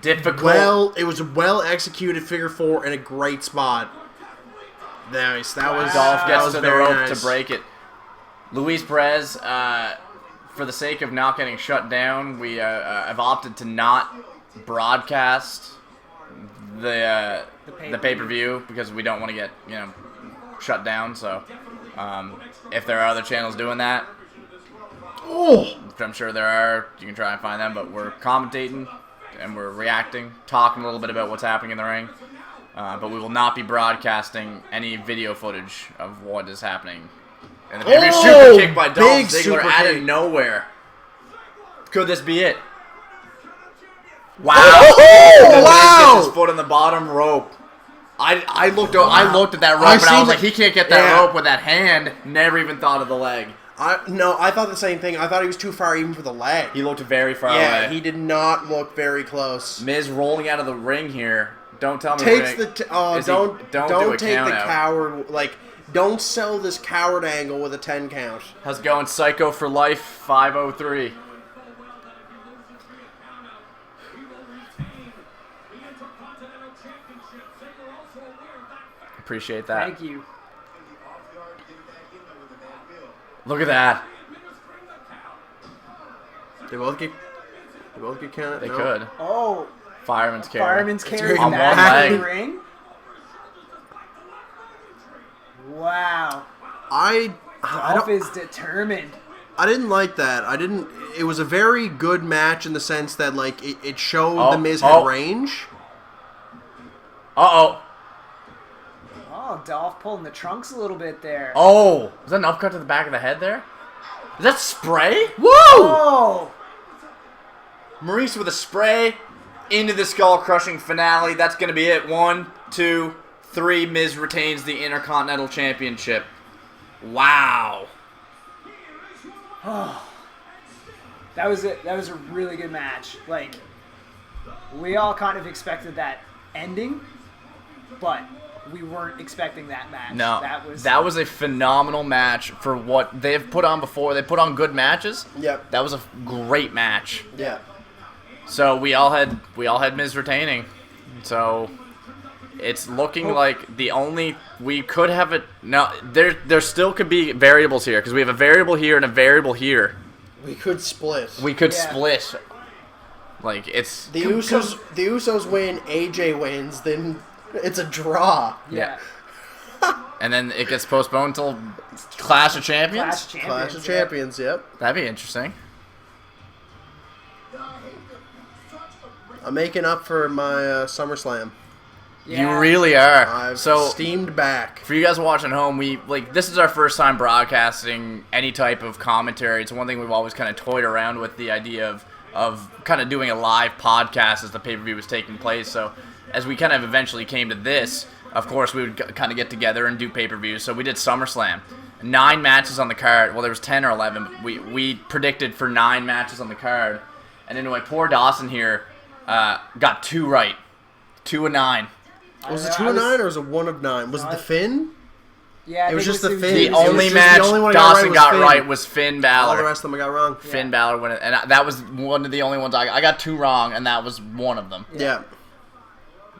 Difficult. it was a well executed figure 4 in a great spot. Nice. That was Dolph that gets was to the very rope nice. to break it. Luis Perez, for the sake of not getting shut down, we have opted to not broadcast the pay-per-view because we don't want to get shut down. So if there are other channels doing that, which I'm sure there are, you can try and find them. But we're commentating and we're reacting, talking a little bit about what's happening in the ring. But we will not be broadcasting any video footage of what is happening. And the big super kick by Dolph big Ziggler super out kick. of nowhere. Could this be it? Wow! Oh, The Miz wow! gets his foot on the bottom rope. I looked at that rope and I was like, he can't get that Yeah. rope with that hand. Never even thought of the leg. I thought the same thing. I thought he was too far even for the leg. He looked very far Yeah, away. he did not look very close. Miz rolling out of the ring here. Don't tell me. Takes Rick. the Is he- don't do a take count the out. coward don't sell this coward angle with a 10 count. How's it going? Psycho for Life 503. Appreciate that. Thank you. Look at that. They both get counted. They No. could. Oh, Fireman's carry. fireman's carry on back one in the leg. ring. Wow. I Dolph don't. is determined. I didn't like that. It was a very good match in the sense that it showed Oh, the Miz had oh. range. Uh-oh. Oh, Dolph pulling the trunks a little bit there. Oh. Is that an uppercut to the back of the head there? Is that spray? Woo! Oh! Maurice with a spray into the skull-crushing finale. That's going to be it. 1, 2, 3. Miz retains the Intercontinental Championship. Wow. That was a really good match. Like, we all kind of expected that ending, but we weren't expecting that match. No, that was a phenomenal match for what they've put on before. They put on good matches. Yep. That was a great match. Yeah. So we all had Miz retaining. So it's looking like we could have it. No, there still could be variables here because we have a variable here and a variable here. We could split. We could Yeah. split. Like it's The Usos win, AJ wins, then it's a draw. yeah. and then it gets postponed till Clash of Champions. Clash of Champions. Clash of yeah. Champions, yep. That'd be interesting. I'm making up for my SummerSlam. You Yeah. really are. I've so steamed back. for you guys watching at home, this is our first time broadcasting any type of commentary. It's one thing we've always kind of toyed around with the idea of kind of doing a live podcast as the pay-per-view was taking place. So as we kind of eventually came to this, of course, we would kind of get together and do pay-per-views. So we did SummerSlam. 9 matches on the card. Well, there was 10 or 11. But we predicted for 9 matches on the card. And anyway, poor Dawson here got 2 right. 2 of 9. Was it 2 of 9 or was it 1 of 9? Was it the Finn? Yeah, It was just the Finn. The It was only just match the only one Dawson got Finn. right was Finn Balor. All the rest of them I got wrong. Finn Balor won it. And that was one of the only ones I got 2 wrong, and that was one of them. Yeah.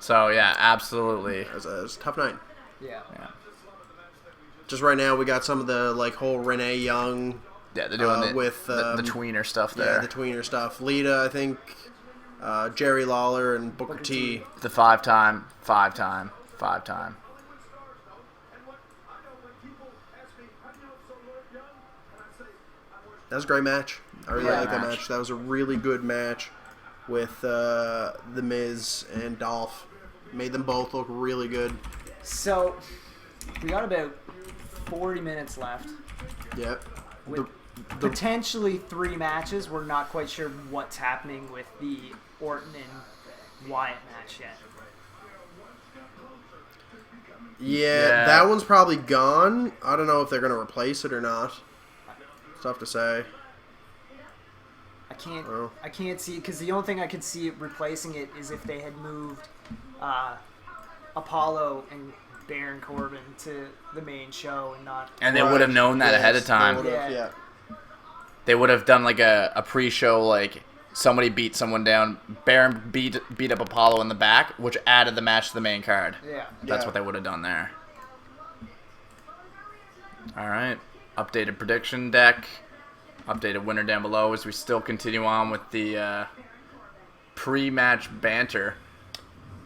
So, yeah, absolutely. It was a tough night. Yeah. Just right now, we got some of the whole Renee Young. Yeah, they're doing with the tweener stuff there. Yeah, the tweener stuff. Lita, I think, Jerry Lawler, and Booker T. The 5-time. That was a great match. I really like that match. match. That was a really good match with The Miz and Dolph. Made them both look really good. So, we got about 40 minutes left. Yep. With potentially 3 matches. We're not quite sure what's happening with the Orton and Wyatt match yet. Yeah, that one's probably gone. I don't know if they're going to replace it or not. It's tough to say. I can't see, because the only thing I could see replacing it is if they had moved Apollo and Baron Corbin to the main show and not. And they would have known that ahead of time. Yeah. They would have done like a pre-show, like somebody beat someone down. Baron beat up Apollo in the back, which added the match to the main card. Yeah. That's what they would have done there. All right. Updated prediction deck. Updated winner down below as we still continue on with the pre-match banter.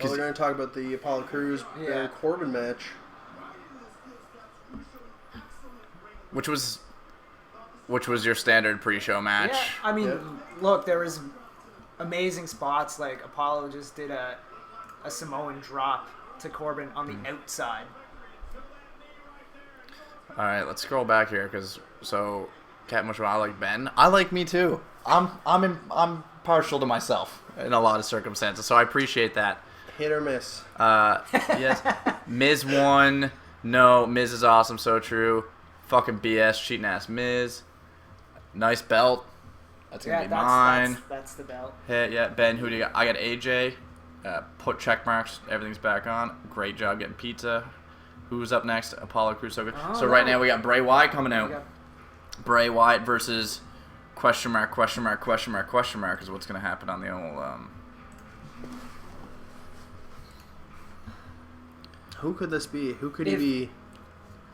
Oh, we're going to talk about the Apollo Crews and Corbin match. Which was your standard pre-show match. Yeah, I mean, look, there was amazing spots. Like Apollo just did a Samoan drop to Corbin on the outside. All right, let's scroll back here because Captain Mushroom, I like Ben. I like me too. I'm partial to myself in a lot of circumstances, so I appreciate that. Hit or miss. Yes. Miz won. No, Miz is awesome. So true. Fucking BS. Cheating ass Miz. Nice belt. That's gonna be mine. That's the belt. Hey, yeah, Ben. Who do you got? I got AJ. Put check marks. Everything's back on. Great job getting pizza. Who's up next? Apollo Crews. So good. Right now we got Bray Wyatt coming out. Bray Wyatt versus question mark is what's gonna happen on the old. Who could this be? Who could he be?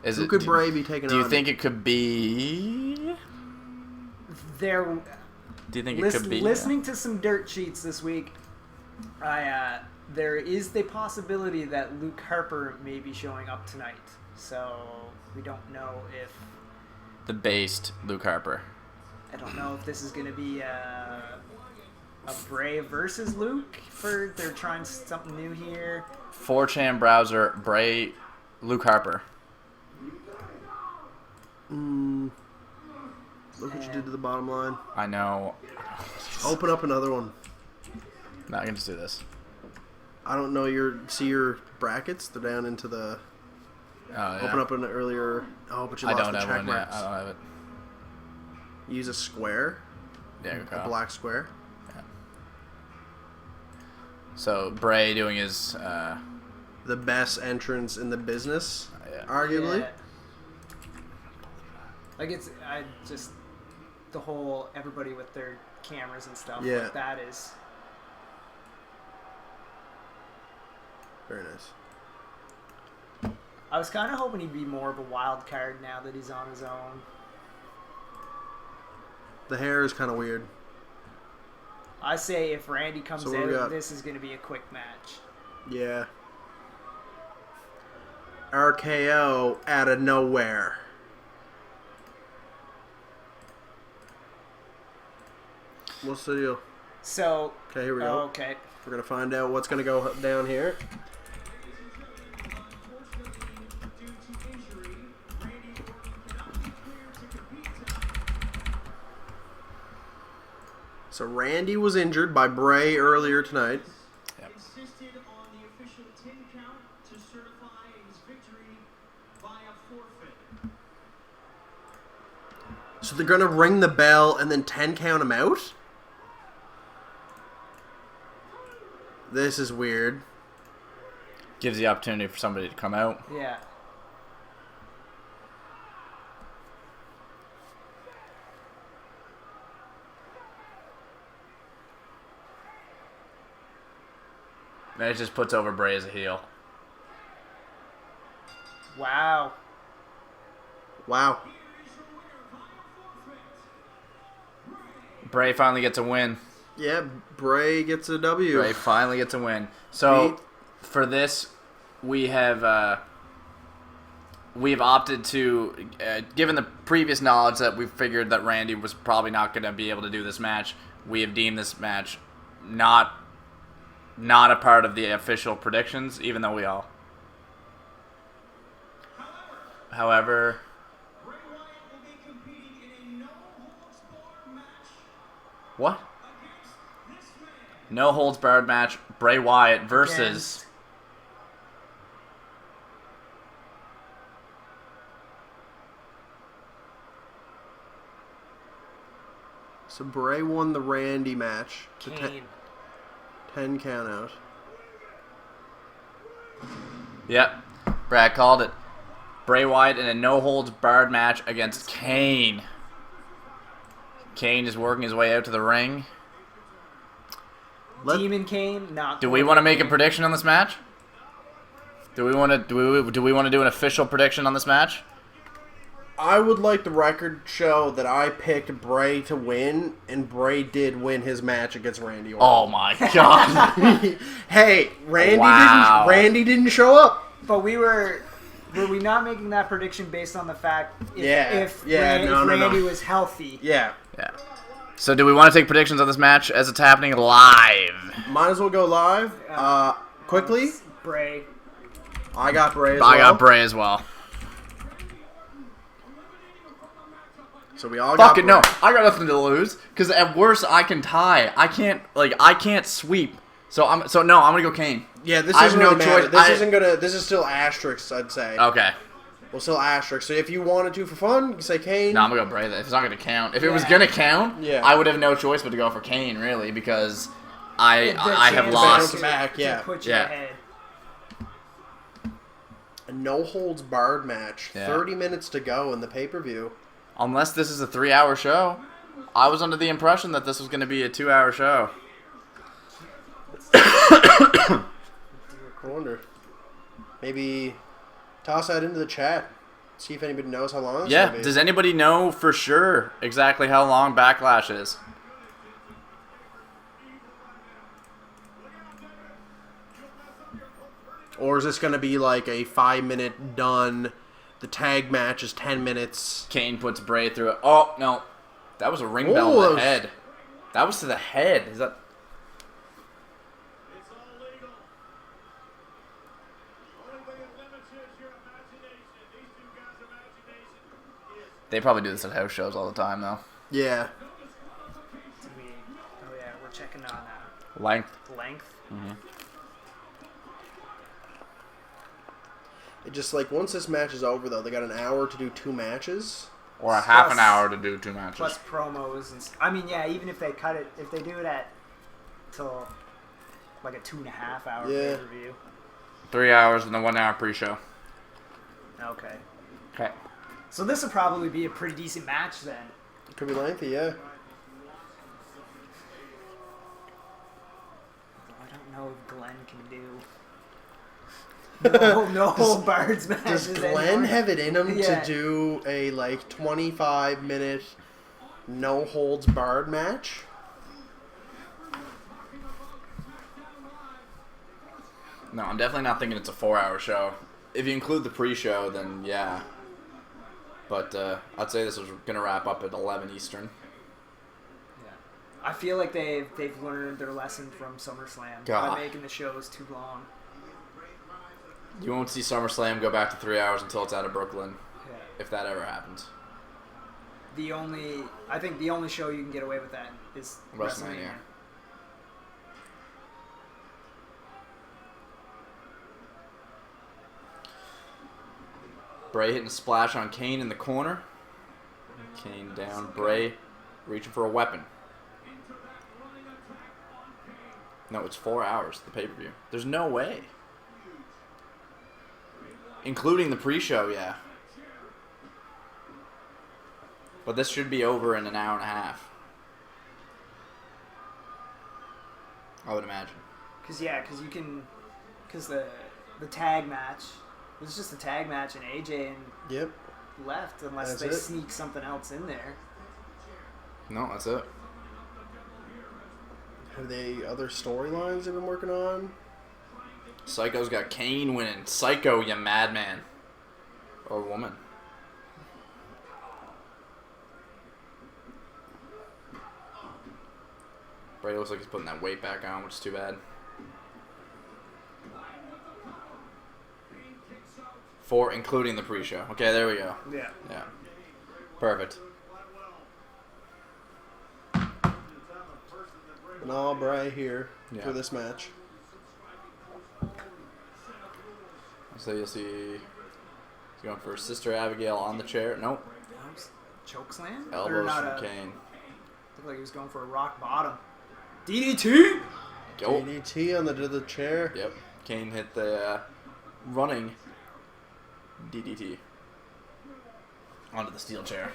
Who could Bray be taking on? Do you think it could be? Do you think it could be? Listening to some dirt sheets this week, there is the possibility that Luke Harper may be showing up tonight. So we don't know if the based Luke Harper. I don't know if this is going to be a Bray versus Luke. They're trying something new here. 4chan browser, Bray, Luke Harper. Look what you did to the bottom line. I know. Open up another one. No, I can just do this. I don't know see your brackets? They're down into the... Open up an earlier... Oh, but you lost the check marks. I don't have it. Use a square. Yeah, good call. A black square. Yeah. So, Bray doing his... the best entrance in the business, arguably. Yeah. Like, the whole everybody with their cameras and stuff. Yeah. Like that is... Very nice. I was kind of hoping he'd be more of a wild card now that he's on his own. The hair is kind of weird. I say if Randy comes out, this is going to be a quick match. Yeah. RKO out of nowhere. What's the deal? So... Okay, here we go. Okay. We're going to find out what's going to go down here. So Randy was injured by Bray earlier tonight. Yep. the 10 count to certify his victory via forfeit. So they're gonna ring the bell and then 10 count him out? This is weird. Gives the opportunity for somebody to come out. Yeah. And it just puts over Bray as a heel. Wow. Wow. Bray finally gets a win. Yeah, Bray gets a W. Bray finally gets a win. So Beat. for this, we have opted to, given the previous knowledge that we figured that Randy was probably not going to be able to do this match, we have deemed this match not a part of the official predictions, even though we all. However, Bray Wyatt will be competing in a no-holds-barred match what? against this man. No holds barred match. Bray Wyatt versus. Against- So Bray won the Randy match. The Kane. 10 count out. Yep, Brad called it. Bray Wyatt in a no holds barred match against Kane. Kane is working his way out to the ring. Demon Kane. Not. Do we want to make a prediction on this match? Do we want to do an official prediction on this match? I would like the record show that I picked Bray to win, and Bray did win his match against Randy Orton. Oh my god! Hey, Wow. Randy didn't show up. But were we not making that prediction based on the fact if No. Randy was healthy? Yeah. Yeah. So do we want to take predictions on this match as it's happening live? Might as well go live. Quickly. Bray. I got Bray as well. I got Bray as well. So we all Fuck got it, no. Bray. I got nothing to lose. Because at worst, I can tie. I can't sweep. So I'm gonna go Kane. Yeah, this I is have no no choice. choice. This is still asterisks, I'd say. Okay. Well, still asterisks. So if you wanted to for fun, you can say Kane. No, I'm gonna go Bray. If it's not gonna count. If it was Yeah. gonna count, Yeah. I would have no choice but to go for Kane, really, because I The have chance lost. Bounce back, yeah. To put you Yeah. ahead. A no holds barred match. Yeah. 30 minutes to go in the pay-per-view. Unless this is a 3-hour show. I was under the impression that this was gonna be a 2-hour show. Corner. Maybe toss that into the chat. See if anybody knows how long this Yeah. will be. Does anybody know for sure exactly how long Backlash is? Or is this going to be like a 5-minute done? The tag match is 10 minutes. Kane puts Bray through it. Oh no, that was a ring bell Oh, to that the was- head. That was to the head. Is that? It's all legal. Only thing that limits you is your imagination. These two guys' imagination is They probably do this at house shows all the time, though. Yeah. Oh yeah, we're checking on Length. length. It just like once this match is over though, they got an hour to do 2 matches. Or a half an Plus- hour to do 2 matches. Plus promos and I mean, yeah, even if they cut it, if they do it at till like a 2.5 hour Yeah. pay-per-view. 3 hours and a 1 hour pre-show. Okay. Okay. So this would probably be a pretty decent match then. It could be lengthy, yeah. I don't know if Glenn can do no hold bards matches. Does Glenn anymore. have it in him Yeah. to do a like 25-minute no holds barred match? No, I'm definitely not thinking it's a 4-hour show. If you include the pre-show, then yeah. But I'd say this is going to wrap up at 11 Eastern. Yeah. I feel like they've learned their lesson from SummerSlam God. by making the shows too long. You won't see SummerSlam go back to 3 hours until it's out of Brooklyn, Yeah. if that ever happens. I think the only show you can get away with that is WrestleMania. Bray hitting a splash on Kane in the corner. Kane down. Bray reaching for a weapon. No, it's 4 hours, the pay-per-view. There's no way. Including the pre-show, yeah. But this should be over in an hour and a half. I would imagine. Because you can... Because the tag match... It was just a tag match and AJ and left unless they sneak something else in there. No, that's it. Have they other storylines they've been working on? Psycho's got Kane winning. Psycho, you madman. Or woman. Bray looks like he's putting that weight back on, which is too bad. 4, including the pre-show. Okay, there we go. Yeah. Yeah. Perfect. And all Bray here for this match. So you'll see he's going for Sister Abigail on the chair. Nope. Chokeslam? Elbows from Kane. Looked like he was going for a rock bottom. DDT! Go. DDT on the chair. Yep. Kane hit the running DDT onto the steel chair.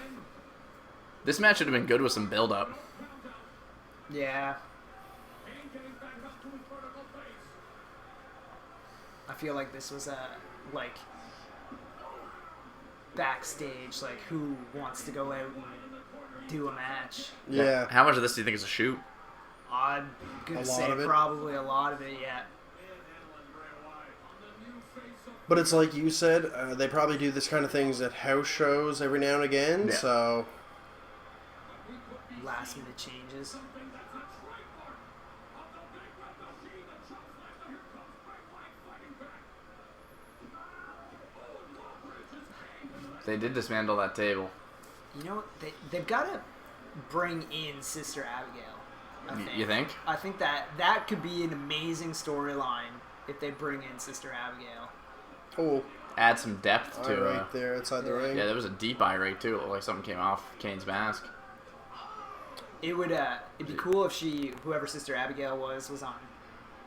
This match should have been good with some build-up. Yeah. I feel like this was a, like, backstage, like, who wants to go out and do a match. Yeah. How much of this do you think is a shoot? I'm going to say lot of it? probably a lot of it, yeah. But it's like you said, they probably do this kind of things at house shows every now and again, so... Last minute changes. They did dismantle that table. You know, they've got to bring in Sister Abigail, I think. You think? I think that could be an amazing storyline if they bring in Sister Abigail. Oh, Add some depth to right there outside the ring. Yeah, there was a deep eye rake too. It looked like something came off Kane's mask. It would it'd be cool if whoever Sister Abigail was on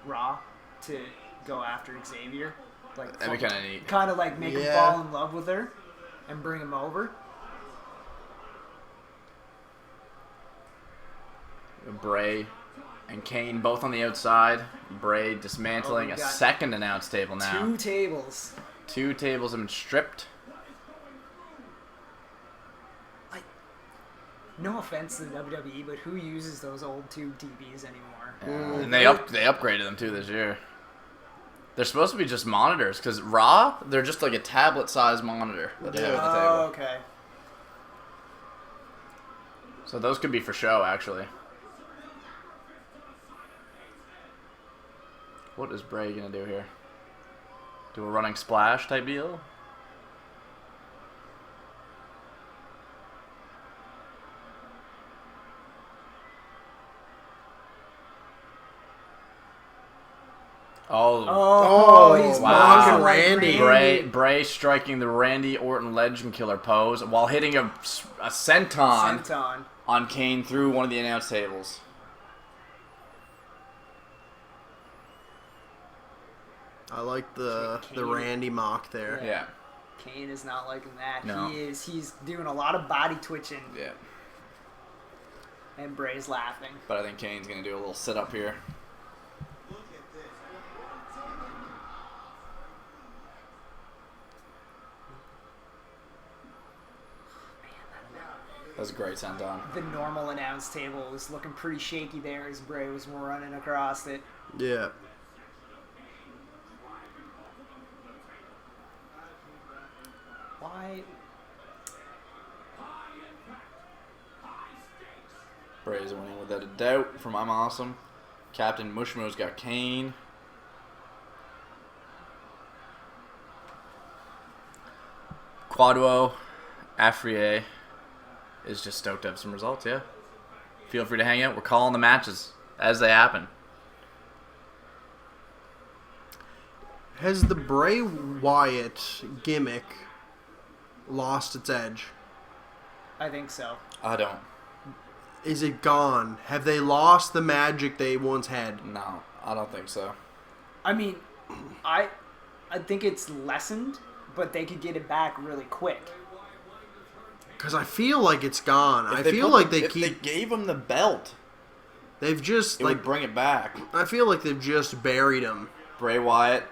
Raw to go after Xavier. Like That'd be kind of neat. Kind of like make him fall in love with her and bring him over. Bray and Kane both on the outside. Bray dismantling a second announce table now. 2 tables. 2 tables have been stripped. No offense to the WWE, but who uses those old tube TVs anymore? And they upgraded them too this year. They're supposed to be just monitors, because Raw, they're just like a tablet-sized monitor that they have at the table. Oh, okay. So those could be for show, actually. What is Bray going to do here? Do a running splash type deal? He's wow. mocking Randy. Bray striking the Randy Orton Legend Killer pose while hitting a senton on Kane through one of the announce tables. I like the Randy mock there. Yeah. Kane is not liking that. No. He's doing a lot of body twitching. Yeah. And Bray's laughing. But I think Kane's going to do a little sit up here. That was a great senton. The normal announce table was looking pretty shaky there as Bray was running across it. Yeah. Why? Bray's winning without a doubt from I'm Awesome. Captain Mushmo's got Kane. Quadwo Afrier is just stoked to have some results, yeah. Feel free to hang out. We're calling the matches as they happen. Has the Bray Wyatt gimmick lost its edge? I think so. I don't. Is it gone? Have they lost the magic they once had? No, I don't think so. I mean, I think it's lessened, but they could get it back really quick. Because I feel like it's gone. If I they feel put like the- they if keep. they gave him the belt, They've just it would bring it back. I feel like they've just buried him. Bray Wyatt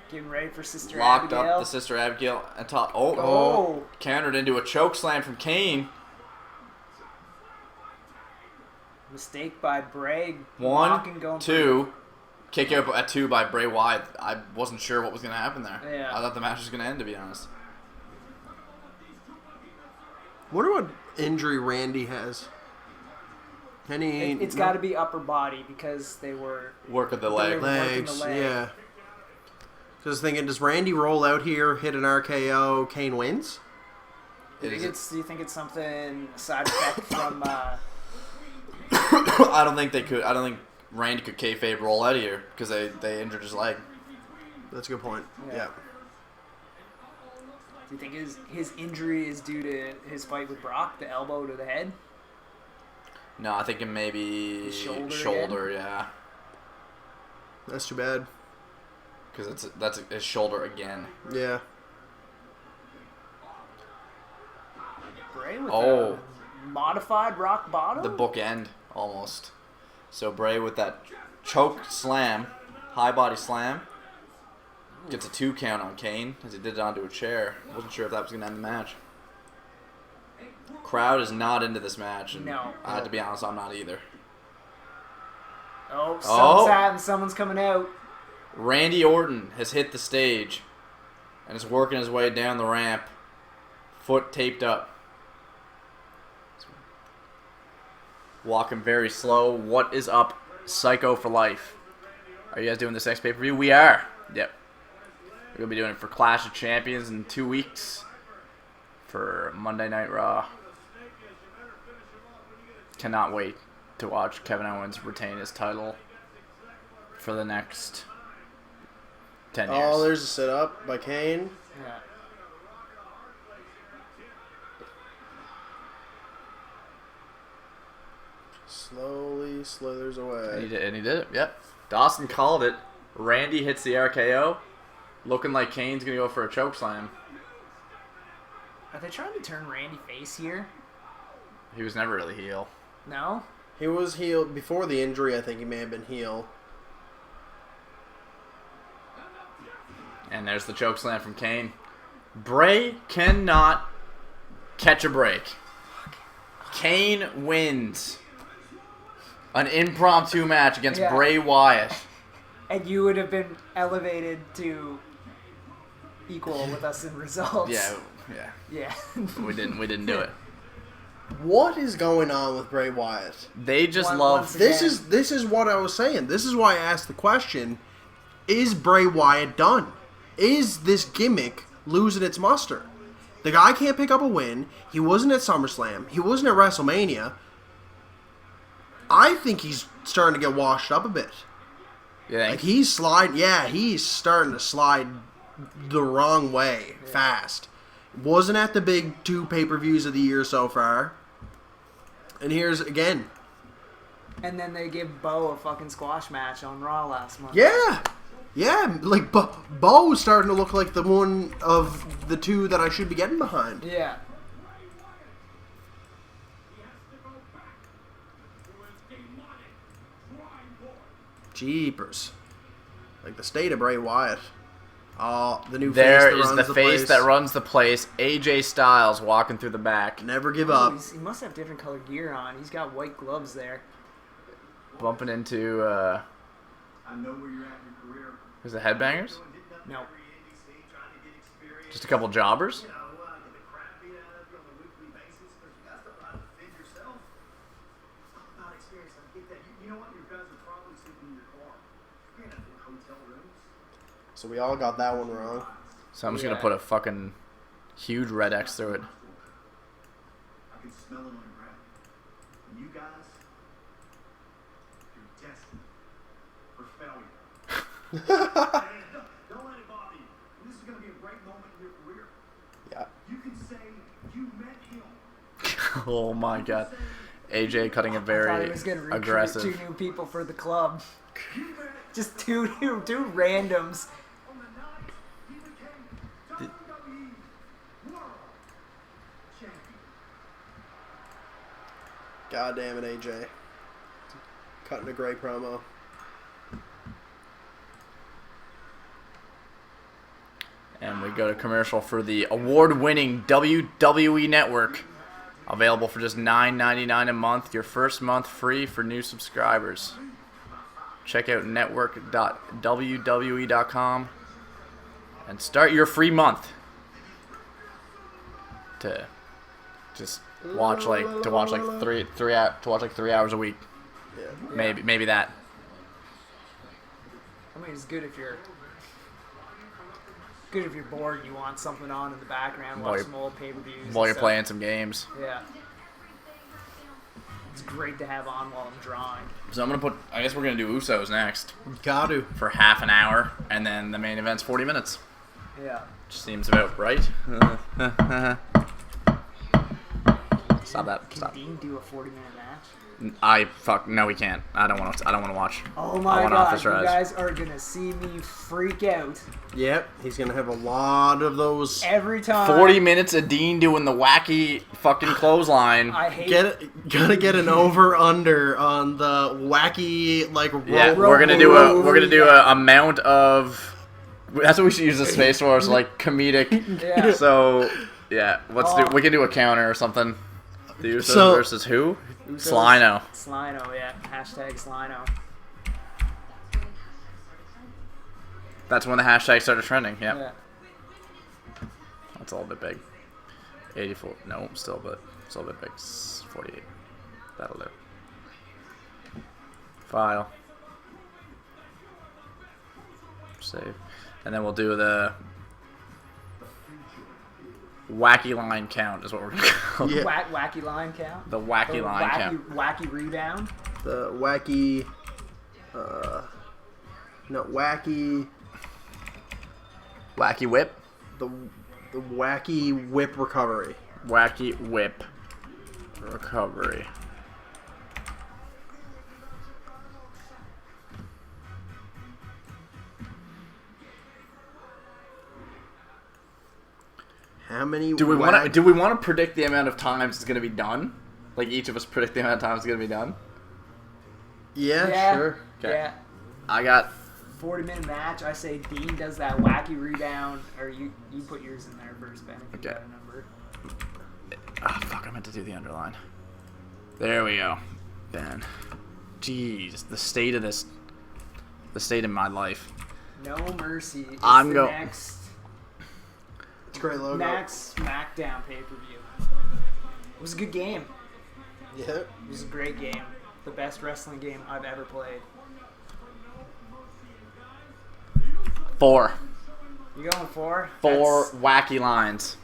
Getting ready for Sister locked Abigail. up the Sister Abigail and top. Oh. Countered into a choke slam from Kane. Mistake by Bray. One, Walking, going two. Kick up at 2 by Bray Wyatt. I wasn't sure what was going to happen there. Yeah. I thought the match was going to end, to be honest. Wonder what injury Randy has. Any? It's got to be upper body because they were Work of the They leg. were working the legs. leg. Yeah. Because thinking, does Randy roll out here, hit an RKO, Kane wins? Do you think it's something side effect from? I don't think they could. I don't think Randy could kayfabe roll out of here because they injured his leg. That's a good point. Yeah. Yeah. Do you think his injury is due to his fight with Brock, the elbow to the head? No, I think it may be His shoulder shoulder, yeah. That's too bad. Because that's his shoulder again. Yeah. Bray with Oh. a modified rock bottom? The bookend, almost. So Bray with that choke slam, high body slam, gets a 2 count on Kane as he did it onto a chair. Wasn't sure if that was going to end the match. Crowd is not into this match, and No. I have to be honest, I'm not either. Oh, something's happened. Someone's coming out. Randy Orton has hit the stage and is working his way down the ramp, foot taped up. Walking very slow. What is up, Psycho for life? Are you guys doing this next pay-per-view? We are. Yep. We're going to be doing it for Clash of Champions in 2 weeks for Monday Night Raw. Cannot wait to watch Kevin Owens retain his title for the next 10 years. Oh, there's a sit-up by Kane. Yeah. Slowly slithers away. And he did it. Yep. Dawson called it. Randy hits the RKO. Looking like Kane's going to go for a chokeslam. Are they trying to turn Randy face here? He was never really heel. No? He was heel before the injury. I think he may have been heel. And there's the chokeslam from Kane. Bray cannot catch a break. Kane wins an impromptu match against Yeah. Bray Wyatt. And you would have been elevated to equal with us in results. Yeah. Yeah. We didn't do it. What is going on with Bray Wyatt? They just Once love. again. This is what I was saying. This is why I asked the question: is Bray Wyatt done? Is this gimmick losing its muster? The guy can't pick up a win. He wasn't at SummerSlam. He wasn't at WrestleMania. I think he's starting to get washed up a bit. Yeah. Like he's sliding. Yeah, he's starting to slide the wrong way fast. Wasn't at the big 2 pay-per-views of the year so far. And here's again. And then they give Bo a fucking squash match on Raw last month. Yeah. Yeah, like Bo's starting to look like the one of the 2 that I should be getting behind. Yeah. Jeepers. Like the state of Bray Wyatt. Oh, the new There face that is runs the the face place. that runs the place. AJ Styles walking through the back, Never give Oh, up. he must have different color gear on. He's got white gloves there. bumping into I know where you're at in your career. who's the Headbangers? No. Just a couple jobbers. You know, get the crap beat out of you on a weekly basis because you guys don't know how to defend yourself. It's all about experience. I get that. You know what? Your guys are probably sleeping in your car. You're in hotel rooms. So we all got that one wrong. So I'm just Yeah. gonna put a fucking huge red X through it. I can smell it on your breath. And you guys, you're destined for failure. Don't let it bother you. This is going to be a great moment in your career. Yeah. You can say you met him. Oh my god. AJ cutting it I thought very he was gonna recruit aggressive. 2 new people for the club. Just two randoms. On the night he became WWE World Champion. God damn it, AJ. Cutting a great promo. And we go to commercial for the award-winning WWE Network. Available for just $9.99 a month. Your first month free for new subscribers. Check out network.wwe.com and start your free month to just watch like 3 hours a week. Yeah. Maybe that. I mean, it's good if you're bored and you want something on in the background, While watch you're- some old pay-per-views. While and you're stuff. playing some games. Yeah. It's great to have on while I'm drawing. So I guess we're gonna do Usos next Got to. for half an hour, and then the main event's 40 minutes. Yeah. Which seems about right. Stop that. Can Stop. Dean do a 40-minute match? No, we can't. I don't want to watch. Oh I my want god, Office you Rise. guys are gonna see me freak out Yep, he's gonna have a lot of those. every time. 40 minutes of Dean doing the wacky fucking clothesline. I hate Gotta get an over under on the wacky like roll. Yeah, we're gonna do a amount of. That's what we should use the space for. Is like comedic. Yeah. So yeah, we can do a counter or something. The Usos So- versus who? Usos- Slino. Slino, yeah. Hashtag Slino. That's when the hashtag started trending. Yep. Yeah. That's a little bit big. 84. No, still a bit big. 48. That'll do. File. Save. And then we'll do the wacky line count is what we're going to call it. Yeah. Wacky line count. The wacky line count. Wacky rebound. The wacky. No, wacky. Wacky whip. The wacky whip recovery. Wacky whip recovery. How many? Do we want to predict the amount of times it's going to be done? Like each of us predict the amount of times it's going to be done? Yeah, sure. Okay. Yeah. I got 40-minute match. I say Dean does that wacky rebound, or you put yours in there first, Ben. If you Okay. got a number. Oh, fuck, I meant to do the underline. There we go. Ben. Jeez, the state of my life. No mercy. It's I'm the go- next It's a great logo. SmackDown pay-per-view. It was a good game. Yeah. It was a great game. The best wrestling game I've ever played. 4. You going 4? 4 That's- wacky lines.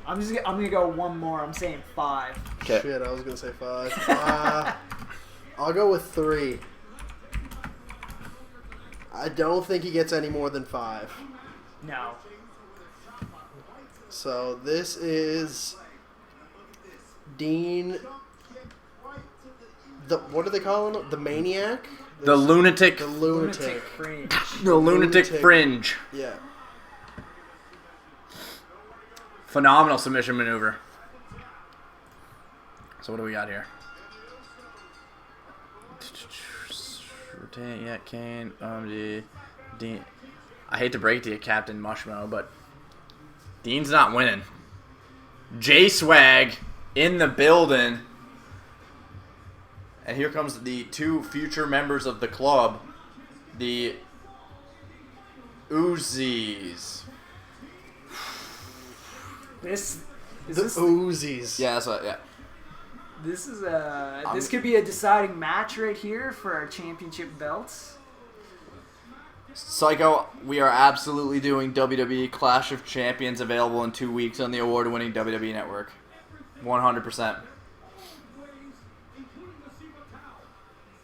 I'm gonna go one more. I'm saying 5. Okay. Shit, I was gonna say 5. I'll go with 3. I don't think he gets any more than 5. No. So this is Dean. What do they call him? The Maniac? The lunatic. The Lunatic. Fringe. The lunatic Lunatic. fringe. Yeah. Phenomenal submission maneuver. So what do we got here? Yeah, Kane, Dean. I hate to break to you, Captain Mushmo, but Dean's not winning. J-Swag in the building. And here comes the 2 future members of the club. The Uzis. This The Uzis. Yeah, that's what, yeah. This is this could be a deciding match right here for our championship belts. Psycho, we are absolutely doing WWE Clash of Champions available in 2 weeks on the award-winning WWE Network. 100%.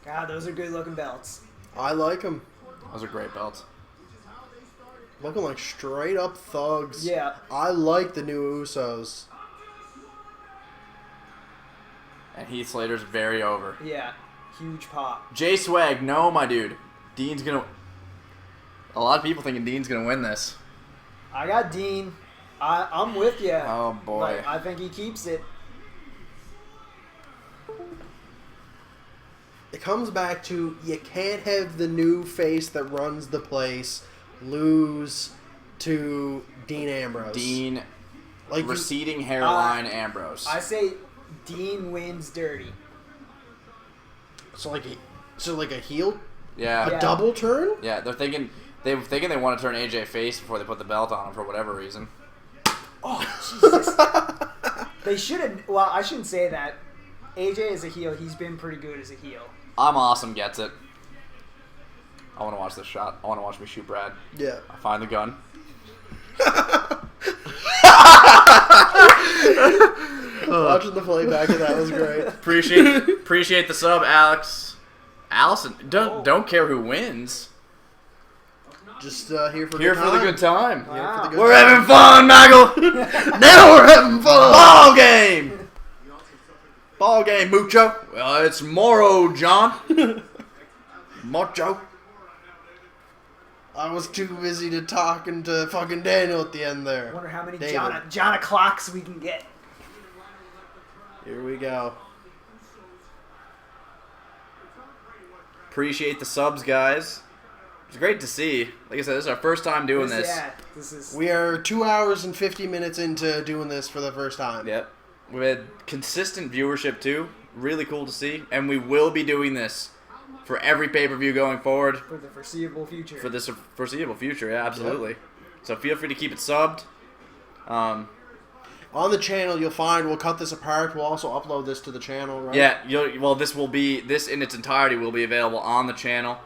God, those are good looking belts. I like him. Those are great belts. Looking like straight up thugs. Yeah. I like the new Usos. And Heath Slater's very over. Yeah. Huge pop. J Swag, no, my dude. Dean's gonna. A lot of people thinking Dean's gonna win this. I got Dean. I'm with you. Oh boy. Like, I think he keeps it. It comes back to you can't have the new face that runs the place lose to Dean Ambrose. Dean, like receding hairline Ambrose. I say Dean wins dirty. So like a heel, Yeah. a double turn. Yeah, they're thinking they want to turn AJ face before they put the belt on him for whatever reason. Oh, Jesus. They shouldn't. Well, I shouldn't say that. AJ is a heel. He's been pretty good as a heel. I'm awesome gets it. I want to watch this shot. I want to watch me shoot Brad. Yeah. I find the gun. Watching the playback of that was great. Appreciate the sub, Alex. Allison, don't care who wins. Just here for Here for the good time. Wow. For the good We're time. having fun, Maggle. Now we're having fun. Ball game. Ball game, mucho. Well, it's Moro, John. Mucho. I was too busy to talking to fucking Daniel at the end I there. wonder how many David. John clocks we can get. Here we go. Appreciate the subs, guys. It's great to see. Like I said, this is our first time doing this. Yeah, this is. We are 2 hours and 50 minutes into doing this for the first time. Yep. We've had consistent viewership too. Really cool to see. And we will be doing this for every pay-per-view going forward. For the foreseeable future. For this foreseeable future, yeah, absolutely. Yep. So feel free to keep it subbed. On the channel, you'll find we'll cut this apart. We'll also upload this to the channel, right? Yeah. This in its entirety will be available on the channel.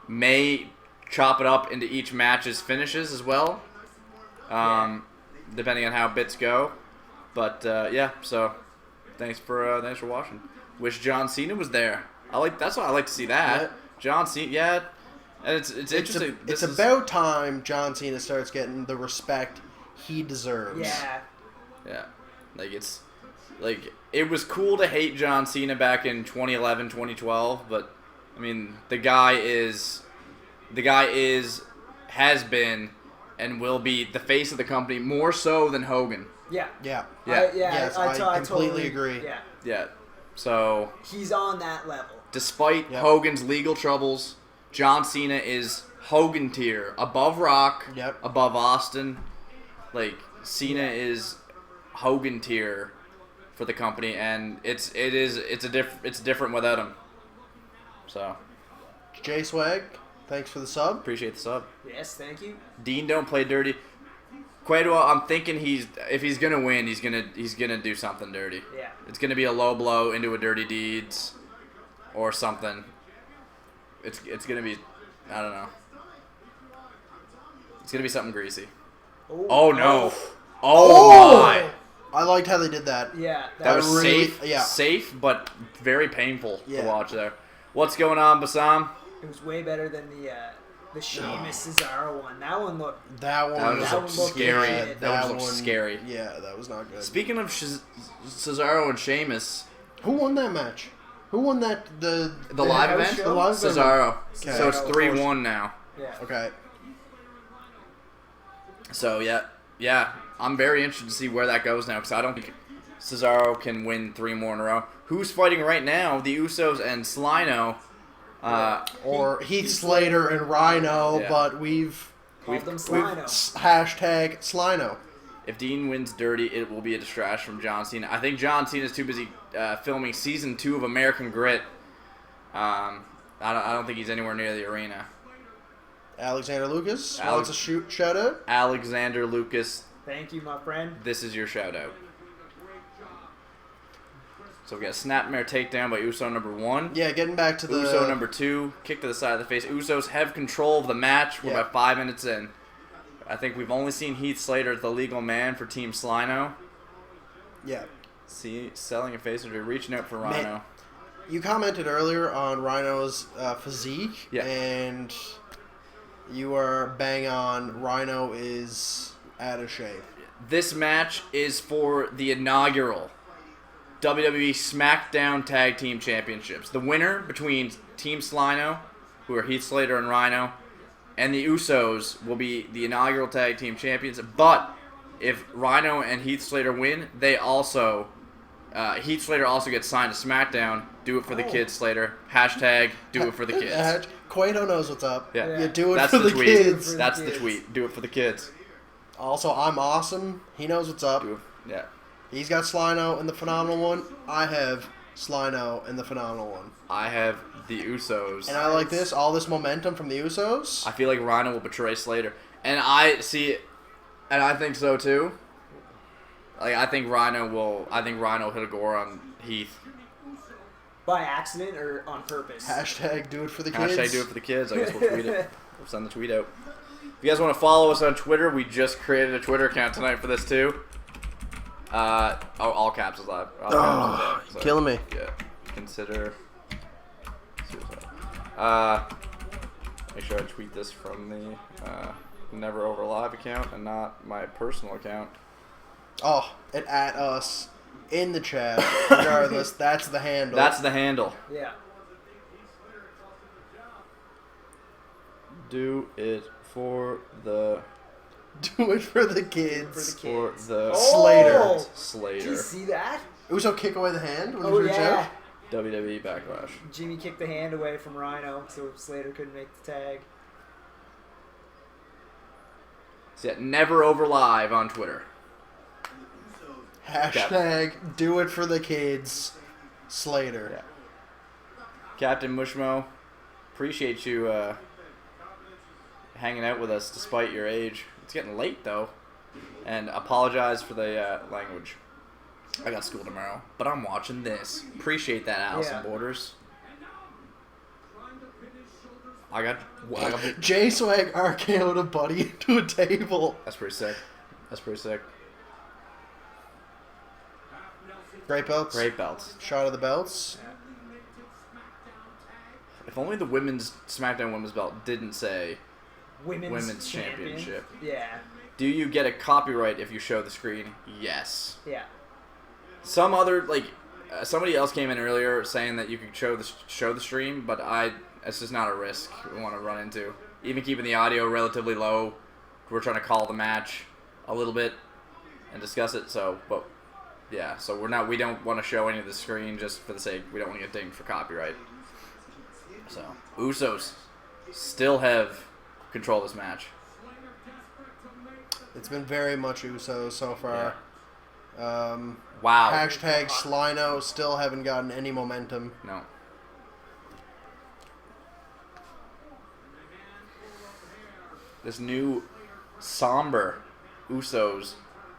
May chop it up into each match's finishes as well. Depending on how bits go. But yeah. So thanks for watching. Wish John Cena was there. That's what I like to see that. Yeah. John Cena, yeah. And it's interesting. It's about time John Cena starts getting the respect he deserves. Yeah. Yeah. It was cool to hate John Cena back in 2011, 2012, but I mean, the guy has been and will be the face of the company more so than Hogan. Yeah. Yeah. Yeah. I completely agree. Yeah. Yeah. So He's on that level. despite Hogan's legal troubles, John Cena is Hogan tier, above Rock, above Austin. Like Cena is Hogan tier for the company, and it's different without him. So J Swag, thanks for the sub. appreciate the sub. Yes, thank you. Dean don't play dirty. Quite well. I'm thinking if he's gonna win, he's gonna do something dirty. Yeah. It's gonna be a low blow into a dirty deeds, or something. It's gonna be, I don't know. It's gonna be something greasy. Oh no! Oh my! I liked how they did that. Yeah. That was really, safe. yeah. Safe, but very painful to Yeah. watch there. What's going on, Bassam? It was way better than the Sheamus Cesaro one. That one looked. That one That was was scary. Yeah, That one looked scary. Yeah, that was not good. Speaking of Cesaro and Sheamus, Who won that match? Who won that? The live house event? show? The live event. Cesaro. Okay. So it's 3-1 now. Yeah. Okay. So yeah, I'm very interested to see where that goes now, because I don't think Cesaro can win 3 more in a row. Who's fighting right now? The Usos and Slyno. Or Heath Slater and Rhyno, Yeah. but we've Called them Slyno. hashtag Slyno. If Dean wins dirty, it will be a distraction from John Cena. I think John Cena is too busy filming season 2 of American Grit. I don't think he's anywhere near the arena. Alexander Lucas wants a shout out. Alexander Lucas, Thank you, my friend. this is your shout out. So we got a snapmare takedown by Uso number 1. Yeah, getting back to the Uso number 2, kick to the side of the face. Usos have control of the match. We're Yeah. about 5 minutes in. I think we've only seen Heath Slater as the legal man for Team Slyno. Yeah. See, selling a face or reaching out for Rhyno. Man, you commented earlier on Rhino's physique, Yeah. and You are bang on. Rhyno is out of shape. This match is for the inaugural WWE SmackDown Tag Team Championships. The winner between Team Rhyno, who are Heath Slater and Rhyno, and the Usos will be the inaugural Tag Team Champions. But if Rhyno and Heath Slater win, they also... Heath Slater also gets signed to SmackDown. Do it for the kids, Slater. Hashtag do it for the kids. Cueto knows what's up. Yeah. You do it That's for the tweet. kids. That's the tweet. Do it for the kids. Also, I'm awesome. He knows what's up. Yeah. He's got Slyno in the Phenomenal One. I have Slyno in the Phenomenal One. I have the Usos. And I like this. All this momentum from the Usos. I feel like Rhyno will betray Slater. And I think so too. Like I think Rhyno will hit a gore on Heath. By accident or on purpose? Hashtag do it for the kids. Hashtag do it for the kids. I guess we'll tweet it. We'll send the tweet out. If you guys want to follow us on Twitter, we just created a Twitter account tonight for this too. All caps is live. All caps is live, so, killing me. Yeah. Consider suicide. Make sure I tweet this from the Never Over Live account and not my personal account. Oh, and at us in the chat. Regardless, that's the handle. That's the handle. Yeah. Do it for the... Do it for the kids. For the... Oh! Slater. Did you see that? Uso kick away the hand when Oh, he reached yeah. out. WWE Backlash. Jimmy kicked the hand away from Rhyno, so Slater couldn't make the tag. See that Never Over Live on Twitter. Hashtag do it for the kids. Slater. Yeah. Captain Mushmo, appreciate you hanging out with us despite your age. It's getting late though, and apologize for the language. I got school tomorrow, but I'm watching this. Appreciate that, Allison Borders. I got J Swag RKO'd a buddy into a table. That's pretty sick. That's pretty sick. Great belts. Great belts. Shot of the belts. If only the women's SmackDown women's belt didn't say Women's Champion. Championship. Yeah. Do you get a copyright if you show the screen? Yes. Yeah. Some other somebody else came in earlier saying that you could show the stream, but it's just not a risk we want to run into. Even keeping the audio relatively low, we're trying to call the match a little bit and discuss it. So we don't want to show any of the screen just for the sake. We don't want to get dinged for copyright. So Usos still have control of this match. It's been very much Usos so far. Yeah. Wow. Hashtag Slyno still haven't gotten any momentum. No. This new somber Usos,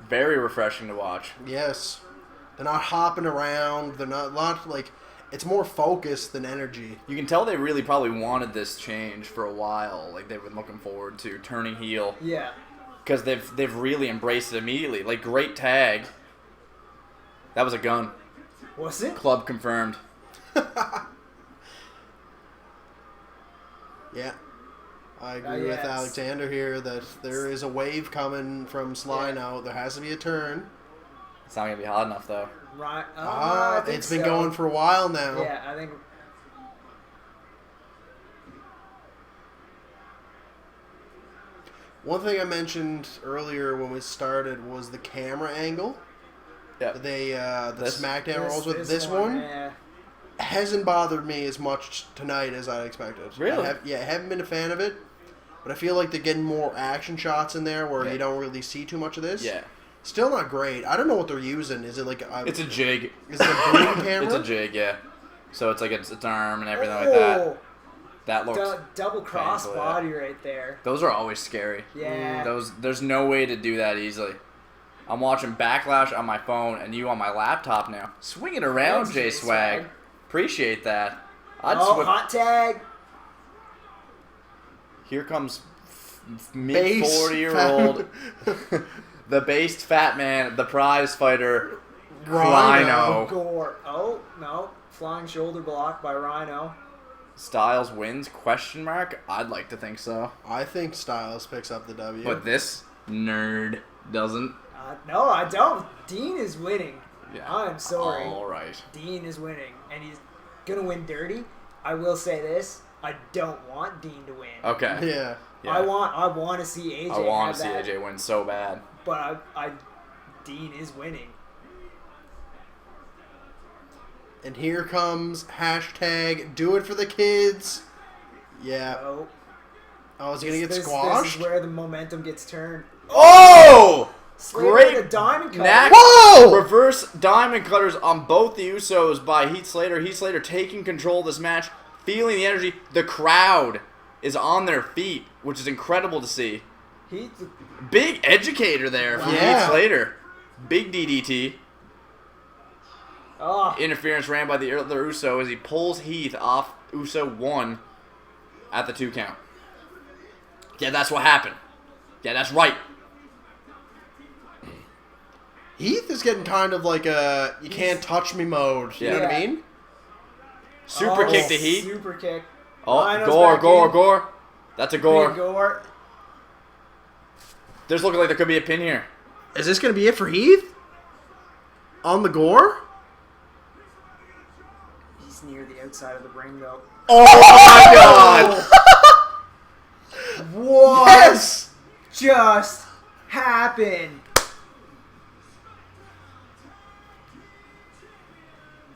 very refreshing to watch. Yes. They're not hopping around. They're not like... It's more focus than energy. You can tell they really probably wanted this change for a while. Like, they've been looking forward to turning heel. Yeah. Because they've really embraced it immediately. Like, great tag. That was a gun. Was it? Club confirmed. Yeah. I agree with Alexander here that there is a wave coming from Slyno. Yeah. There has to be a turn. It's not going to be hot enough, though. Right. It's been going for a while now. Yeah, I think... One thing I mentioned earlier when we started was the camera angle. Yeah. The SmackDown rolls with this one hasn't bothered me as much tonight as I expected. Really? I haven't been a fan of it, but I feel like they're getting more action shots in there where you don't really see too much of this. Yeah. Still not great. I don't know what they're using. Is it like it's a jig. Is it a boom camera? It's a jig, yeah. So it's like its arm and everything like that. That looks double cross body right there. Those are always scary. Yeah. There's no way to do that easily. I'm watching Backlash on my phone and you on my laptop now. Swing it around, J Swag. Appreciate that. Hot tag. Here comes mid 40-year-old, the based fat man, the prize fighter, Rhyno. Gore. Oh no! Flying shoulder block by Rhyno. Styles wins? Question mark. I'd like to think so. I think Styles picks up the W. But this nerd doesn't. No, I don't. Dean is winning. Yeah. I'm sorry. All right. Dean is winning, and he's gonna win dirty. I will say this: I don't want Dean to win. Okay. Yeah. Yeah. I want to see AJ. I want have to see that, AJ win so bad. but Dean is winning. And here comes hashtag do it for the kids. Yeah. So, Oh, is he going to get this squashed? is where the momentum gets turned. Oh! Slater Great with a diamond cutter. Knack. Whoa! Reverse diamond cutters on both the Usos by Heath Slater. Heath Slater taking control of this match, feeling the energy. The crowd is on their feet, which is incredible to see. Big educator there from Yeah. Heath Slater. Big DDT. Oh, Interference ran by the other Uso as he pulls Heath off Uso 1 at the 2 count. Yeah, that's what happened. Yeah, that's right. Heath is getting kind of like a you can't touch me mode. You know what I Yeah. mean? Super kick to Heath. Super kick. Oh, Rhino's gore, back gore, in. gore. That's a gore. Big gore. There's looking like there could be a pin here. Is this going to be it for Heath? On the gore? He's near the outside of the ring, though. Oh my god! What Yes! just happened?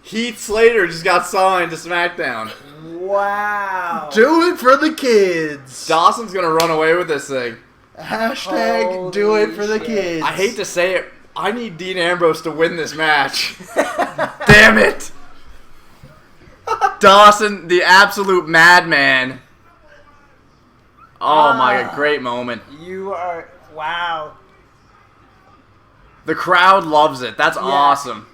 Heath Slater just got signed to SmackDown. Wow. Do it for the kids. Dawson's gonna run away with this thing. Hashtag do it for the Holy kids. I hate to say it, I need Dean Ambrose to win this match. Damn it! Dawson, the absolute madman. Oh my god, great moment. You are... Wow. The crowd loves it. That's awesome.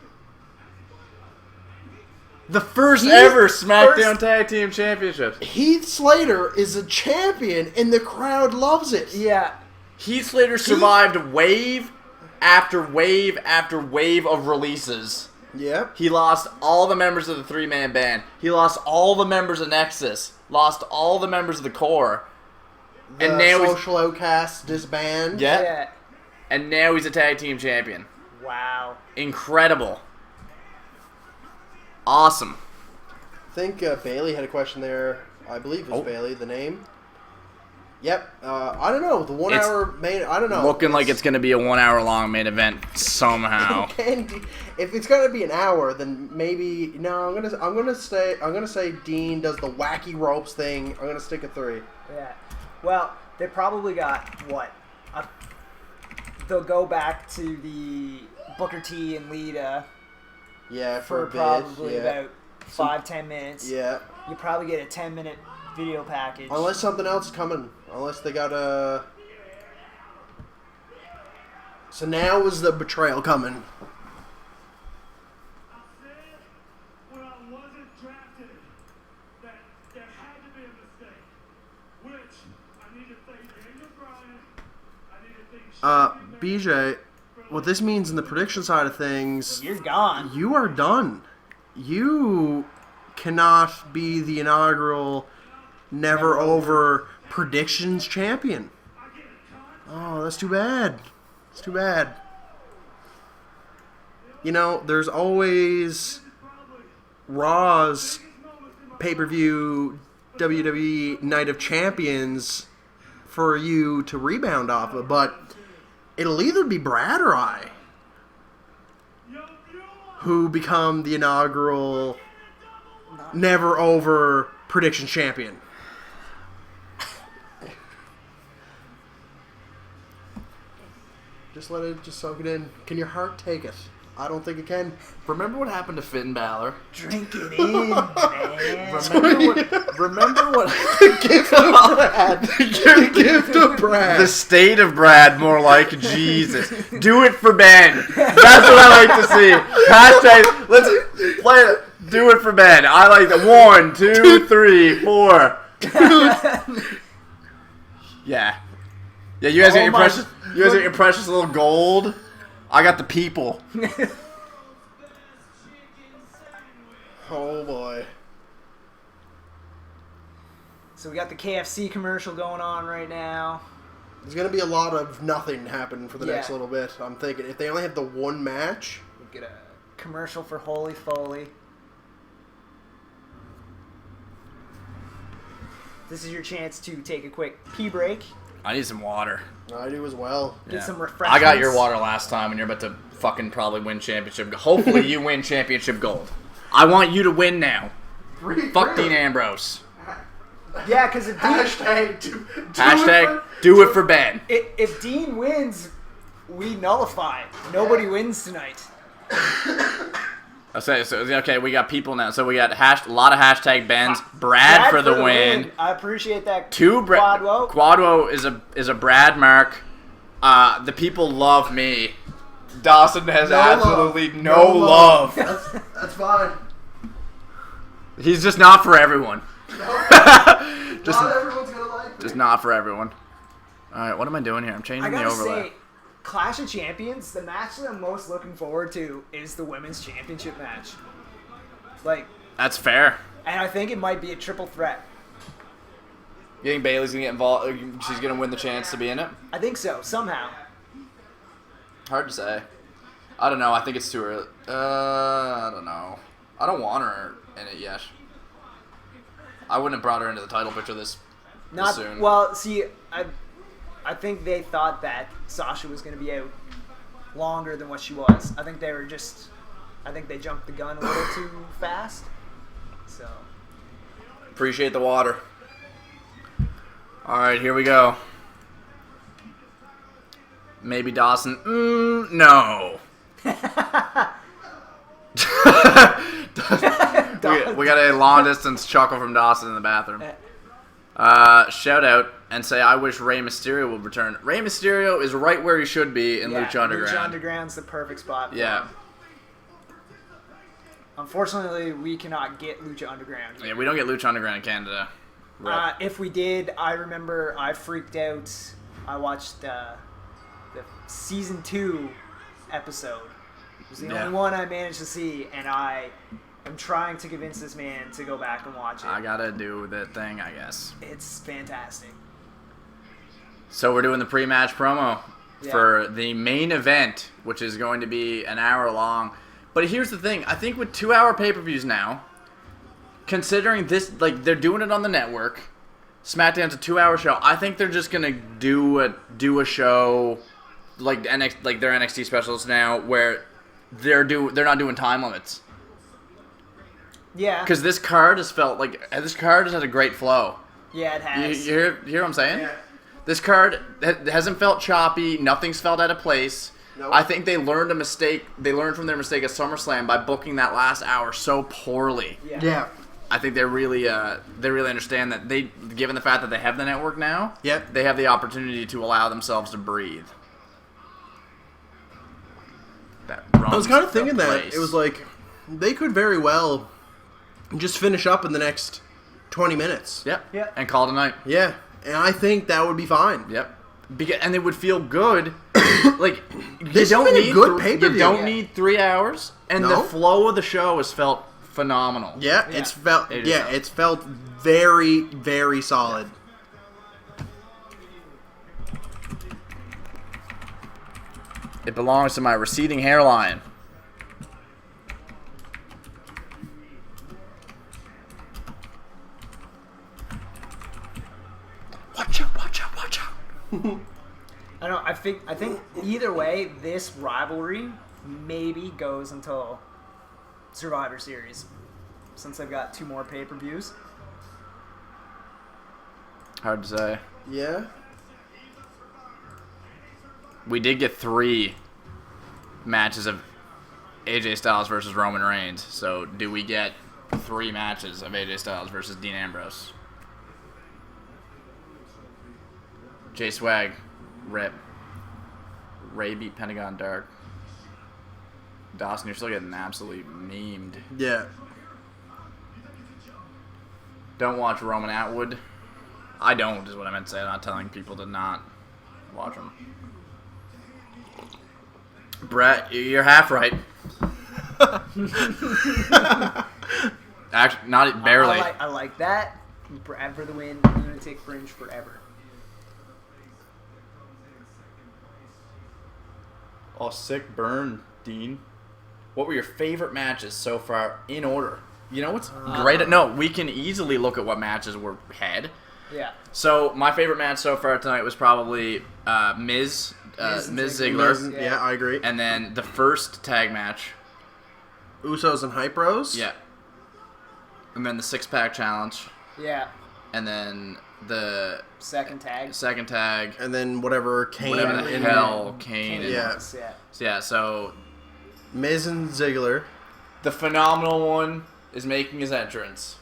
The first ever SmackDown Tag Team Championships. Heath Slater is a champion and the crowd loves it. Yeah. Heath Slater survived wave after wave after wave of releases. Yep. He lost all the members of the 3-man band. He lost all the members of Nexus. Lost all the members of the Core. The And now he's... social outcasts disband. Yeah. And now he's a tag team champion. Wow. Incredible. Awesome. I think Bailey had a question there. I believe it was Bailey, the name. Yep. I don't know. The 1 It's hour main. I don't know. Looking like it's going to be a 1 hour long main event somehow. If it's gonna be an hour, then maybe no. I'm gonna say Dean does the wacky ropes thing. I'm gonna stick at 3. Yeah. Well, they probably got, what? They'll go back to the Booker T and Lita Yeah, for a bit. probably Yeah. about 5-10 minutes. Yeah. You probably get a 10-minute video package. Unless something else is coming. Unless they got a. So now is the betrayal coming? I said when I wasn't drafted that there had to be a mistake, which I need to thank Daniel Bryan. I need to thank BJ, what this means in the prediction side of things, You're gone. you are done. You cannot be the inaugural Never Over Predictions champion. Oh, that's too bad. It's too bad. You know, there's always Raw's pay-per-view WWE Night of Champions for you to rebound off of, but it'll either be Brad or I who become the inaugural Never Over Prediction champion. Just let it soak it in. Can your heart take it? I don't think it can. Remember what happened to Finn Balor? Drink it in, man. Remember what Gift of Brad. The gift of Brad. the state of Brad, more like Jesus. Do it for Ben. That's what I like to see. Hashtag, let's play it. Do it for Ben. I like that. 1, 2, 3, 4. Yeah. Yeah, you guys got your precious. You guys got your precious little gold. I got the people. Oh boy. So we got the KFC commercial going on right now. There's going to be a lot of nothing happening for the next Yeah. little bit. I'm thinking if they only have the one match. We get a commercial for Holy Foley. This is your chance to take a quick pee break. I need some water. I do as well. Get some I refreshments. got your water last time, and you're about to fucking probably win championship. Hopefully, you win championship gold. I want you to win now. Fuck Dean Ambrose. Yeah, because if Dean, Hashtag do it for Ben. if Dean wins, we nullify. Nobody wins tonight. Okay, we got people now. So we got a lot of hashtag Bens. Brad for the win. I appreciate that. Quadwo. Quadwo is a Brad mark. The people love me. Dawson has absolutely no love. That's fine. He's just not for everyone. Just, Not everyone's going to like me. just not for everyone. Alright, what am I doing here? I'm I changing the gotta overlay. say, Clash of Champions, the match that I'm most looking forward to is the Women's Championship match. Like, That's fair. and I think it might be a triple threat. You think Bailey's going to get involved? She's going to win the chance to be in it? I think so, somehow. Hard to say. I don't know. I think it's too early. I don't know. I don't want her in it yet. I wouldn't have brought her into the title picture this soon. Well, see, I think they thought that Sasha was going to be out longer than what she was. I think they jumped the gun a little too fast. So, Appreciate the water. All right, here we go. Maybe Dawson. No. we got a long distance chuckle from Dawson in the bathroom. Shout out and say I wish Rey Mysterio would return. Rey Mysterio is right where he should be in Lucha Underground. Lucha Underground's the perfect spot for Yeah. him. Unfortunately, we cannot get Lucha Underground here. Yeah, we don't get Lucha Underground in Canada. Rip. If we did, I remember I freaked out. I watched the season 2 episode. It was the only one I managed to see, and I am trying to convince this man to go back and watch it. I gotta do the thing, I guess. It's fantastic. So we're doing the pre-match promo for the main event, which is going to be an hour long. But here's the thing. I think with 2-hour pay-per-views now, considering this, like, they're doing it on the network, SmackDown's a 2-hour show, I think they're just going to do a show like their NXT specials now where they're not doing time limits. Yeah. Because this card has had a great flow. Yeah, it has. You hear what I'm saying? Yeah. This card hasn't felt choppy. Nothing's felt out of place. Nope. I think they learned a mistake. They learned from their mistake at SummerSlam by booking that last hour so poorly. Yeah. I think they really understand that given the fact that they have the network now, Yep. they have the opportunity to allow themselves to breathe. I was kind of thinking that. It was like, they could very well just finish up in the next 20 minutes. Yep. Yep. And call it a night. Yeah. And I think that would be fine. Yep. And it would feel good. Like, This has been a good pay-per-view. You don't Yeah. need 3 hours, and the No. flow of the show has felt phenomenal. Yeah, Yeah. it's felt. It is Yeah, solid. it's felt very, very solid. It belongs to my receding hairline. Watch out, watch out, watch out. I don't know. I think either way, this rivalry maybe goes until Survivor Series, since they've got 2 more pay-per-views. Hard to say. Yeah. We did get 3 matches of AJ Styles versus Roman Reigns. So do we get 3 matches of AJ Styles versus Dean Ambrose? J Swag, rip. Ray beat Pentagon Dark. Dawson, you're still getting absolutely memed. Yeah. Don't watch Roman Atwood. I don't, is what I meant to say. I'm not telling people to not watch him. Brett, you're half right. Actually, not barely. I like that. Brad for the win. Lunatic Fringe forever. Oh, sick burn, Dean. What were your favorite matches so far in order? You know what's great? No, we can easily look at what matches were had. Yeah. So my favorite match so far tonight was probably Miz Ziggler. Yeah, I agree. And then the first tag match. Usos and Hype Bros. Yeah. And then the 6-pack challenge. Yeah. And then the Second tag. And then whatever Kane. Whatever the hell Kane is. Yeah. Yeah. So Miz and Ziggler. the phenomenal one is making his entrance.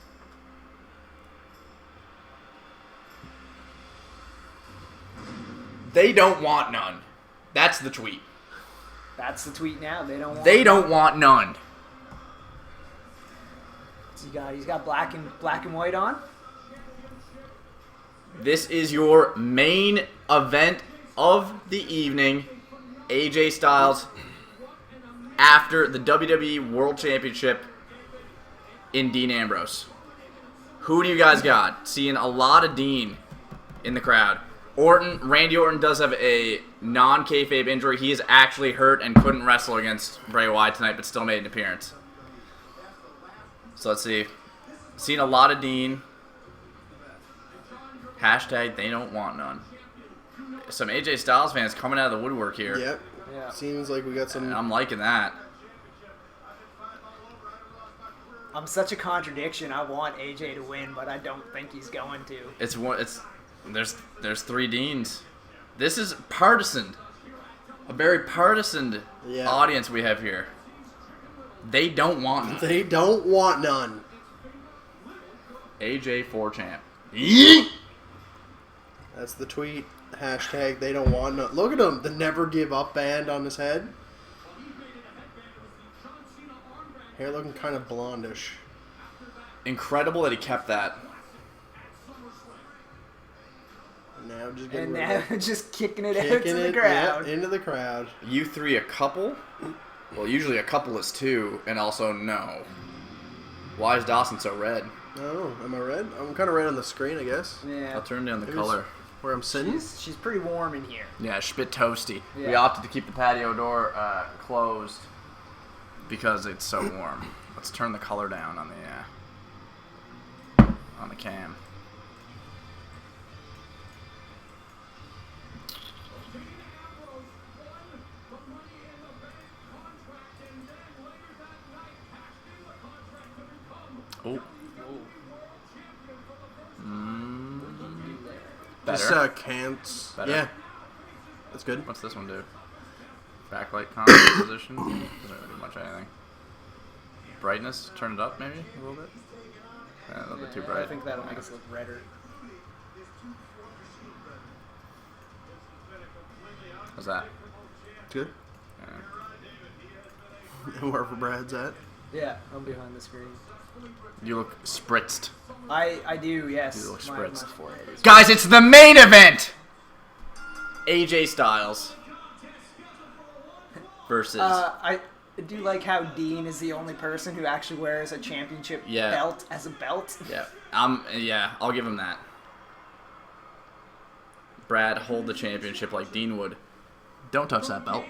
They don't want none. That's the tweet. That's the tweet now. They don't want none. He's got black and white on. This is your main event of the evening. AJ Styles after the WWE World Championship in Dean Ambrose. Who do you guys got? Seeing a lot of Dean in the crowd. Randy Orton does have a non-kayfabe injury. He is actually hurt and couldn't wrestle against Bray Wyatt tonight, but still made an appearance. So let's see. Seen a lot of Dean. Hashtag they don't want none. Some AJ Styles fans coming out of the woodwork here. Yep. Yeah. Seems like we got some. And I'm liking that. I'm such a contradiction. I want AJ to win, but I don't think he's going to. There's 3 Deans. This is partisan. A very partisan audience we have here. They don't want none. They don't want none. AJ 4-champ. That's the tweet. Hashtag they don't want none. Look at him. The never give up band on his head. Hair looking kind of blondish. Incredible that he kept that. Now just And getting now just kicking it out to the crowd. Yeah, into the crowd. You 3 a couple? Well, usually a couple is 2, and also no. Why is Dawson so red? Oh, am I red? I'm kind of red on the screen, I guess. Yeah. I'll turn down the Maybe color. Where I'm sitting. She's pretty warm in here. Yeah, it's a bit toasty. Yeah. We opted to keep the patio door closed because it's so warm. Let's turn the color down on the cam. Oh. Better. This can't. Better. Yeah. That's good. What's this one do? Backlight composition? Doesn't really do much anything. Brightness? Turn it up maybe a little bit? Yeah, a little bit too bright. I think that'll make us look redder. How's that? Good. Yeah. And wherever Brad's at. Yeah, I'm behind the screen. You look spritzed. I do, yes. You look My spritzed. forehead is Guys, it's the main event! AJ Styles versus... I do like how Dean is the only person who actually wears a championship belt as a belt. Yeah, I'll give him that. Brad, hold the championship like Dean would. Don't touch that belt.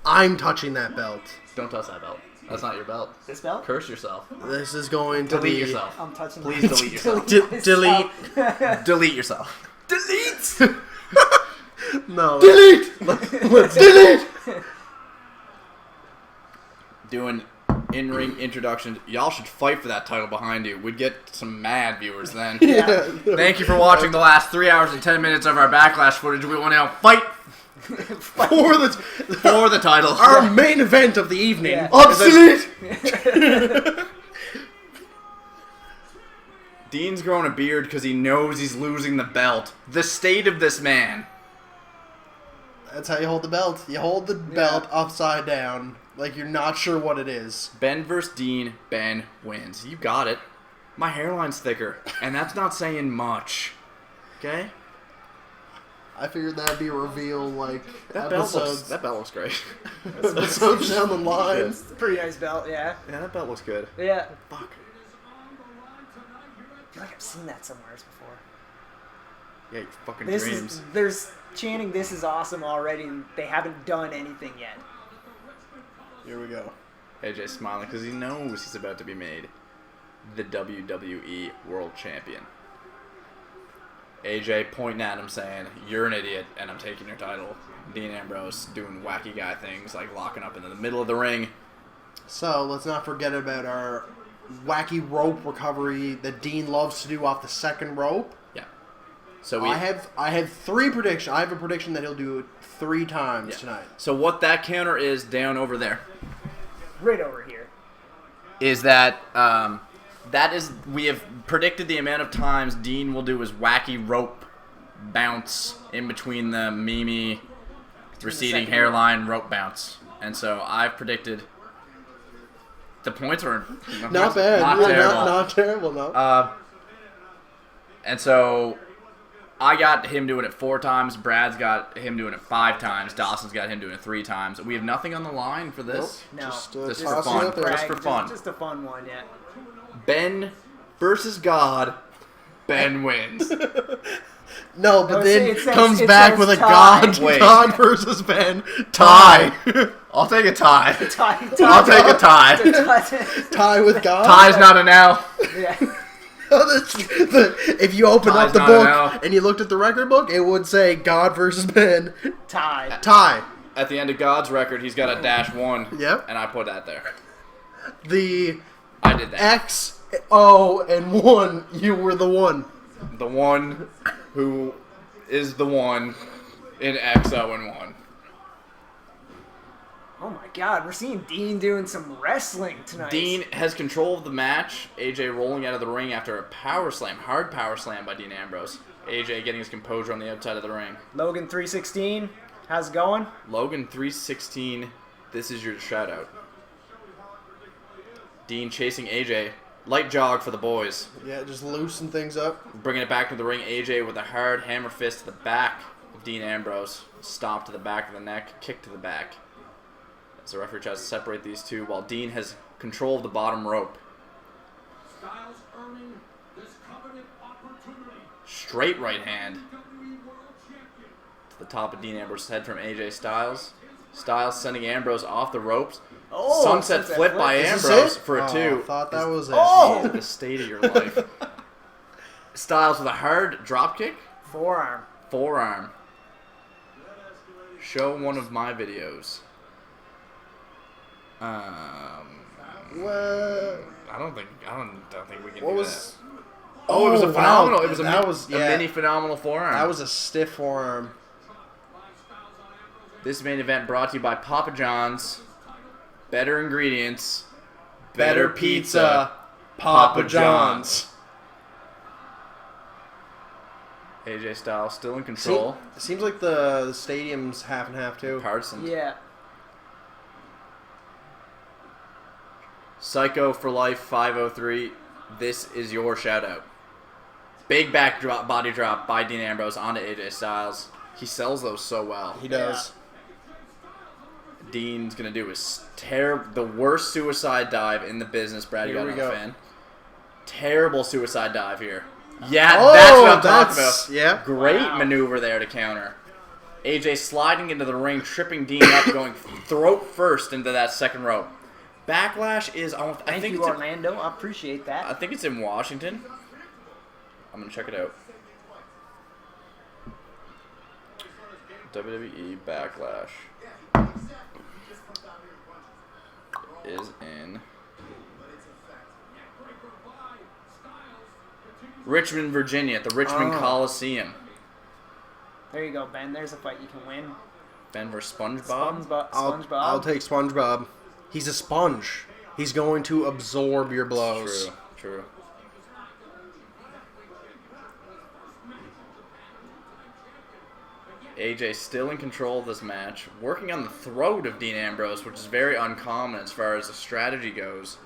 I'm touching that belt. Don't touch that belt. That's not your belt. This belt? Curse yourself. This is going to Delete be... yourself. I'm touching Please delete yourself. Delete. Delete yourself. Delete! No. Delete! Let's delete! Doing in-ring introductions. Y'all should fight for that title behind you. We'd get some mad viewers then. Yeah. Thank you for watching the last 3 hours and 10 minutes of our Backlash footage. We want to now fight For for the title. our main event of the evening. Yeah. Obsolete! Dean's growing a beard because he knows he's losing the belt. The state of this man. That's how you hold the belt. You hold the belt upside down, like you're not sure what it is. Ben versus Dean. Ben wins. You got it. My hairline's thicker, and that's not saying much. Okay? I figured that'd be a reveal, like, That episodes, belt looks great. episodes down the line. It's a pretty nice belt, yeah. Yeah, that belt looks good. Yeah. Fuck. feel like I've seen that somewhere before. Yeah, your fucking This dreams. is there's chanting. This is awesome already. And they haven't done anything yet. Here we go. AJ smiling because he knows he's about to be made the WWE World Champion. AJ pointing at him saying, "You're an idiot, and I'm taking your title." Dean Ambrose doing wacky guy things like locking up in the middle of the ring. So let's not forget about our wacky rope recovery that Dean loves to do off the second rope. Yeah. So I have 3 predictions. I have a prediction that he'll do it 3 times tonight. So what that counter is down over there Right over here. is that we have predicted the amount of times Dean will do his wacky rope bounce in between the Mimi receding second hairline rope bounce. And so I've predicted the points are Not bad. Not Yeah, terrible. not terrible, no. And so I got him doing it 4 times. Brad's got him doing it 5 times. Dawson's got him doing it 3 times. We have nothing on the line for this. No. Just Just for toss it fun. out there. Just for fun. Just a fun one, yeah. Ben versus God. Ben wins. No, but No, then it says- comes it back says with a tie. God, Wait. God versus Ben Tie. tie. I'll take a tie. I'll take a tie. Tie with God. Tie's not an L. Yeah. If you open Tie's up the not an book L. and you looked at the record book, it would say God versus Ben Tie. tie. At the end of God's record, he's got a -1. Yep. And I put that there. The I did that. X, O, and 1, you were the one. The one who is the one in X, O, and 1. Oh my God, we're seeing Dean doing some wrestling tonight. Dean has control of the match. AJ rolling out of the ring after a power slam, hard power slam by Dean Ambrose. AJ getting his composure on the outside of the ring. Logan 316, how's it going? Logan 316, this is your shout out. Dean chasing AJ. Light jog for the boys. Yeah, just loosen things up. Bringing it back to the ring. AJ with a hard hammer fist to the back of Dean Ambrose. Stomp to the back of the neck. Kick to the back. As the referee tries to separate these two while Dean has control of the bottom rope. Styles earning this coveted opportunity. Straight right hand WWE World Champion. to the top of Dean Ambrose's head from AJ Styles. Styles sending Ambrose off the ropes. Oh, Sunset flip by Is this Ambrose it? for a 2. Oh, I thought that was it. Oh! The state of your life. Styles with a hard drop kick. Forearm. Forearm. Show one of my videos. What? I don't think we can What do was? that. Oh, it was a wow. phenomenal. It was a yeah. mini phenomenal forearm. That was a stiff forearm. This main event brought to you by Papa John's. Better ingredients, better pizza, Papa John's. AJ Styles still in control. It seems like the stadium's half and half too. Carson. Yeah. Psycho for Life 503. This is your shout out. Big back drop, body drop by Dean Ambrose onto AJ Styles. He sells those so well. He does. Dean's gonna do his the worst suicide dive in the business. Brad, you Here got we a go. fan. Terrible suicide dive here. Yeah, Oh, that's what I'm talking about. Yeah. Great Wow. maneuver there to counter. AJ sliding into the ring, tripping Dean up, going throat first into that second rope. Backlash is I Thank think you, it's in, Orlando. I appreciate I that. think it's in Washington. I'm gonna check it out. WWE Backlash is in Richmond, Virginia, at the Richmond Coliseum. There you go, Ben. There's a fight you can win. Ben versus SpongeBob. SpongeBob. I'll take SpongeBob. He's a sponge. He's going to absorb your blows. True. AJ still in control of this match, working on the throat of Dean Ambrose, which is very uncommon as far as the strategy goes.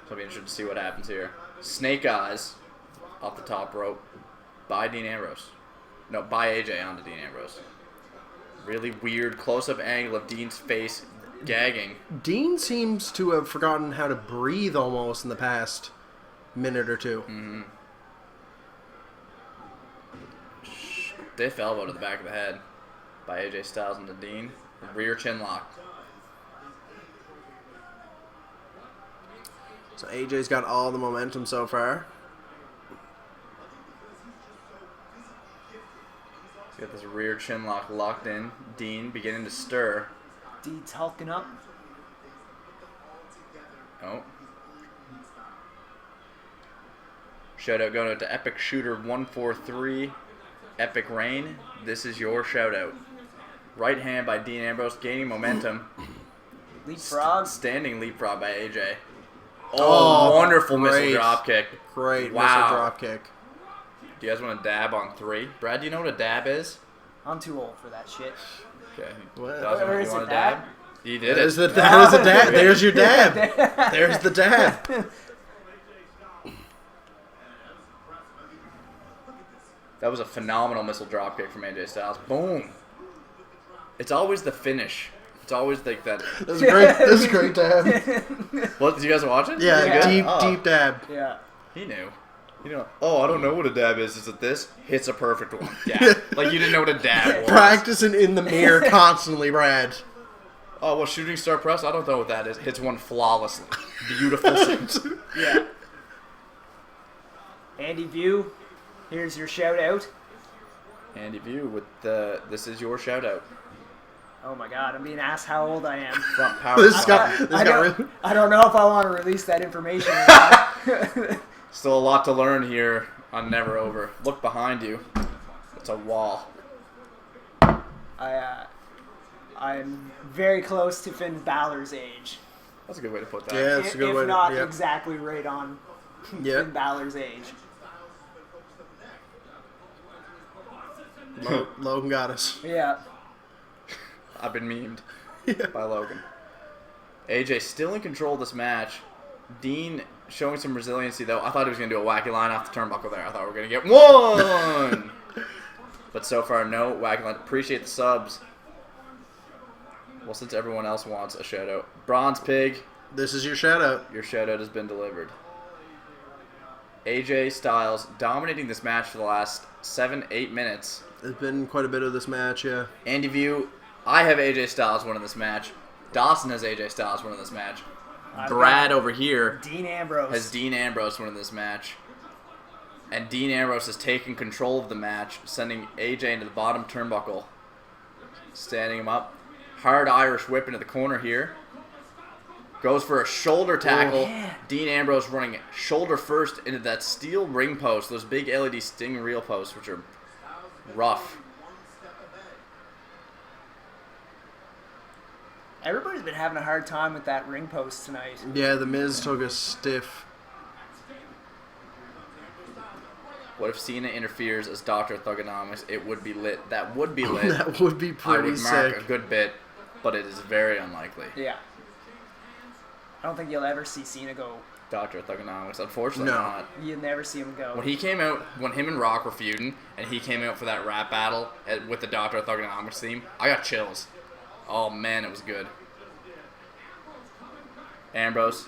So I'll be interested to see what happens here. Snake Eyes off the top rope by Dean Ambrose. No, by AJ onto Dean Ambrose. Really weird close-up angle of Dean's face gagging. Dean seems to have forgotten how to breathe almost in the past minute or two. stiff elbow to the back of the head by AJ Styles into Dean. Rear chin lock. So AJ's got all the momentum so far. He's got this rear chin lock locked in. Dean beginning to stir. Dean's hulking up. Oh. Shout out going out to Epic Shooter 143. Epic Rain. This is your shout out. Right hand by Dean Ambrose gaining momentum. Leapfrog. Standing leapfrog by AJ. Oh, wonderful missile drop kick. Great Wow. missile drop kick. Do you guys want to dab on 3? Brad, do you know what a dab is? I'm too old for that shit. Okay. What? Doesn't Where you is want it, a dab? dab? You did There's it. that is a dab. There's your dab. There's the dab. That was a phenomenal missile drop kick from AJ Styles. Boom. It's always the finish. It's always like that. That's a great. That's a great dab. What? Did you guys watch it? Yeah, Yeah. deep, Oh. deep dab. Yeah. He knew. You know. Oh, I don't know what a dab is. Is it this? Hits a perfect one. Yeah. Like you didn't know what a dab was. Practicing in the mirror constantly, Brad. Oh, well, shooting star press? I don't know what that is. Hits one flawlessly. Beautiful. Yeah. Andy View, here's your shout out. Andy View with the this is your shout out. Oh my god, I'm being asked how old I am. Front power. This slam. got. This I got. don't, I don't know if I want to release that information or not. Still a lot to learn here on Never Over. Look behind you. It's a wall. I'm very close to Finn Balor's age. That's a good way to put that. Yeah, that's a good if way. not Yep. exactly right on Yep. Finn Balor's age. Logan got us. Yeah. I've been memed by Logan. AJ still in control of this match. Dean showing some resiliency, though. I thought he was going to do a wacky line off the turnbuckle there. I thought we were going to get one! But so far, no wacky line. Appreciate the subs. Well, since everyone else wants a shout-out. Bronze Pig, This is your shout out. your shout-out has been delivered. AJ Styles dominating this match for the last 7-8 minutes. There's been quite a bit of this match, yeah. Andy View, I have AJ Styles winning this match. Dawson has AJ Styles winning this match. Brad over here Dean Ambrose. has Dean Ambrose winning this match. And Dean Ambrose has taken control of the match, sending AJ into the bottom turnbuckle. Standing him up. Hard Irish whip into the corner here. Goes for a shoulder tackle. yeah. Dean Ambrose running shoulder first into that steel ring post. Those big LED Sting reel posts, which are rough. Everybody's been having a hard time with that ring post tonight. Yeah, the Miz took a stiff. What if Cena interferes as Dr. Thugonomics? It would be lit. That would be lit. That would be I pretty would mark sick. a good bit, but it is very unlikely. Yeah. I don't think you'll ever see Cena go. Dr. Thugonomics, unfortunately No. not. You'll never see him go. When he came out, when him and Rock were feuding, and he came out for that rap battle with the Dr. Thugonomics theme, I got chills. Oh man, it was good. Ambrose,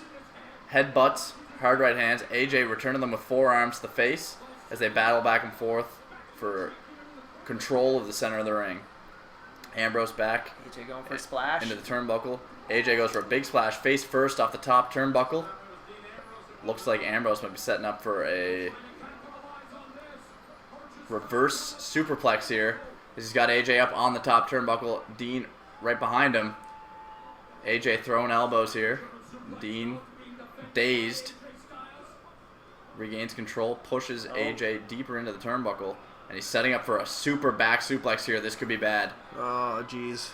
headbutts, hard right hands. AJ returning them with forearms to the face as they battle back and forth for control of the center of the ring. Ambrose back AJ going for a splash. into the turnbuckle. AJ goes for a big splash, face first off the top turnbuckle. Looks like Ambrose might be setting up for a reverse superplex here. He's got AJ up on the top turnbuckle. Dean right behind him. AJ throwing elbows here. Dean dazed. Regains control, pushes AJ deeper into the turnbuckle, and he's setting up for a super back suplex here. This could be bad. Oh, jeez.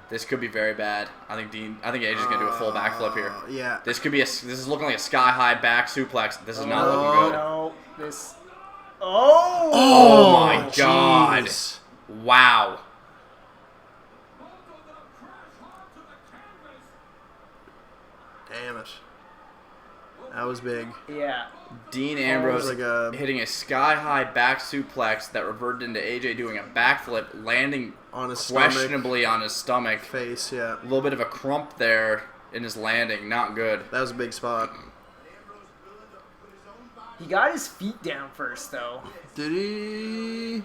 This could be very bad. I think AJ's gonna do a full backflip here. Yeah. This could be this is looking like a sky high back suplex. This is not Oh. looking good. No, this. Oh! Oh my god! jeez. Wow. Damn it. That was big. Yeah. Dean Ambrose Like a- hitting a sky high back suplex that reverted into AJ doing a backflip, landing On his questionably on his stomach. face, yeah. A little bit of a crump there in his landing. Not good. That was a big spot. He got his feet down first, though. Did he?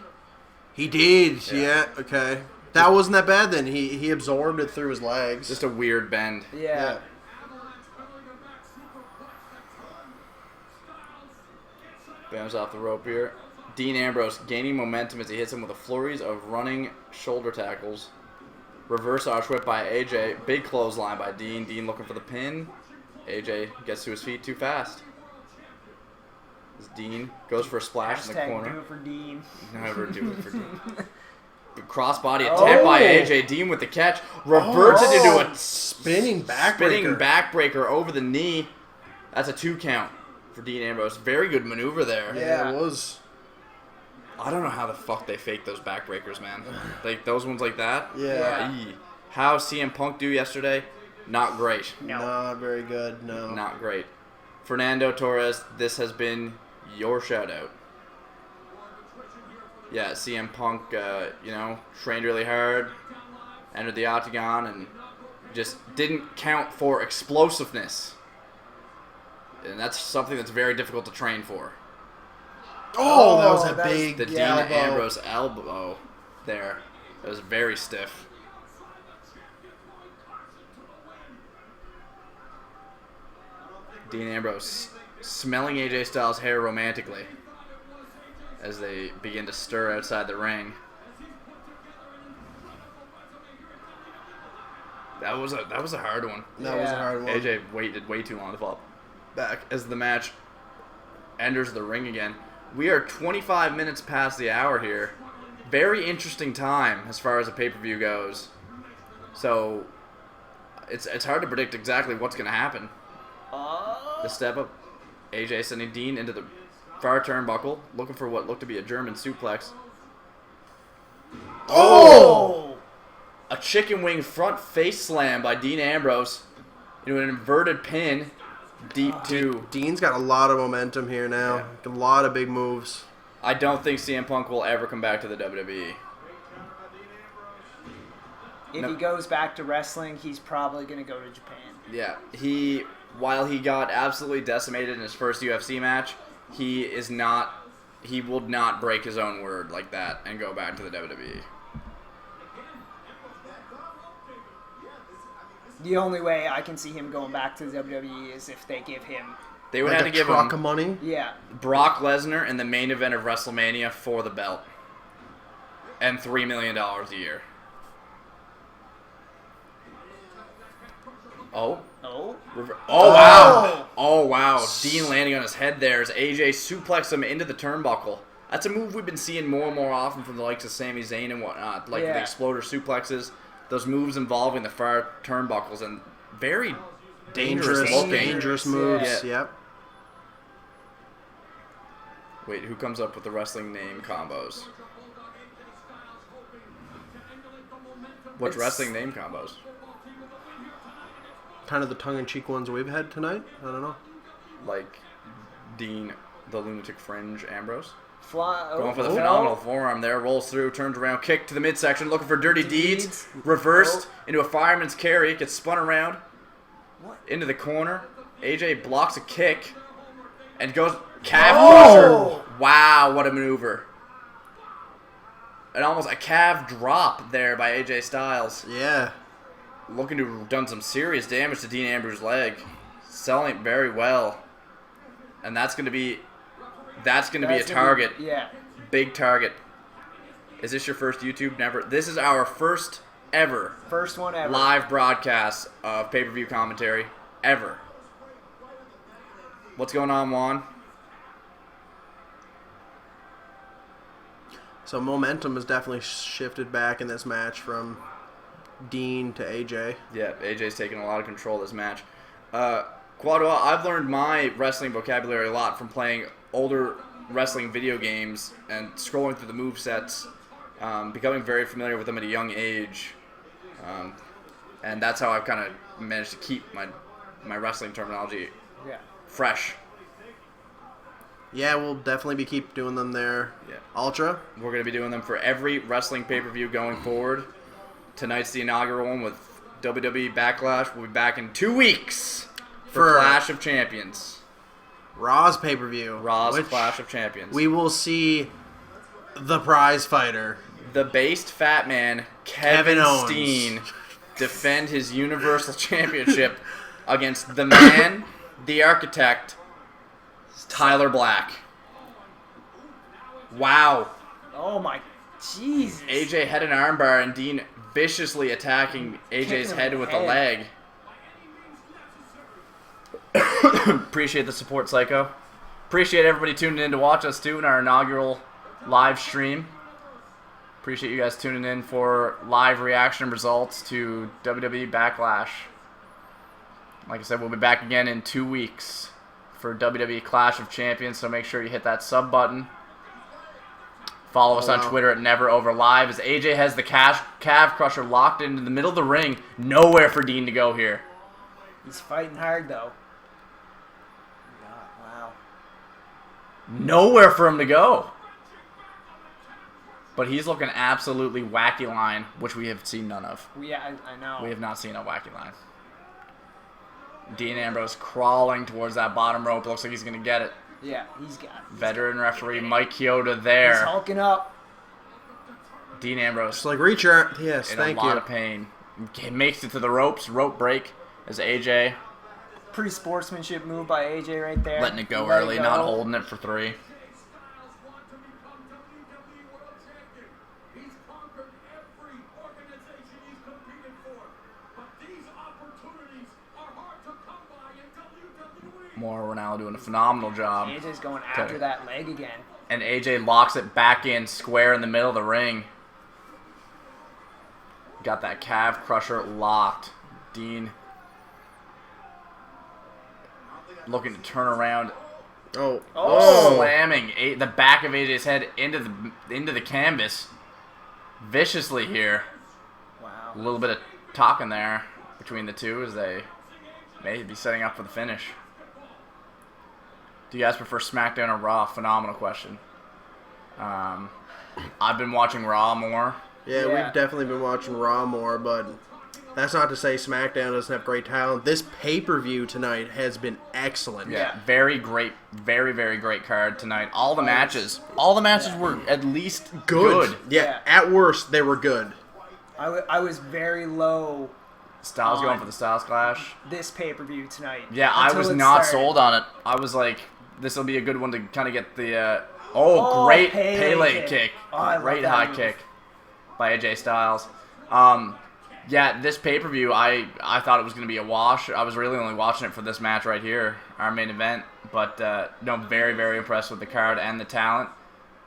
He did. Yeah. Okay. That wasn't that bad then. He absorbed it through his legs. Just a weird bend. Yeah. Bounce off the rope here. Dean Ambrose gaining momentum as he hits him with a flurries of running shoulder tackles. Reverse arch whip by AJ. Big clothesline by Dean. Dean looking for the pin. AJ gets to his feet too fast. As Dean goes for a splash in the corner. Do it for Dean. Never do it for Dean. Crossbody attempt by AJ. Dean with the catch. Reverts it into a spinning backbreaker. Backbreaker over the knee. That's a 2 count for Dean Ambrose. Very good maneuver there. Yeah, it was. I don't know how the fuck they fake those backbreakers, man. Like those ones like that. Yeah. How CM Punk do yesterday? Not great. No. Not very good. No. Not great. Fernando Torres, this has been your shout out. Yeah, CM Punk, trained really hard, entered the octagon, and just didn't count for explosiveness. And that's something that's very difficult to train for. Oh, that was a big The Dean elbow. Ambrose elbow there. That was very stiff. Dean Ambrose smelling AJ Styles' hair romantically as they begin to stir outside the ring. That was a hard one. That was a hard one. AJ waited way too long to fall back as the match enters the ring again. We are 25 minutes past the hour here. Very interesting time as far as a pay-per-view goes. So it's hard to predict exactly what's going to happen. The step up. AJ sending Dean into the far turnbuckle, looking for what looked to be a German suplex. Oh! A chicken wing front face slam by Dean Ambrose into an inverted pin. Deep 2. Dean's got a lot of momentum here now. Yeah. A lot of big moves. I don't think CM Punk will ever come back to the WWE. If he goes back to wrestling, he's probably going to go to Japan. Yeah, while he got absolutely decimated in his first UFC match, he will not break his own word like that and go back to the WWE. The only way I can see him going back to the WWE is if they give him... They would Like have a to give truck him of money? Yeah. Brock Lesnar in the main event of WrestleMania for the belt. And $3 million a year. Oh, wow. Oh, wow. Dean landing on his head there as AJ suplexed him into the turnbuckle. That's a move we've been seeing more and more often from the likes of Sami Zayn and whatnot. Like the exploder suplexes. Those moves involving the far turnbuckles and very dangerous moves. Yeah. Yep. Wait, who comes up with the wrestling name combos? What's wrestling name combos? Kind of the tongue-in-cheek ones we've had tonight. I don't know. Like Dean, the Lunatic Fringe, Ambrose. Going for the phenomenal forearm there. Rolls through, turns around, kick to the midsection, looking for dirty deeds. Reversed into a fireman's carry. Gets spun around. Into the corner. AJ blocks a kick. And goes calf crusher. Wow, what a maneuver. And almost a calf drop there by AJ Styles. Yeah. Looking to have done some serious damage to Dean Ambrose's leg. Selling it very well. And that's going to be a target. Big target. Is this your first YouTube? Never. This is our first one ever live broadcast of pay-per-view commentary ever. What's going on, Juan? So momentum has definitely shifted back in this match from Dean to AJ. Yeah, AJ's taking a lot of control of this match. Quadwa, I've learned my wrestling vocabulary a lot from playing older wrestling video games and scrolling through the movesets, becoming very familiar with them at a young age. And that's how I've kind of managed to keep my wrestling terminology fresh. Yeah, we'll definitely keep doing them there. Yeah. Ultra. We're going to be doing them for every wrestling pay-per-view going forward. Tonight's the inaugural one with WWE Backlash. We'll be back in 2 weeks for Clash of Champions. Raw's pay-per-view. Raw's Clash of Champions. We will see the prize fighter. the based fat man, Kevin Owens. Steen, defend his Universal Championship against the man, the architect, Tyler Black. Wow. Oh my, Jesus. AJ had an armbar and Dean viciously attacking AJ's Kicking him head in the with the head. leg. Appreciate the support, Psycho. Appreciate everybody tuning in to watch us too in our inaugural live stream. Appreciate you guys tuning in for live reaction results to WWE Backlash. Like I said, we'll be back again in 2 weeks for WWE Clash of Champions, so make sure you hit that sub button. Follow us on Twitter at NeverOverLive as AJ has the calf crusher locked into the middle of the ring. Nowhere for Dean to go here. He's fighting hard, though. Wow. Nowhere for him to go. But he's looking absolutely wacky line, which we have seen none of. Yeah, I know. We have not seen a wacky line. Dean Ambrose crawling towards that bottom rope. Looks like he's going to get it. Yeah, he's got it. Veteran referee Mike Chioda there. He's hulking up. Dean Ambrose It's like reach your yes, in thank a lot you. of pain. He makes it to the ropes. Rope break as AJ Pretty sportsmanship move by AJ right there. letting it go Let early, go. not holding it for 3. Styles want to become WWE World Champion. He's conquered every organization he's competed for. But these opportunities are hard to come by in WWE. More Ronaldo doing a phenomenal job. AJ's going after that leg again. And AJ locks it back in square in the middle of the ring. Got that calf crusher locked. Dean looking to turn around. Oh. Slamming the back of AJ's head into the canvas viciously here. Wow. A little bit of talking there between the two as they may be setting up for the finish. Do you guys prefer SmackDown or Raw? Phenomenal question. I've been watching Raw more. Yeah, we've definitely been watching Raw more, but that's not to say SmackDown doesn't have great talent. This pay-per-view tonight has been excellent. Yeah, very great, very, very great card tonight. All the matches were at least good. Yeah, at worst, they were good. I was very low Styles going for the Styles Clash. this pay-per-view tonight. Yeah, I was until it not started. sold on it. I was like, this will be a good one to kind of get the... great Pele kick. Oh, I love Great that high move. kick by AJ Styles. Yeah, this pay-per-view, I thought it was going to be a wash. I was really only watching it for this match right here, our main event. But, no, very, very impressed with the card and the talent.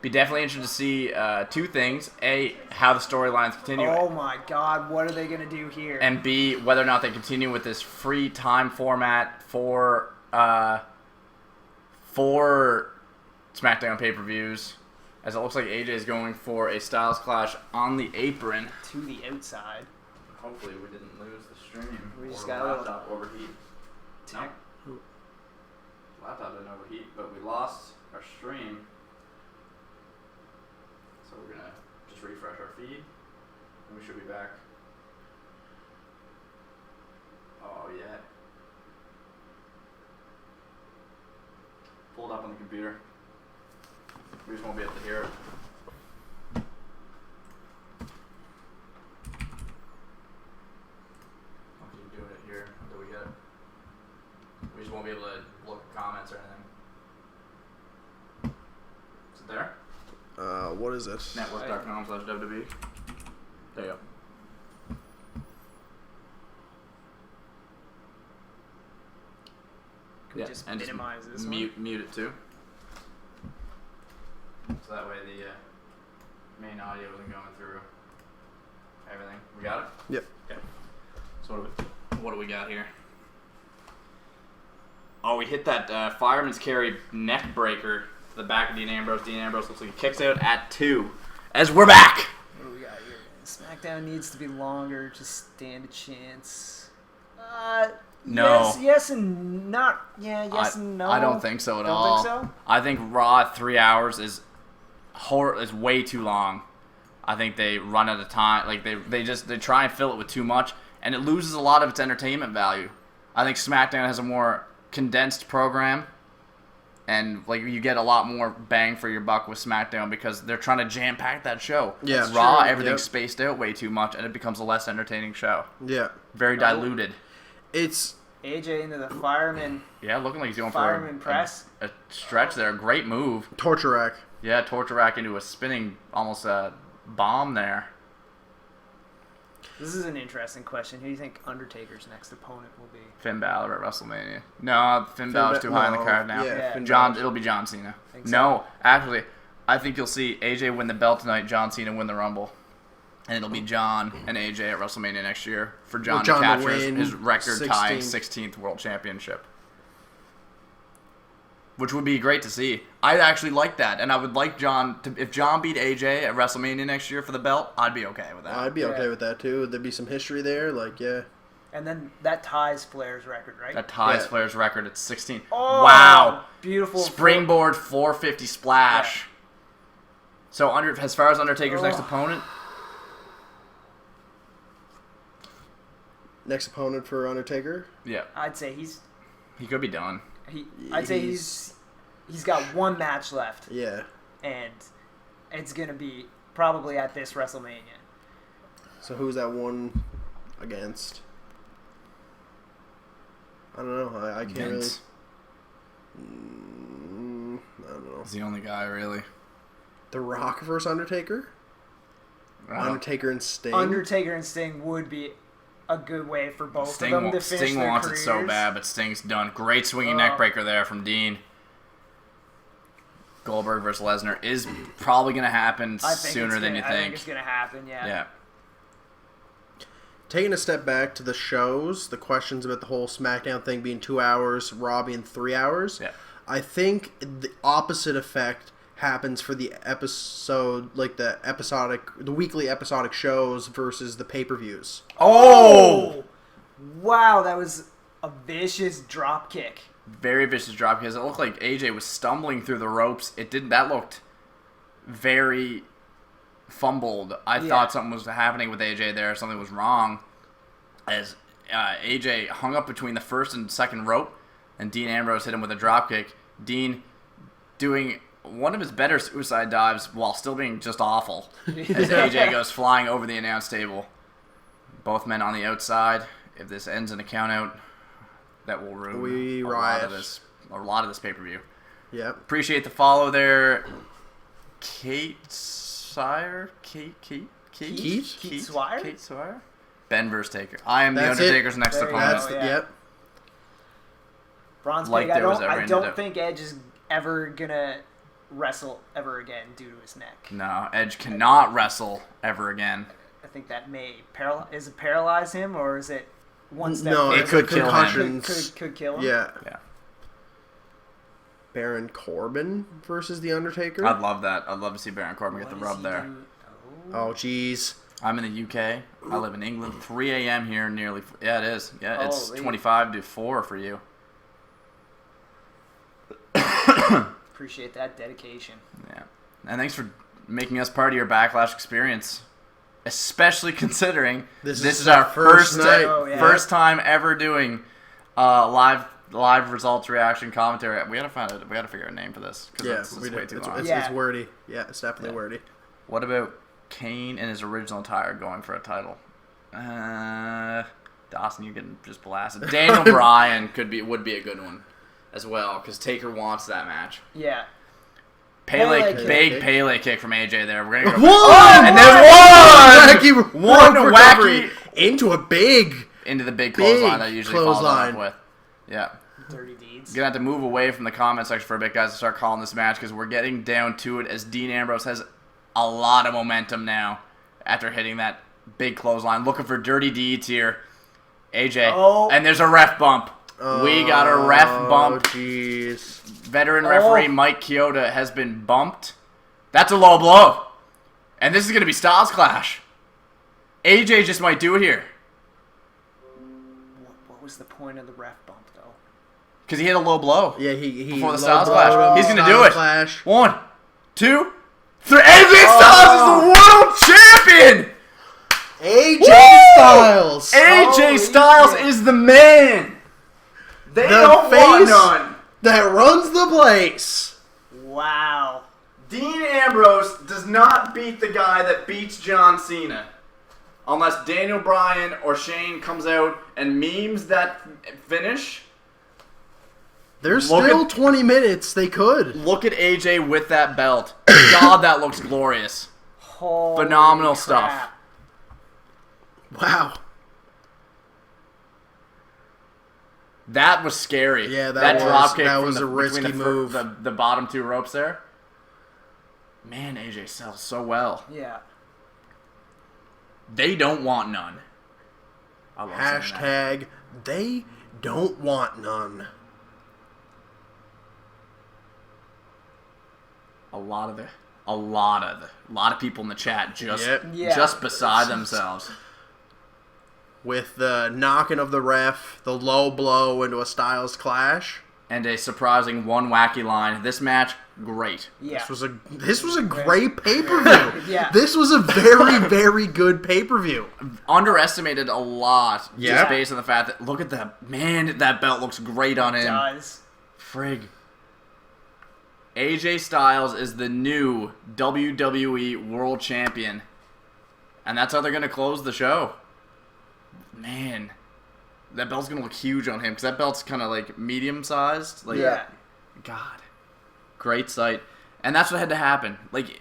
Be definitely interested to see 2 things. A, how the storylines continue. Oh my God, what are they gonna do here? And B, whether or not they continue with this free time format for SmackDown pay-per-views. As it looks like AJ is going for a Styles Clash on the apron. To the outside. Hopefully we didn't lose the stream. We just or got a little laptop overheat. Tech. No. Laptop didn't overheat, but we lost our stream. So we're gonna just refresh our feed, and we should be back. Oh yeah. Pull it up on the computer. We just won't be able to hear it. I'll keep doing it here until we get it. We just won't be able to look at comments or anything. Is it there? What is it? Network.com/WWE. There you go. Can we just and minimize this mute it too. So that way the main audio isn't going through everything. We got it? Yep. Okay. So what do we got here? Oh, we hit that fireman's carry neck breaker to the back of Dean Ambrose. Dean Ambrose looks like he kicks out at 2. As we're back! What do we got here? SmackDown needs to be longer. Just stand a chance. No. Yes and not. Yeah, yes and no. I don't think so at Don't all. think so? I think Raw at 3 hours is way too long. I think they run out of time. Like they try and fill it with too much, and it loses a lot of its entertainment value. I think SmackDown has a more condensed program. And like you get a lot more bang for your buck with SmackDown because they're trying to jam pack that show. Yeah, Raw, true. everything's Yep. spaced out way too much, and it becomes a less entertaining show. Yeah. Very diluted. It's AJ into the fireman. Yeah, looking like he's going Fireman for press. a stretch there. Great move. torture rack. Yeah, torture rack into a spinning almost a bomb there. This is an interesting question. Who do you think Undertaker's next opponent will be? Finn Balor at WrestleMania. No, Finn Balor's too high on the card now. Yeah, Finn John, Balor's- it'll be John Cena. Think so? No, actually, I think you'll see AJ win the belt tonight, John Cena win the Rumble. And it'll be John and AJ at WrestleMania next year for John, John to to capture win his record-tying 16th. 16th World Championship. Which would be great to see. I'd actually like that, and I would like John to. If John beat AJ at WrestleMania next year for the belt, I'd be okay with that. I'd be okay Yeah. with that too. There'd be some history there. Like, yeah. And then that ties Flair's record, right? That ties Yeah. Flair's record at 16. Oh, Wow! Beautiful. Springboard 450 splash. So as far as Undertaker's next Oh. opponent, Next opponent for Undertaker. yeah, I'd say he's he could be done. I'd say he's got one match left, Yeah. and it's gonna be probably at this WrestleMania. So who's that one against? I don't know. I can't Vince really. I don't know. is the only guy really. The Rock versus Undertaker. Undertaker and Sting. Undertaker and Sting would be a good way for both Sting, of them to finish Sting their wants careers. it so bad, but Sting's done. Great swinging neck breaker there from Dean. Goldberg versus Lesnar is probably going to happen I think sooner than you I think think. it's gonna happen. Yeah. Yeah. Taking a step back to the shows, the questions about the whole SmackDown thing being 2 hours, Raw being 3 hours. Yeah. I think the opposite effect happens for the episode, like the weekly episodic shows versus the pay-per-views. Oh! Wow, that was a vicious drop kick. Very vicious drop because it looked like AJ was stumbling through the ropes. That looked very fumbled. I thought something was happening with AJ there. Something was wrong. As AJ hung up between the first and second rope, and Dean Ambrose hit him with a drop kick. Dean doing one of his better suicide dives while still being just awful. As AJ goes flying over the announce table. Both men on the outside. If this ends in a count out, that will ruin a lot of this pay-per-view. Yep. Appreciate the follow there. Kate Swire? Kate Swire? Kate Swire? Ben versus Taker. I am That's the Undertaker's next There you opponent. go. That's yeah. yep. Bronze Like Pig, there was ever I ended don't up. think Edge is ever gonna wrestle ever again due to his neck. No, Edge cannot wrestle ever again. I think that may paralyze him, or is it one step? No, further? it could kill him. concussions. Could kill him. Yeah. Yeah. Baron Corbin versus The Undertaker. I'd love that. I'd love to see Baron Corbin get What the is rub he there. doing? Oh, jeez. I'm in the UK. I live in England. 3 a.m. here nearly. Yeah, it is. Yeah, it's Holy. 25 to 4 for you. Appreciate that dedication. Yeah. And thanks for making us part of your Backlash experience. Especially considering this is our first night. Oh, yeah. first time ever doing live results reaction commentary. We gotta figure out a name for this Yeah, because it's way too long. it's wordy. Yeah, it's definitely wordy. What about Kane in his original attire going for a title? Dawson, you're getting just blasted. Daniel Bryan would be a good one as well because Taker wants that match. Yeah. Pele Pele big kick. Pele kick from AJ there. We're gonna go One! and there's one! Wacky, One one wacky- recovery into a big. into the big clothesline that usually follows clothesline. up with. Yeah. Dirty deeds. Gonna have to move away from the comment section for a bit, guys, to start calling this match because we're getting down to it as Dean Ambrose has a lot of momentum now after hitting that big clothesline. Looking for dirty deeds here. AJ. Oh. And there's a ref bump. We got a ref bump. Jeez. Veteran referee Mike Chioda has been bumped. That's a low blow. And this is going to be Styles Clash. AJ just might do it here. What was the point of the ref bump, though? Because he hit a low blow. Yeah, he Before the low Styles blowed Clash. him. He's gonna do Styles it. Clash. 1, 2, 3. AJ Styles is the world champion! AJ Styles. AJ Holy Styles shit. is the man! They The don't want face? none. that runs the place. Wow. Dean Ambrose does not beat the guy that beats John Cena. Unless Daniel Bryan or Shane comes out and memes that finish. There's still 20 minutes. They could. Look at AJ with that belt. God, that looks glorious. Holy Phenomenal crap. stuff. Wow. That was scary. Yeah, that was a risky between move. The bottom two ropes there. Man, AJ sells so well. Yeah. They don't want none. I love saying that. Hashtag they don't want none. A lot of people in the chat Yeah. just beside themselves. With the knocking of the ref, the low blow into a Styles Clash. And a surprising one wacky line. This match, great. Yeah. This was a great pay-per-view. Yeah. This was a very, very good pay-per-view. Underestimated a lot. Yeah. Just based on the fact that, look at that. Man, that belt looks great on him. It does. Frig. AJ Styles is the new WWE World Champion. And that's how they're going to close the show. Man. That belt's going to look huge on him because that belt's kind of like medium-sized. Like, Yeah. God. Great sight. And that's what had to happen. Like,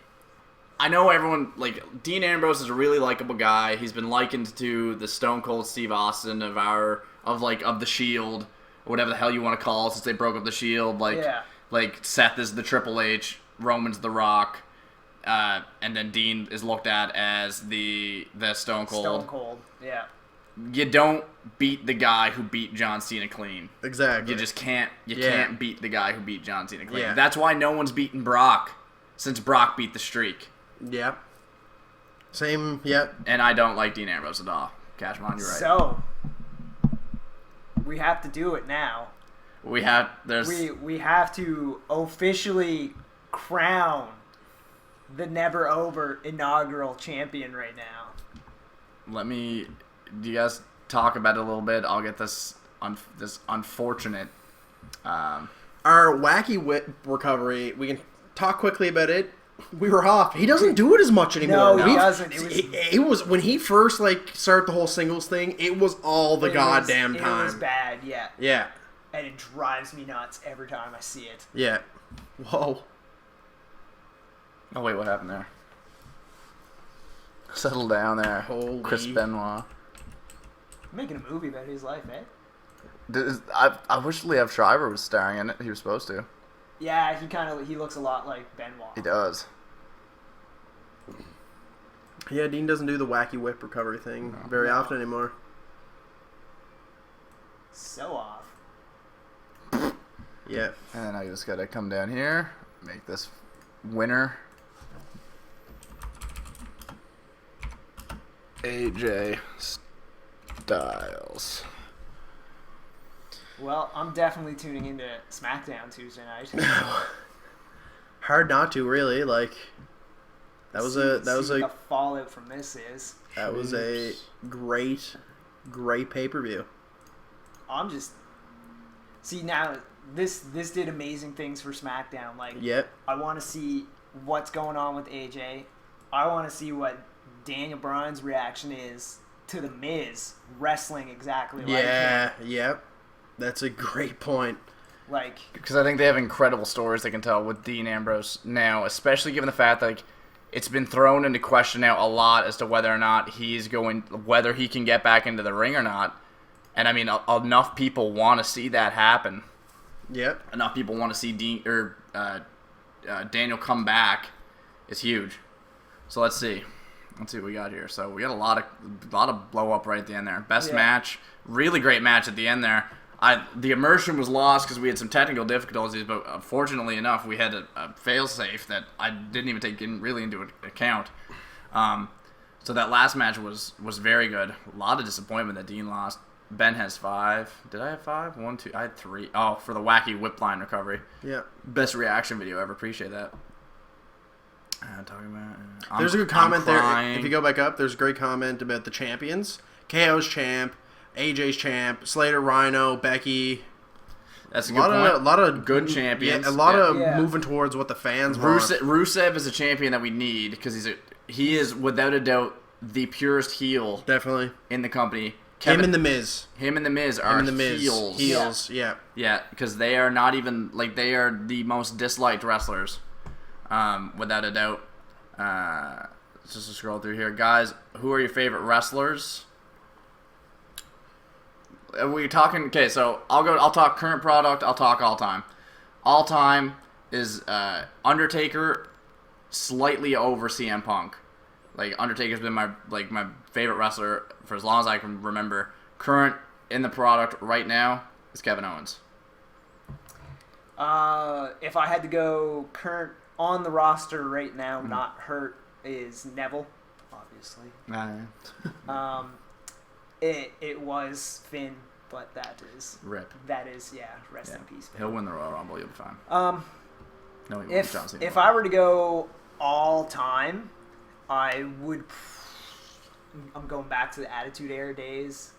I know everyone, like, Dean Ambrose is a really likable guy. He's been likened to the Stone Cold Steve Austin of the Shield, or whatever the hell you want to call it since they broke up the Shield. Like Seth is the Triple H, Roman's the Rock, and then Dean is looked at as the Stone Cold. Stone Cold, yeah. You don't beat the guy who beat John Cena clean. Exactly. You just can't. You can't beat the guy who beat John Cena clean. Yeah. That's why no one's beaten Brock since Brock beat the streak. Yep. Same, yep. And I don't like Dean Ambrose at all. Cashman, you're right. So, we have to do it now. We have to officially crown the never over inaugural champion right now. Do you guys talk about it a little bit? I'll get this unfortunate. Our wacky whip recovery, we can talk quickly about it. We were off. He doesn't do it as much anymore. No, he doesn't. It was when he first started the whole singles thing. It was all the goddamn time. It was bad, yeah. Yeah. And it drives me nuts every time I see it. Yeah. Whoa. Oh wait, what happened there? Settle down there, Holy. Chris Benoit. Making a movie about his life, eh? I wish Liev Schreiber was starring in it. He was supposed to. Yeah, he looks a lot like Benoit. He does. Yeah, Dean doesn't do the wacky whip recovery thing very often anymore. So off. Yeah. And then I just gotta come down here, make this winner. AJ Styles. Well, I'm definitely tuning into SmackDown Tuesday night. Hard not to, really. Like, that was what a the fallout from this is. that was a great pay-per-view. I'm just now this did amazing things for SmackDown. Like, Yep. I want to see what's going on with AJ. I want to see what Daniel Bryan's reaction is to the Miz wrestling exactly like him. Yeah. Yep. That's a great point. Like, Because I think they have incredible stories they can tell with Dean Ambrose now, especially given the fact that it's been thrown into question now a lot as to whether or not whether he can get back into the ring or not. And I mean, enough people want to see that happen. Yep. Enough people want to see Daniel come back. It's huge. So let's see. Let's see what we got here. So we got a lot of blow up right at the end there. Best match, really great match at the end there. The immersion was lost because we had some technical difficulties, but fortunately enough, we had a fail-safe that I didn't even take really into account. So that last match was very good. A lot of disappointment that Dean lost. Ben has 5. Did I have 5? 1, 2. I had 3. Oh, for the wacky whip line recovery. Yeah. Best reaction video ever. Appreciate that. Talking about. There's a good comment there. crying. If you go back up, there's a great comment about the champions. KO's champ, AJ's champ, Slater, Rhyno, Becky, That's a A good point. lot of good champions. Yeah, a lot of Yeah. moving towards what the fans want. Rusev is a champion that we need because he is without a doubt the purest heel Definitely. in the company. Him and the Miz. Him and the Miz are heels. Heels, yeah. Yeah, because they are not even like they are the most disliked wrestlers, without a doubt. Just to scroll through here, guys. Who are your favorite wrestlers? Are we talking? Okay, so I'll talk current product. I'll talk all time. All time is Undertaker, slightly over CM Punk. Like Undertaker's been my favorite wrestler for as long as I can remember. Current in the product right now is Kevin Owens. If I had to go current on the roster right now, not hurt, is Neville, obviously. It was Finn, but that is Rip. Rest in peace. He'll win the Royal Rumble. You'll be fine. Um, No, he won't. if John Cena if will. I were to go all time, I would. I'm going back to the Attitude Era days.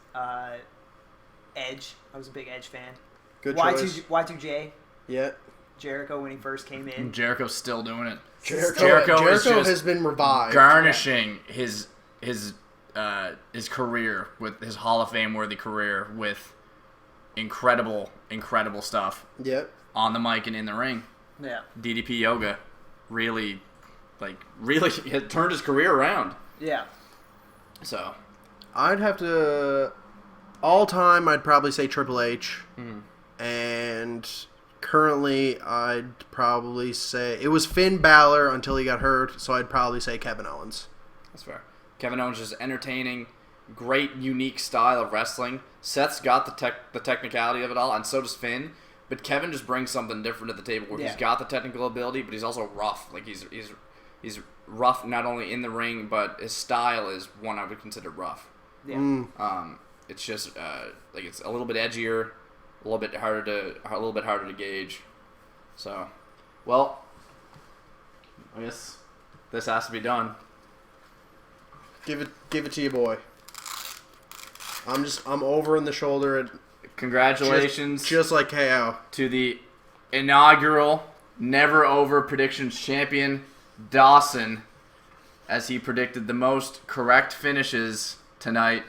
Edge. I was a big Edge fan. Good choice. Y2J. Yeah. Jericho when he first came in. Jericho's still doing it. Jericho is just has been revived. garnishing his career with his Hall of Fame worthy career with incredible stuff Yep. on the mic and in the ring. Yeah. DDP Yoga really had turned his career around. Yeah. So I'd have to... All time, I'd probably say Triple H. And currently, I'd probably say... It was Finn Balor until he got hurt, so I'd probably say Kevin Owens. that's fair. Kevin Owens is entertaining, great unique style of wrestling. Seth's got the technicality of it all, and so does Finn. But Kevin just brings something different to the table where he's got the technical ability, but he's also rough. Like he's rough not only in the ring, but his style is one I would consider rough. Yeah. It's just like it's a little bit edgier, a little bit harder to gauge. So, well, I guess this has to be done. Give it to you, boy. I'm over in the shoulder. Congratulations Just like KO. to the inaugural Never Over Predictions champion, Dawson, as he predicted the most correct finishes tonight.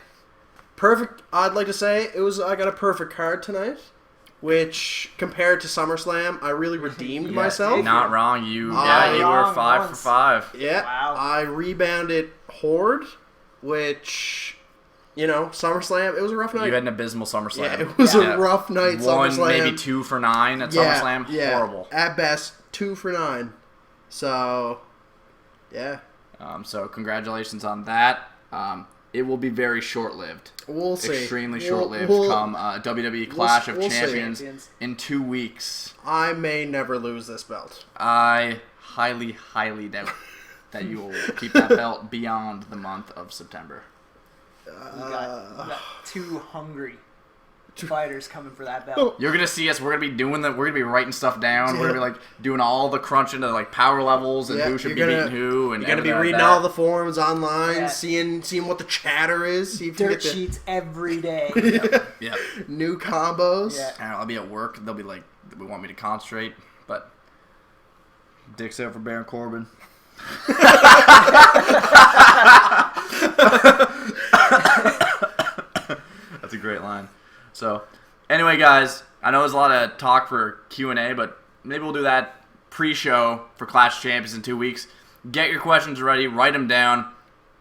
Perfect. I'd like to say I got a perfect card tonight, which compared to SummerSlam, I really redeemed myself. Not wrong. You were wrong 5 for once. 5. Yeah. Wow. I rebounded Horde, which, SummerSlam, it was a rough night. You had an abysmal SummerSlam. Yeah, it was a rough night. One, SummerSlam. maybe 2 for 9 at SummerSlam. Yeah, Horrible. at best, 2 for 9. So, yeah. So congratulations on that. It will be very short-lived. We'll see. Extremely We'll- short-lived we'll- come WWE Clash of we'll see. Champions in 2 weeks. I may never lose this belt. I highly, highly doubt that you will keep that belt beyond the month of September. We got 2 hungry fighters coming for that belt. You're gonna see us. We're gonna be writing stuff down. We're gonna be doing all the crunching of power levels and who should be beating who. And you're gonna be everything like reading that. all the forums online, Yeah. seeing what the chatter is. See if you Dirt get the sheets every day. Yeah. new combos. Yeah. And I'll be at work. They'll be like, we want me to concentrate, but dicks out for Baron Corbin. That's a great line. So, anyway, guys, I know there's a lot of talk for Q&A, but maybe we'll do that pre-show for Clash of Champions in 2 weeks. Get your questions ready, write them down,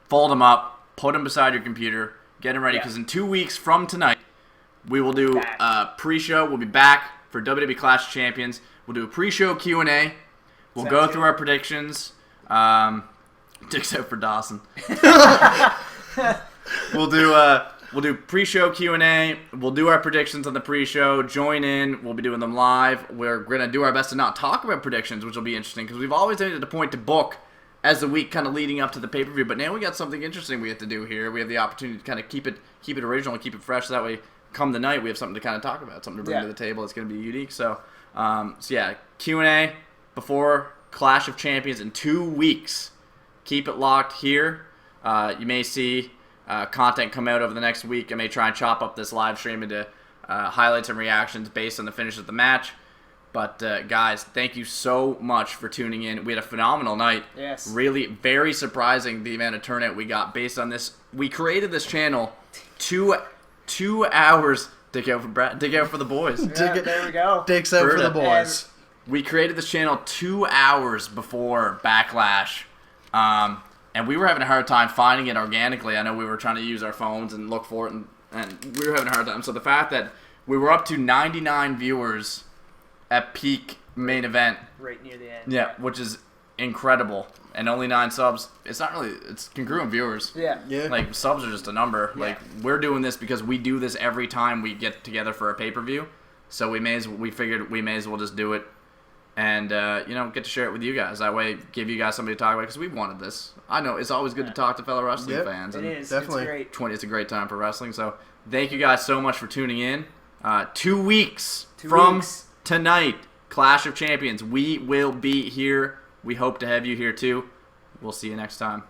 fold them up, put them beside your computer, get them ready, because in 2 weeks from tonight, we will do a pre-show. We'll be back for WWE Clash of Champions. We'll do a pre-show Q&A. We'll go through our predictions. Dicks out for Dawson. We'll do pre-show Q&A. We'll do our predictions on the pre-show. Join in. We'll be doing them live. We're going to do our best to not talk about predictions, which will be interesting because we've always made it a point to book as the week kind of leading up to the pay-per-view. But now we got something interesting we have to do here. We have the opportunity to kind of keep it original and keep it fresh. So that way, come the night, we have something to kind of talk about, something to bring to the table. It's going to be unique. So Q&A before Clash of Champions in 2 weeks. Keep it locked here. You may see content come out over the next week. I may try and chop up this live stream into highlights and reactions based on the finish of the match. But, guys, thank you so much for tuning in. We had a phenomenal night. Yes. Really, very surprising the amount of turnout we got based on this. We created this channel 2 hours. Dig out for the boys. Yeah, there we go. Dicks out for the boys. We created this channel 2 hours before Backlash. And we were having a hard time finding it organically. I know we were trying to use our phones and look for it, and we were having a hard time. So the fact that we were up to 99 viewers at peak main event. Right near the end. Yeah, which is incredible. And only 9 subs. It's not really, it's congruent viewers. Yeah. Like, subs are just a number. Yeah. Like, we're doing this because we do this every time we get together for a pay-per-view. So we figured we may as well just do it. And, get to share it with you guys. That way, give you guys somebody to talk about, because we wanted this. I know, it's always good to talk to fellow wrestling fans. It And is. definitely. It's great. It's a great time for wrestling. So, thank you guys so much for tuning in. 2 weeks 2 from weeks. tonight, Clash of Champions. We will be here. We hope to have you here, too. We'll see you next time.